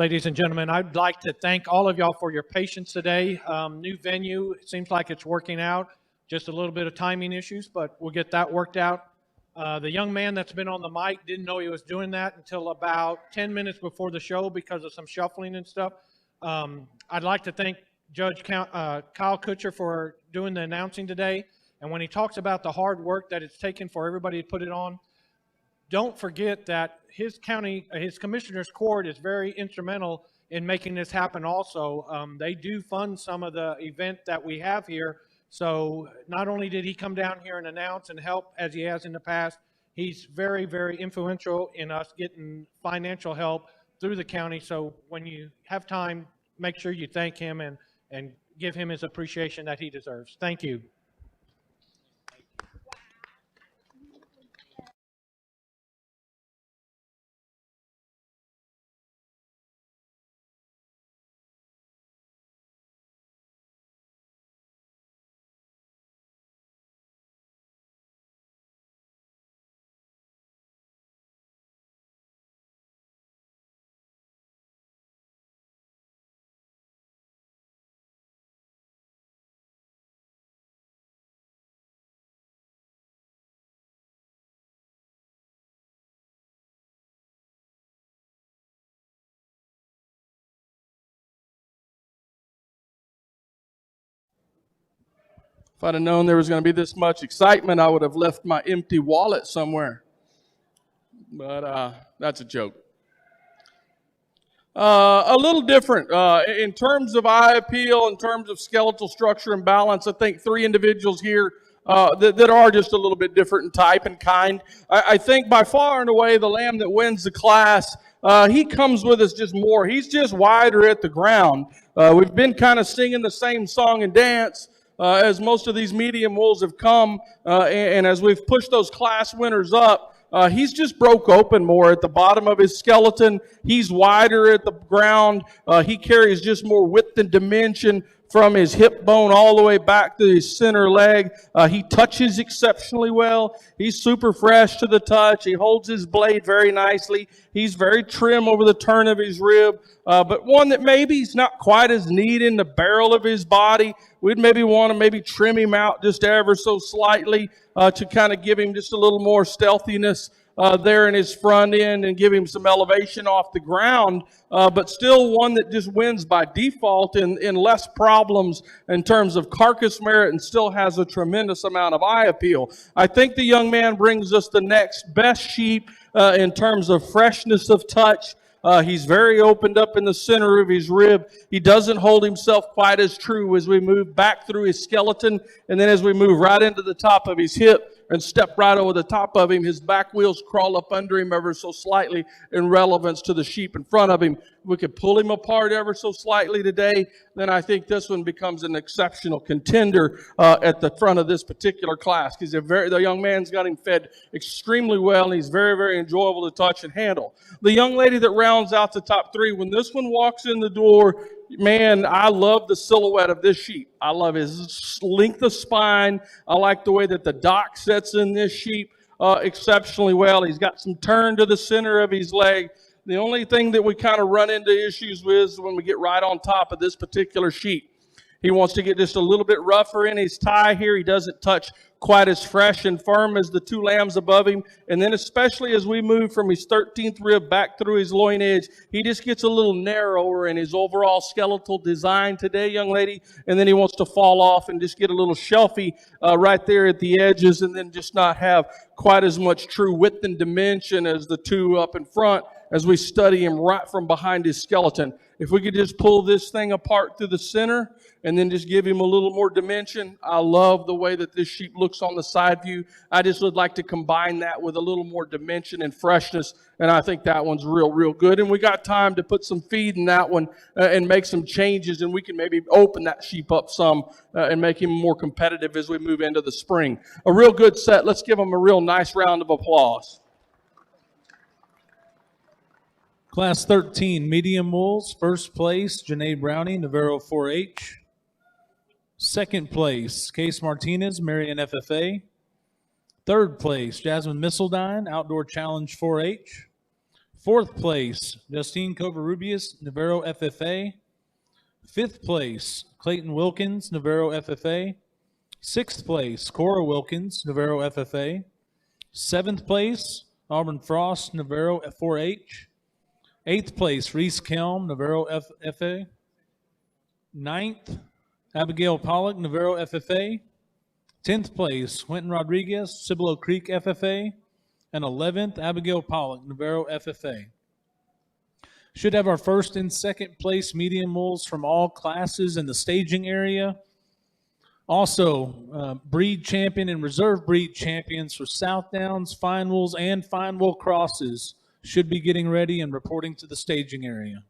Speaker 11: Ladies and gentlemen, I'd like to thank all of y'all for your patience today. New venue, it seems like it's working out. Just a little bit of timing issues, but we'll get that worked out. The young man that's been on the mic didn't know he was doing that until about 10 minutes before the show because of some shuffling and stuff. I'd like to thank Judge Kyle Kutcher for doing the announcing today. And when he talks about the hard work that it's taken for everybody to put it on, don't forget that his commissioner's court is very instrumental in making this happen also. They do fund some of the event that we have here. So not only did he come down here and announce and help as he has in the past, he's very, very influential in us getting financial help through the county. So when you have time, make sure you thank him and give him his appreciation that he deserves. Thank you.
Speaker 9: If I'd have known there was going to be this much excitement, I would have left my empty wallet somewhere. But that's a joke. A little different. In terms of eye appeal, in terms of skeletal structure and balance, I think three individuals here that are just a little bit different in type and kind. I think by far and away the lamb that wins the class, he comes with us just more. He's just wider at the ground. We've been kind of singing the same song and dance as most of these medium wolves have come, and as we've pushed those class winners up, he's just broke open more at the bottom of his skeleton. He's wider at the ground. He carries just more width and dimension from his hip bone all the way back to his center leg. He touches exceptionally well. He's super fresh to the touch. He holds his blade very nicely. He's very trim over the turn of his rib, but one that maybe he's not quite as neat in the barrel of his body. We'd maybe want to trim him out just ever so slightly to kind of give him just a little more stealthiness there in his front end and give him some elevation off the ground, but still one that just wins by default in less problems in terms of carcass merit and still has a tremendous amount of eye appeal. I think the young man brings us the next best sheep in terms of freshness of touch. He's very opened up in the center of his rib. He doesn't hold himself quite as true as we move back through his skeleton, and then as we move right into the top of his hip and step right over the top of him, his back wheels crawl up under him ever so slightly in relevance to the sheep in front of him. We could pull him apart ever so slightly today, then I think this one becomes an exceptional contender at the front of this particular class, because the young man's got him fed extremely well, and he's very, very enjoyable to touch and handle. The young lady that rounds out the top three, when this one walks in the door, man, I love the silhouette of this sheep. I love his length of spine. I like the way that the dock sets in this sheep exceptionally well. He's got some turn to the center of his leg. The only thing that we kind of run into issues with is when we get right on top of this particular sheep. He wants to get just a little bit rougher in his tie here. He doesn't touch quite as fresh and firm as the two lambs above him. And then especially as we move from his 13th rib back through his loin edge, he just gets a little narrower in his overall skeletal design today, young lady. And then he wants to fall off and just get a little shelfy right there at the edges, and then just not have quite as much true width and dimension as the two up in front as we study him right from behind his skeleton. If we could just pull this thing apart through the center and then just give him a little more dimension. I love the way that this sheep looks on the side view. I just would like to combine that with a little more dimension and freshness, and I think that one's real, real good. And we got time to put some feed in that one and make some changes, and we can maybe open that sheep up some and make him more competitive as we move into the spring. A real good set. Let's give him a real nice round of applause.
Speaker 8: Class 13, medium wolves. First place, Janae Browning, Navarro 4-H. Second place, Case Martinez, Marion FFA. Third place, Jasmine Missildine, Outdoor Challenge 4-H. Fourth place, Justine Covarrubias, Navarro FFA. Fifth place, Clayton Wilkins, Navarro FFA. Sixth place, Cora Wilkins, Navarro FFA. Seventh place, Auburn Frost, Navarro 4H. Eighth place, Reese Kelm, Navarro FFA. Ninth, Abigail Pollock, Navarro FFA. 10th place, Quentin Rodriguez, Cibolo Creek FFA. And 11th, Abigail Pollock, Navarro FFA. Should have our first and second place medium moles from all classes in the staging area. Also, breed champion and reserve breed champions for South Downs, fine wools, and fine wool crosses should be getting ready and reporting to the staging area.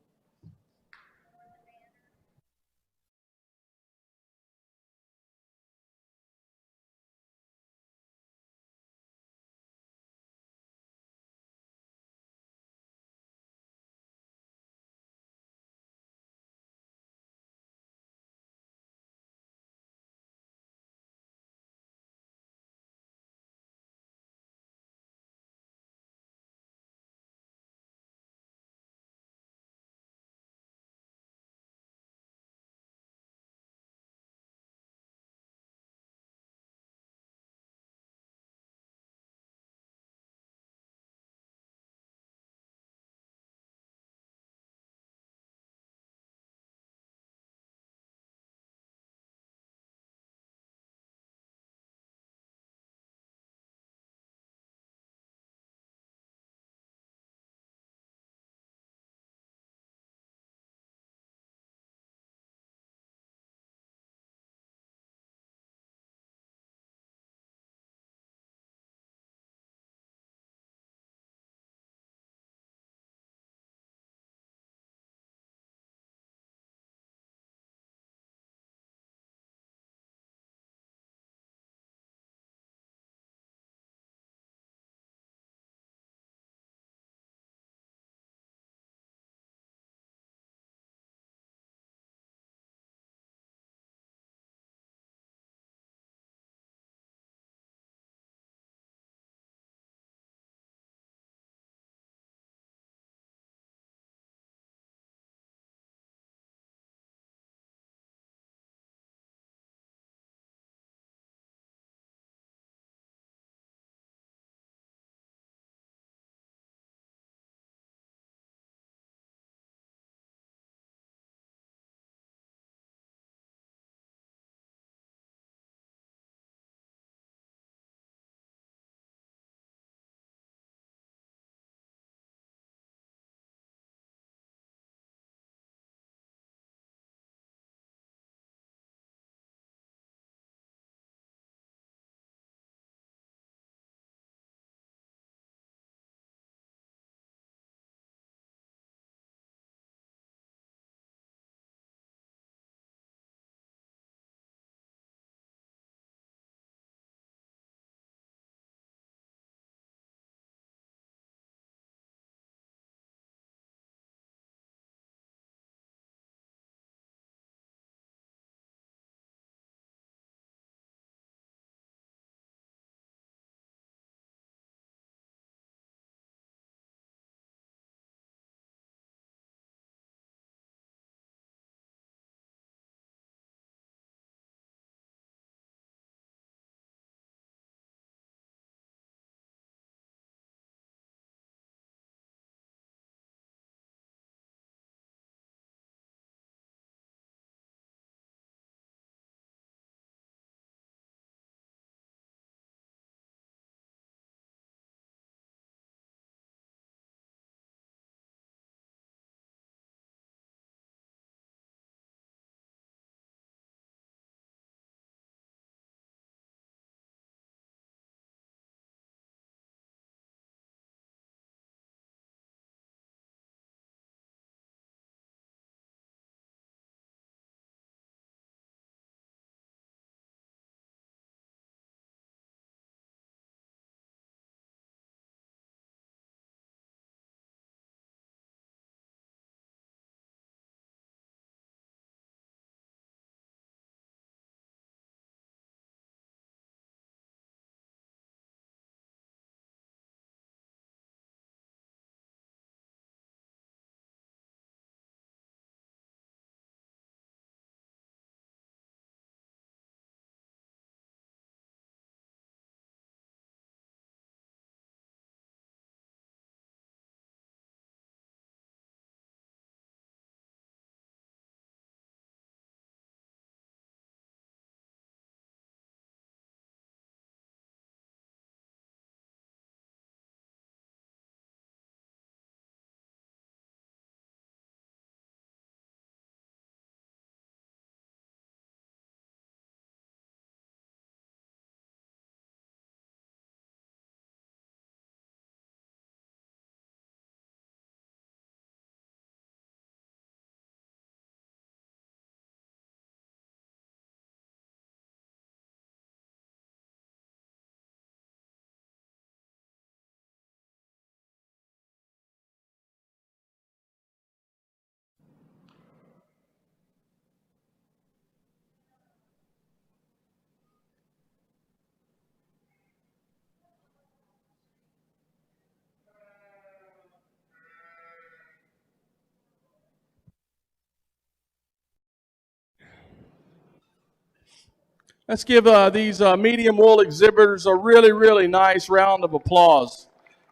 Speaker 9: Let's give these medium wool exhibitors a really, really nice round of applause.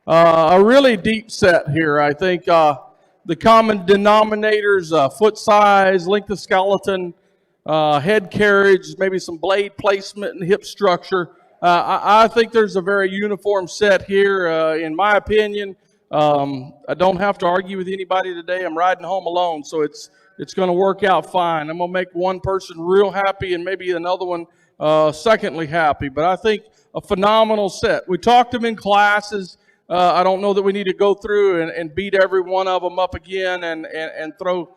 Speaker 9: A really deep set here. I think the common denominators, foot size, length of skeleton, head carriage, maybe some blade placement and hip structure. I think there's a very uniform set here, in my opinion. I don't have to argue with anybody today. I'm riding home alone, so it's going to work out fine. I'm going to make one person real happy and maybe another one secondly happy. But I think a phenomenal set. We talked them in classes. I don't know that we need to go through and beat every one of them up again and throw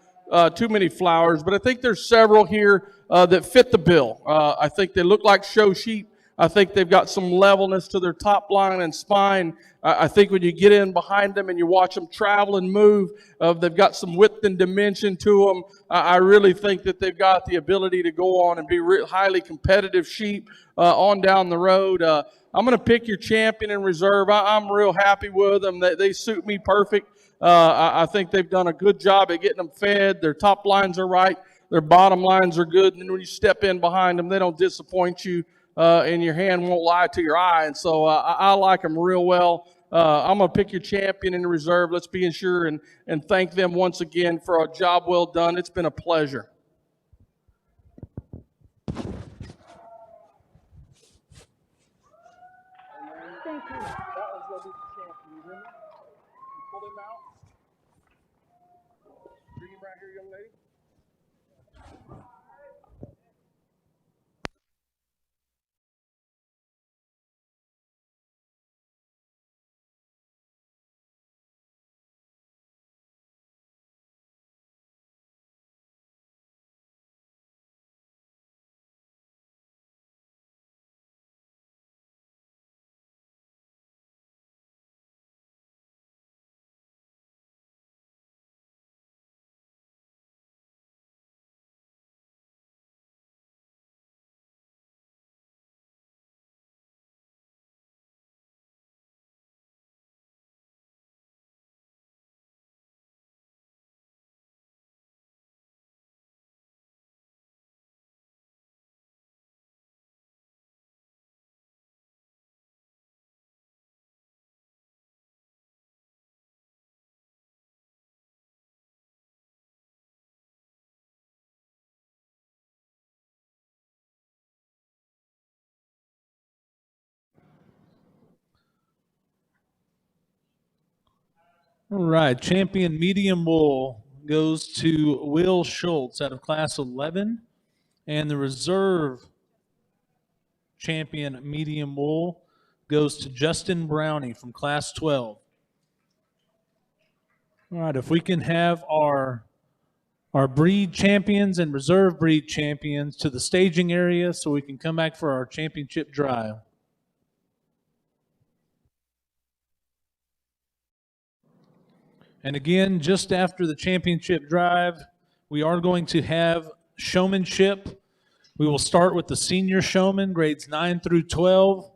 Speaker 9: too many flowers, but I think there's several here that fit the bill. I think they look like show sheep. I think they've got some levelness to their top line and spine. I think when you get in behind them and you watch them travel and move, they've got some width and dimension to them. I really think that they've got the ability to go on and be highly competitive sheep on down the road. I'm going to pick your champion in reserve. I'm real happy with them. They suit me perfect. I think they've done a good job at getting them fed. Their top lines are right. Their bottom lines are good. And when you step in behind them, they don't disappoint you. And your hand won't lie to your eye. And so I like them real well. I'm going to pick your champion in reserve. Let's be sure and thank them once again for a job well done. It's been a pleasure.
Speaker 10: Thank you.
Speaker 9: Pull him out. Bring him right here, young lady.
Speaker 8: All right, champion medium wool goes to Will Schultz out of class 11, and the reserve champion medium wool goes to Justin Brownie from class 12. All right, if we can have our breed champions and reserve breed champions to the staging area so we can come back for our championship drive. And again, just after the championship drive, we are going to have showmanship. We will start with the senior showman, grades 9 through 12,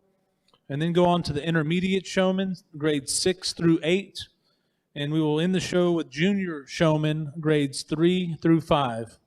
Speaker 8: and then go on to the intermediate showman, grades 6 through 8. And we will end the show with junior showman, grades 3 through 5.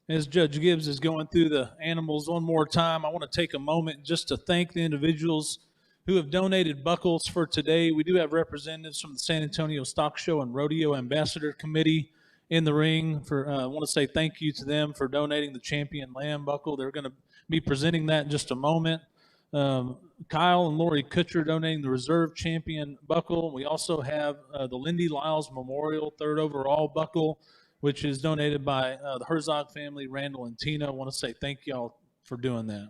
Speaker 8: As Judge Gibbs is going through the animals one more time, I want to take a moment just to thank the individuals who have donated buckles for today. We do have representatives from the San Antonio Stock Show and Rodeo Ambassador Committee in the ring. I want to say thank you to them for donating the Champion Lamb buckle. They're going to be presenting that in just a moment. Kyle and Lori Kutcher donating the Reserve Champion buckle. We also have the Lindy Lyles Memorial third overall buckle, which is donated by the Herzog family, Randall and Tina. I want to say thank y'all for doing that.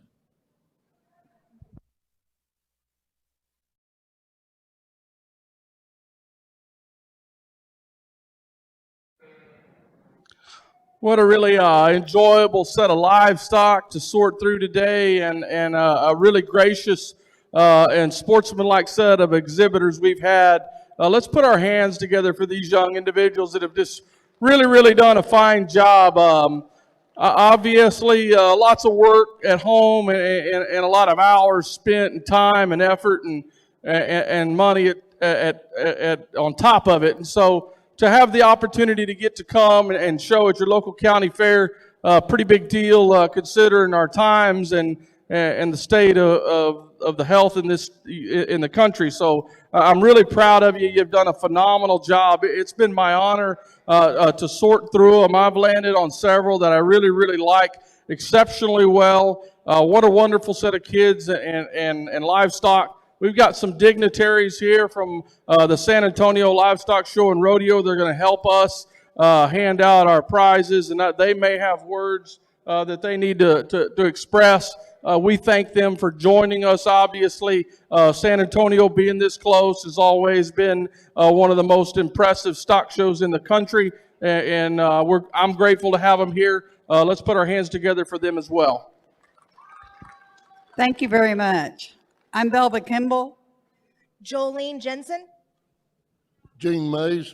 Speaker 9: What a really enjoyable set of livestock to sort through today, and a really gracious and sportsmanlike set of exhibitors we've had. Let's put our hands together for these young individuals that have just really done a fine job. Obviously, lots of work at home and a lot of hours spent and time and effort and money on top of it. And so to have the opportunity to get to come and show at your local county fair, pretty big deal considering our times and the state of the health in the country. So I'm really proud of you. You've done a phenomenal job. It's been my honor to sort through them. I've landed on several that I really like exceptionally well. What a wonderful set of kids and livestock. We've got some dignitaries here from the San Antonio Livestock Show and Rodeo. They're going to help us hand out our prizes, and they may have words that they need to express. We thank them for joining us. Obviously, San Antonio being this close has always been one of the most impressive stock shows in the country, and I'm grateful to have them here. Let's put our hands together for them as well.
Speaker 10: Thank you very much. I'm Belva Kimball.
Speaker 12: Jolene Jensen.
Speaker 6: Gene Mays.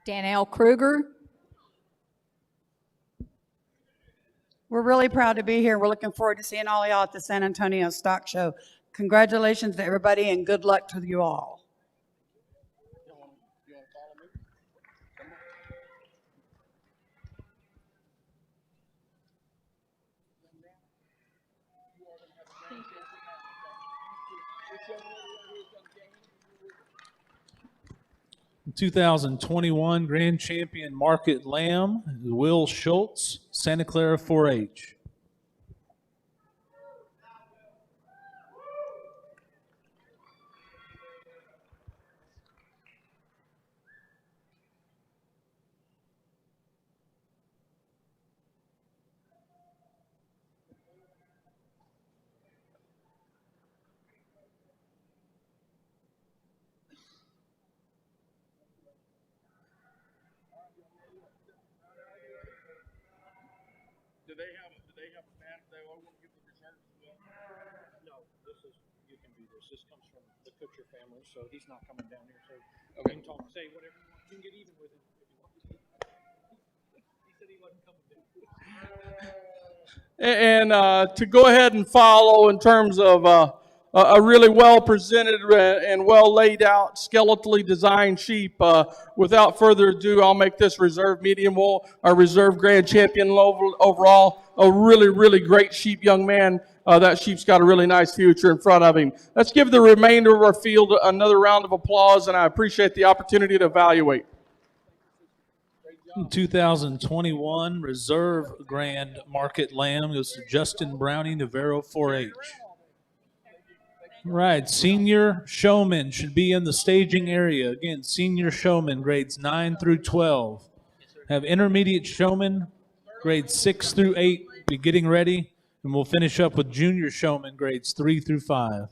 Speaker 10: Danielle Kruger. We're really proud to be here. We're looking forward to seeing all y'all at the San Antonio Stock Show. Congratulations to everybody and good luck to you all.
Speaker 8: 2021 Grand Champion Market Lamb, Will Schultz, Santa Clara 4-H.
Speaker 9: Do they have a map they want to give the reserves as well?
Speaker 11: No, you can do this. This comes from the Kutcher family, so he's not coming down here. So
Speaker 9: Okay.
Speaker 11: you can talk, say whatever you want. You can get even with him if you want. He said he wasn't coming down.
Speaker 9: And to go ahead and follow in terms of a really well presented and well laid out, skeletally designed sheep. Without further ado, I'll make this reserve medium wool, our reserve grand champion overall. A really great sheep young man. That sheep's got a really nice future in front of him. Let's give the remainder of our field another round of applause, and I appreciate the opportunity to evaluate.
Speaker 8: 2021 Reserve Grand Market Lamb goes to Justin Browning, Navarro 4-H. Right, senior showman should be in the staging area. Again, senior showman grades 9 through 12. Have intermediate showman grades 6 through 8 be getting ready, and we'll finish up with junior showman grades 3 through 5.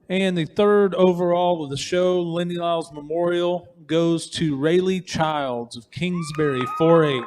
Speaker 8: And the third overall of the show, Lindy Lyles Memorial, goes to Rayleigh Childs of Kingsbury 4-H.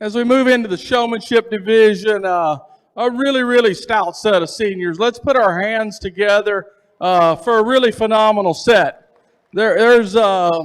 Speaker 9: As we move into the showmanship division, a really, really stout set of seniors. Let's put our hands together for a really phenomenal set. There's a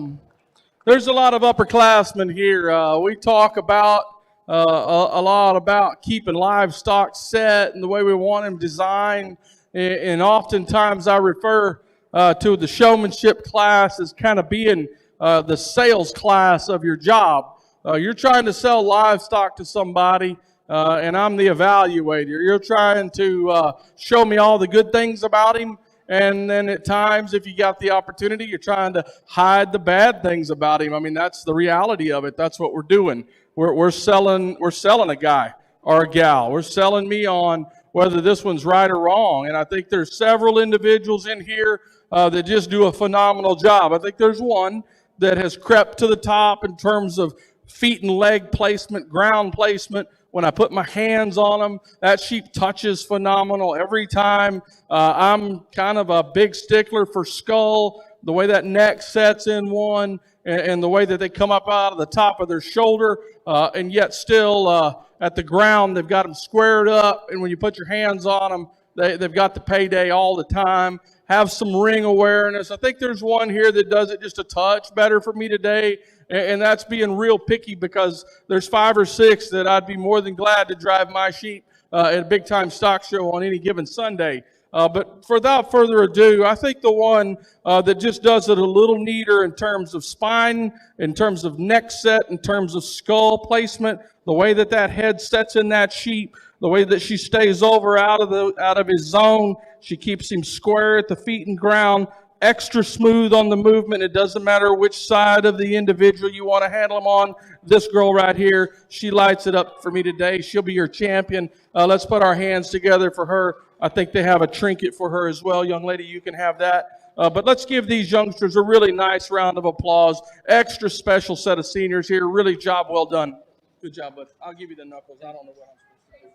Speaker 9: lot of upperclassmen here. We talk about a lot about keeping livestock set and the way we want them designed. And oftentimes I refer to the showmanship class as kind of being the sales class of your job. You're trying to sell livestock to somebody, and I'm the evaluator. You're trying to show me all the good things about him, and then at times, if you got the opportunity, you're trying to hide the bad things about him. I mean, that's the reality of it. That's what we're doing. We're selling a guy or a gal. We're selling me on whether this one's right or wrong. And I think there's several individuals in here that just do a phenomenal job. I think there's one that has crept to the top in terms of feet and leg placement, ground placement. When I put my hands on them, that sheep touches phenomenal every time. I'm kind of a big stickler for skull, the way that neck sets in one, and the way that they come up out of the top of their shoulder, and yet still at the ground, they've got them squared up, and when you put your hands on them, they've got the payday all the time. Have some ring awareness. I think there's one here that does it just a touch better for me today, and that's being real picky because there's 5 or 6 that I'd be more than glad to drive my sheep at a big-time stock show on any given Sunday. But without further ado, I think the one that just does it a little neater in terms of spine, in terms of neck set, in terms of skull placement, the way that that head sets in that sheep, the way that she stays over out of his zone, she keeps him square at the feet and ground, extra smooth on the movement. It doesn't matter which side of the individual you want to handle him on. This girl right here, she lights it up for me today. She'll be your champion. Let's put our hands together for her. I think they have a trinket for her as well. Young lady, you can have that. But let's give these youngsters a really nice round of applause. Extra special set of seniors here. Really job well done. Good job, bud. I'll give you the knuckles. I don't know what I'm supposed to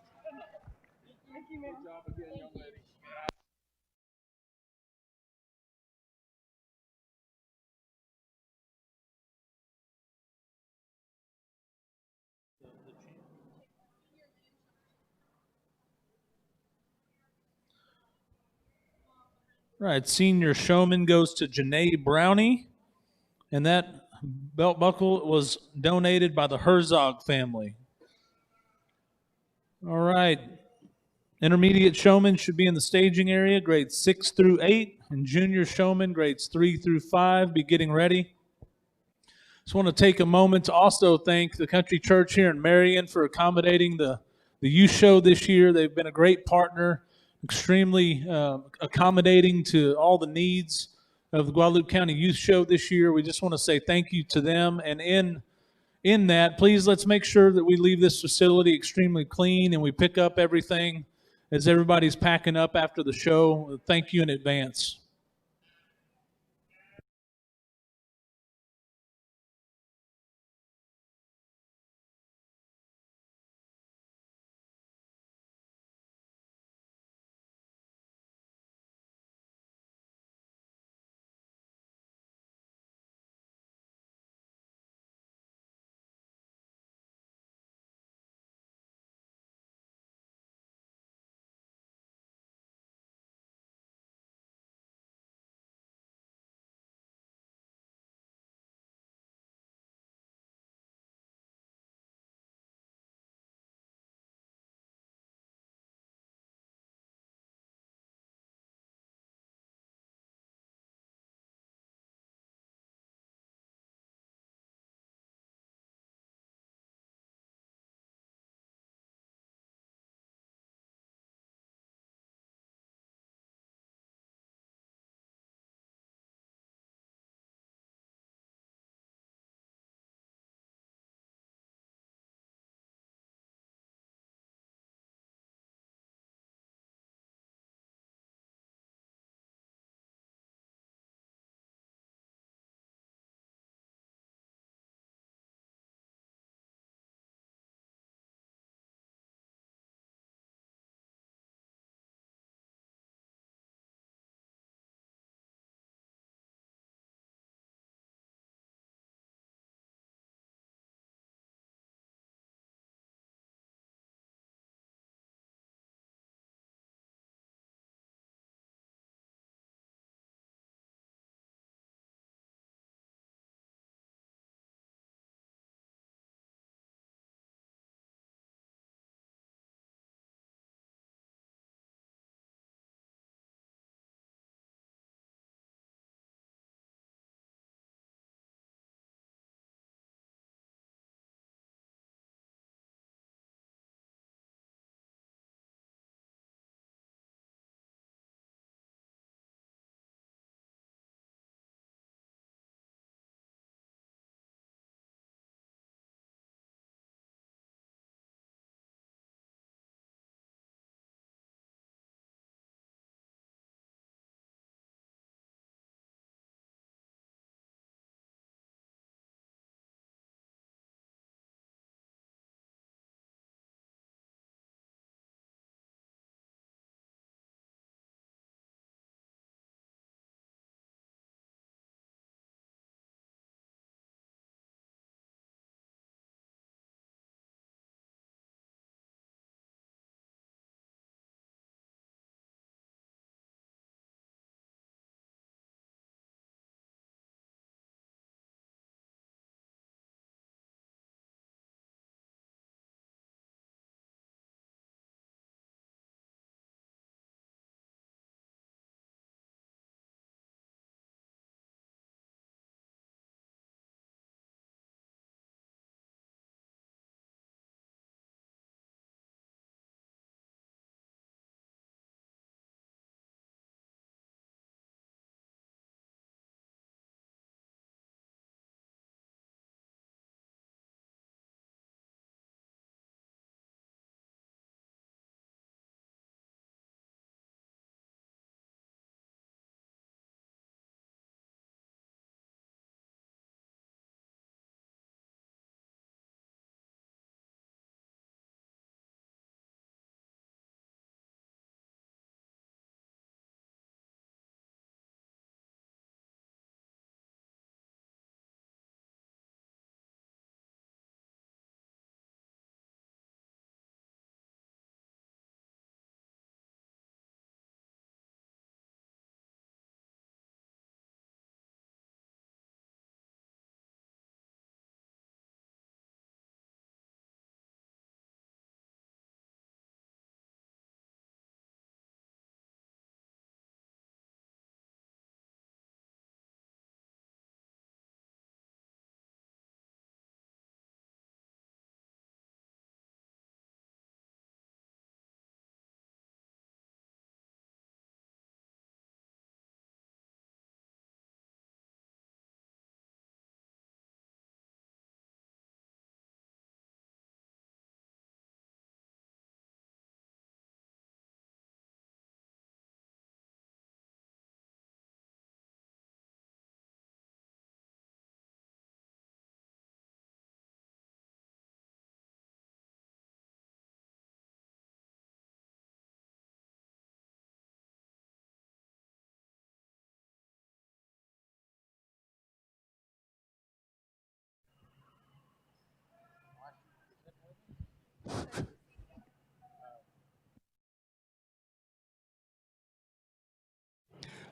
Speaker 9: do. Good job again, young lady.
Speaker 8: Right, senior showman goes to Janae Brownie, and that belt buckle was donated by the Herzog family. All right, intermediate showman should be in the staging area, grades 6 through 8, and junior showman, grades 3 through 5, be getting ready. Just want to take a moment to also thank the Country Church here in Marion for accommodating the youth show this year. They've been a great partner, extremely accommodating to all the needs of the Guadalupe County Youth Show this year. We just want to say thank you to them. And in that, please let's make sure that we leave this facility extremely clean and we pick up everything as everybody's packing up after the show. Thank you in advance.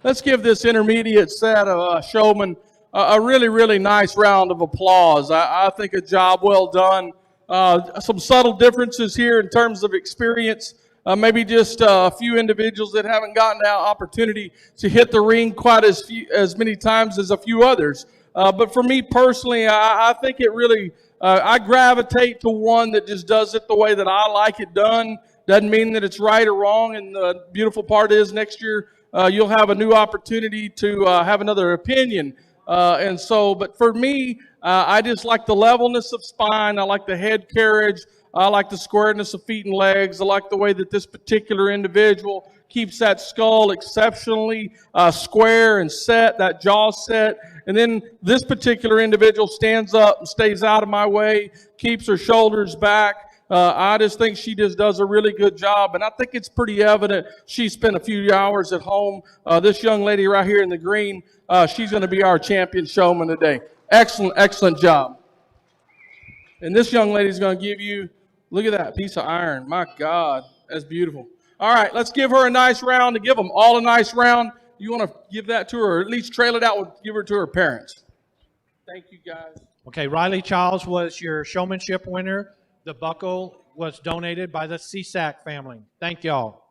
Speaker 9: Let's give this intermediate set of showmen a really, really nice round of applause. I think a job well done. Some subtle differences here in terms of experience. Maybe just a few individuals that haven't gotten the opportunity to hit the ring quite as many times as a few others. But for me personally, I think it really, I gravitate to one that just does it the way that I like it done. Doesn't mean that it's right or wrong. And the beautiful part is next year, you'll have a new opportunity to have another opinion. But for me, I just like the levelness of spine. I like the head carriage. I like the squareness of feet and legs. I like the way that this particular individual keeps that skull exceptionally square and set, that jaw set. And then this particular individual stands up and stays out of my way, keeps her shoulders back. I just think she just does a really good job, and I think it's pretty evident she spent a few hours at home. This young lady right here in the green, she's going to be our champion showman today. Excellent, excellent job. And this young lady's going to give you, look at that piece of iron. My God, that's beautiful. All right, let's give her a nice round. To give them all a nice round, you want to give that to her, or at least trail it out and give her to her parents. Thank you, guys.
Speaker 11: Okay, Riley Childs was your showmanship winner. The buckle was donated by the CSAC family. Thank y'all.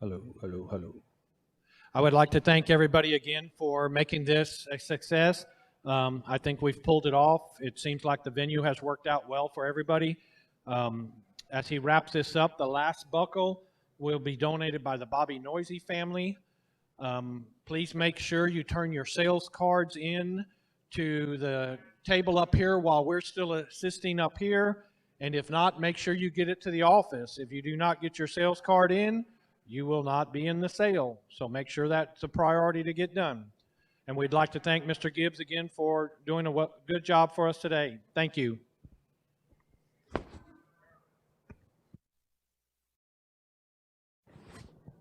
Speaker 11: Hello. I would like to thank everybody again for making this a success. I think we've pulled it off. It seems like the venue has worked out well for everybody. As he wraps this up, the last buckle will be donated by the Bobby Noisy family. Please make sure you turn your sales cards in to the table up here while we're still assisting up here. And if not, make sure you get it to the office. If you do not get your sales card in, you will not be in the sale. So make sure that's a priority to get done. And we'd like to thank Mr. Gibbs again for doing a good job for us today. Thank you.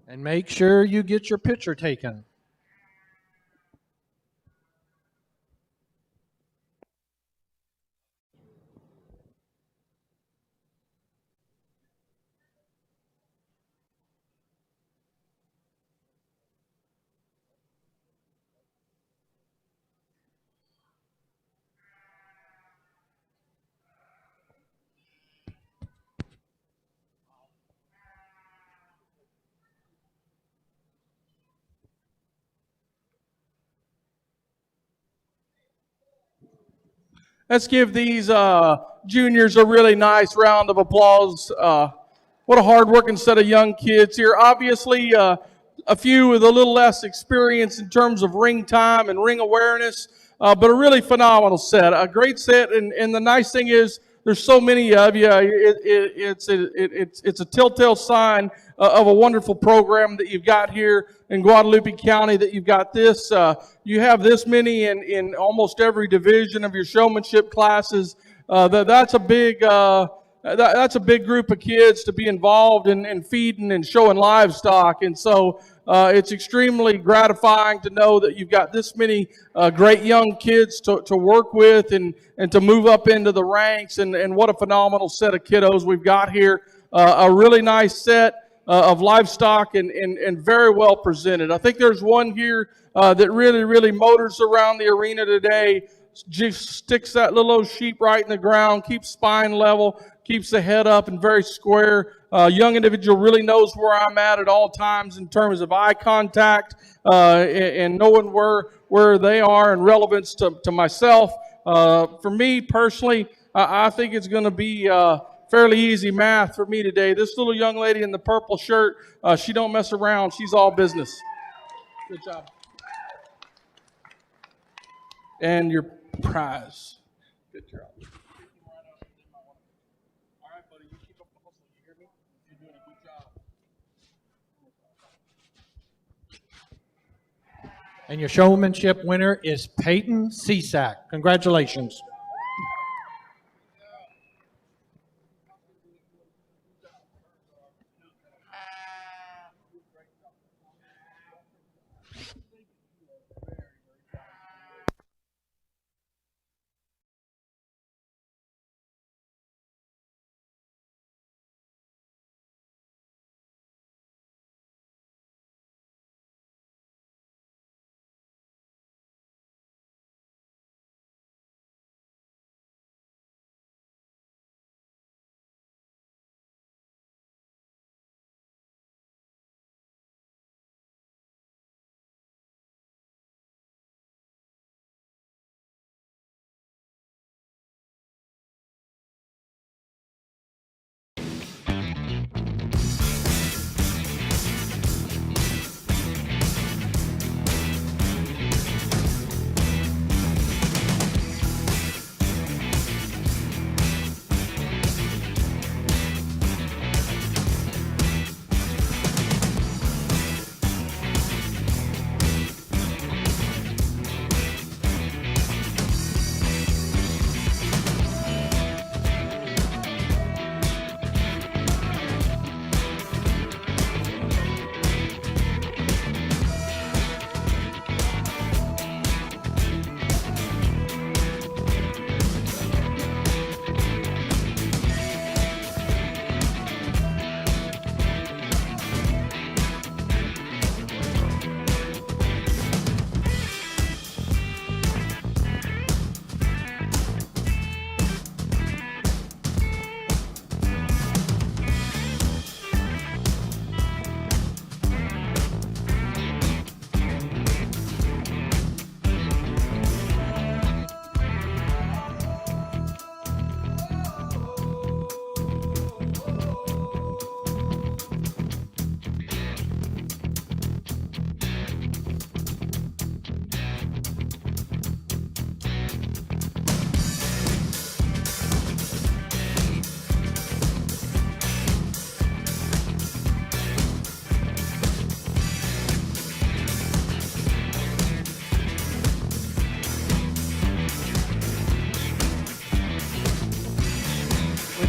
Speaker 11: And make sure you get your picture taken.
Speaker 9: Let's give these juniors a really nice round of applause. What a hard-working set of young kids here. Obviously, a few with a little less experience in terms of ring time and ring awareness, but a really phenomenal set. A great set, and the nice thing is there's so many of you. It's a telltale sign of a wonderful program that you've got here in Guadalupe County, that you've got this. You have this many in almost every division of your showmanship classes. That's a big group of kids to be involved in feeding and showing livestock. And so it's extremely gratifying to know that you've got this many great young kids to work with and to move up into the ranks. And what a phenomenal set of kiddos we've got here. A really nice set of livestock and very well presented. I think there's one here that really motors around the arena today. Just sticks that little old sheep right in the ground, keeps spine level, keeps the head up and very square. Young individual really knows where I'm at all times in terms of eye contact and knowing where they are in relevance to myself. For me personally, I think it's going to be fairly easy math for me today. This little young lady in the purple shirt, she don't mess around. She's all business. Good job. And your prize. Good job. All right, buddy, you keep up the hustle. You hear me? You're doing a good job.
Speaker 11: And your showmanship winner is Peyton Cisak. Congratulations.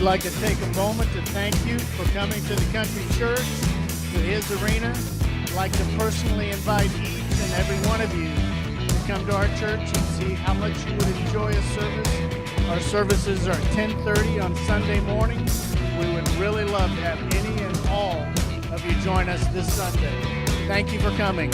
Speaker 1: We'd like to take a moment to thank you for coming to the country church, to his arena. I'd like to personally invite each and every one of you to come to our church and see how much you would enjoy a service. Our services are 10:30 on Sunday mornings. We would really love to have any and all of you join us this Sunday. Thank you for coming.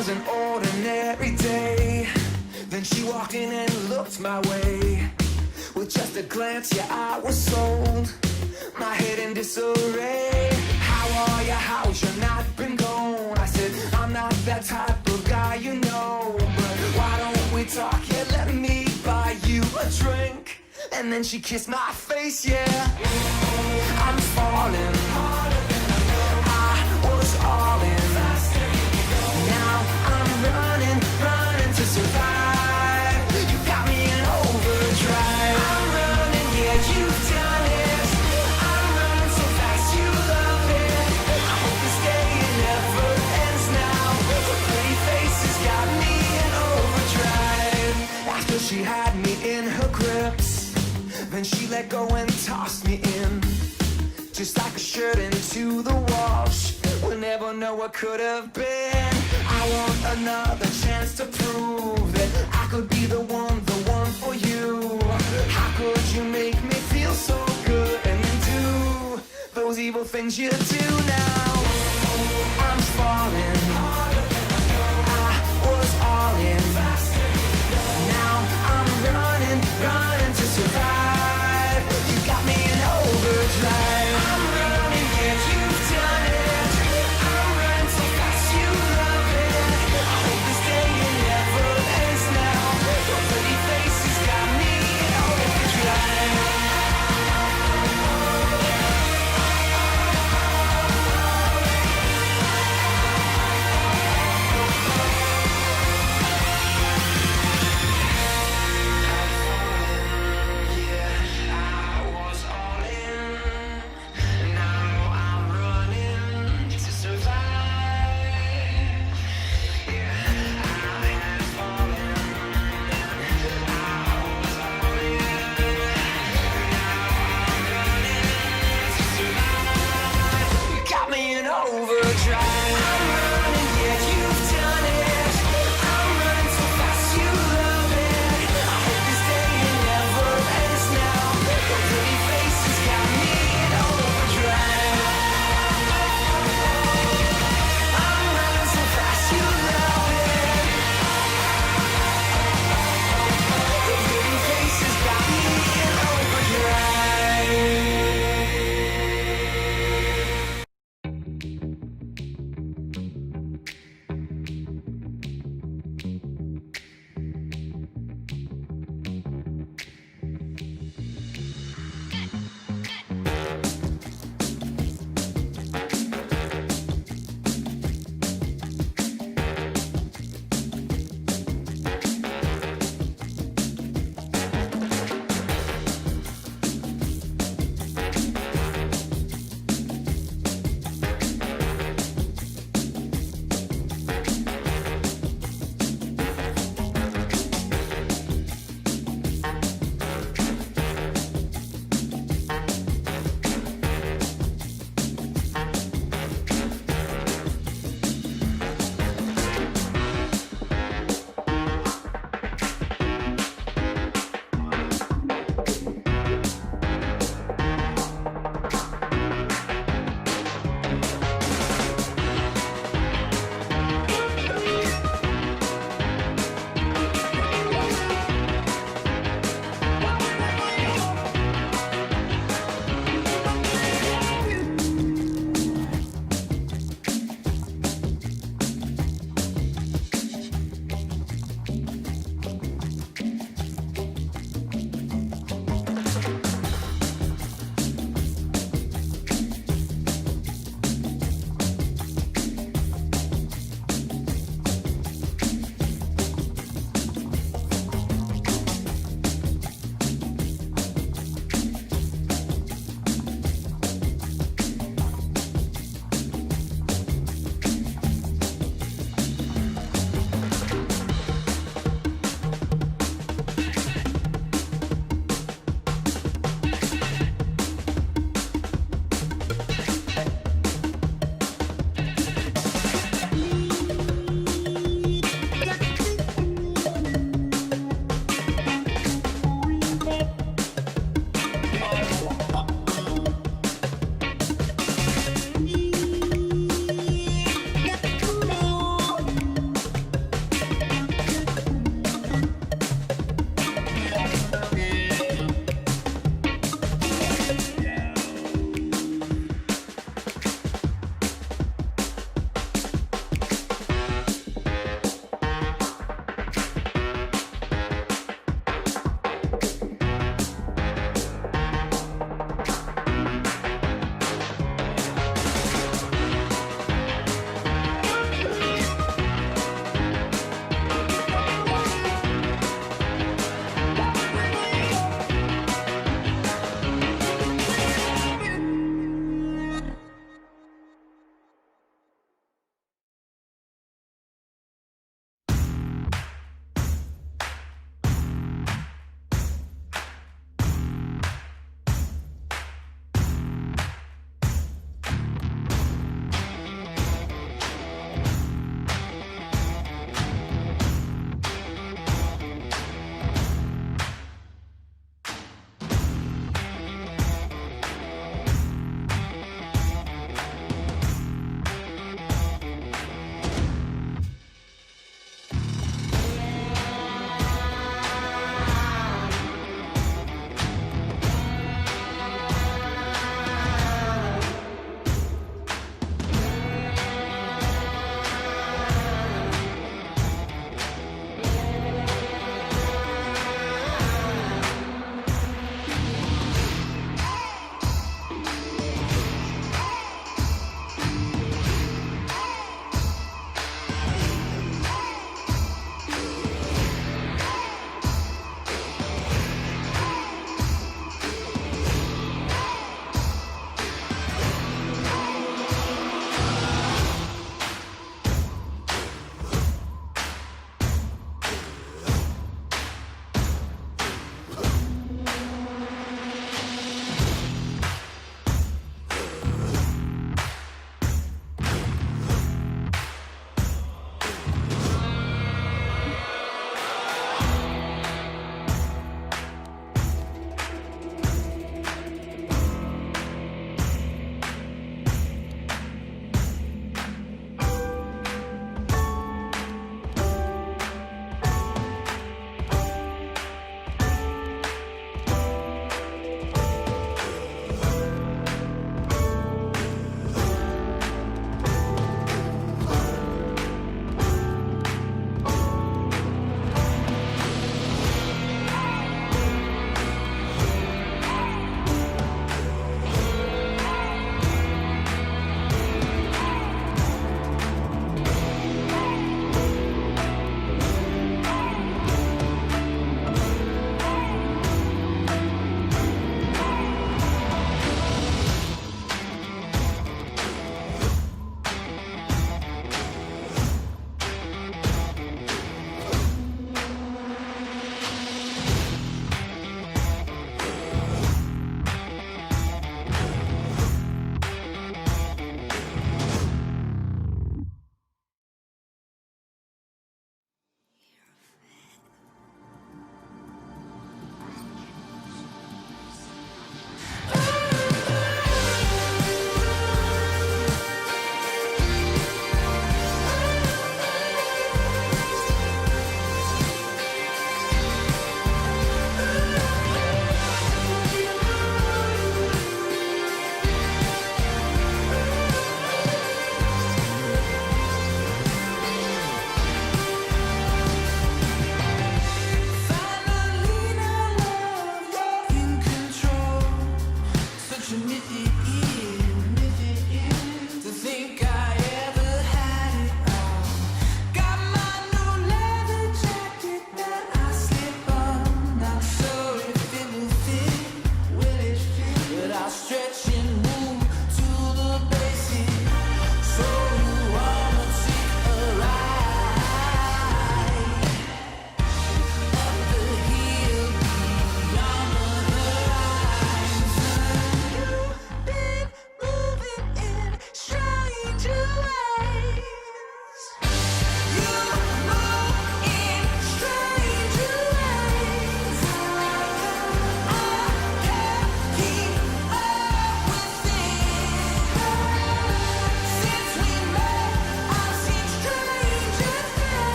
Speaker 3: Was an ordinary day. Then she walked in and looked my way. With just a glance, yeah, I was sold. My head in disarray. How are you? How's you not been gone? I said, I'm not that type of guy, you know. But why don't we talk? Yeah, let me buy you a drink. And then she kissed my face, yeah. I'm falling. I was all in. Now I'm running to survive. You got me in overdrive. I'm running, yeah, you've done it. I'm running so fast, you love it. I hope this day it never ends now. The pretty face has got me in overdrive. After she had me in her grips, then she let go and tossed me in. Just like a shirt into the wash. We'll never know what could have been. I want another chance to prove that I could be the one for you. How could you make me feel so good and then do those evil things you do now? I'm falling.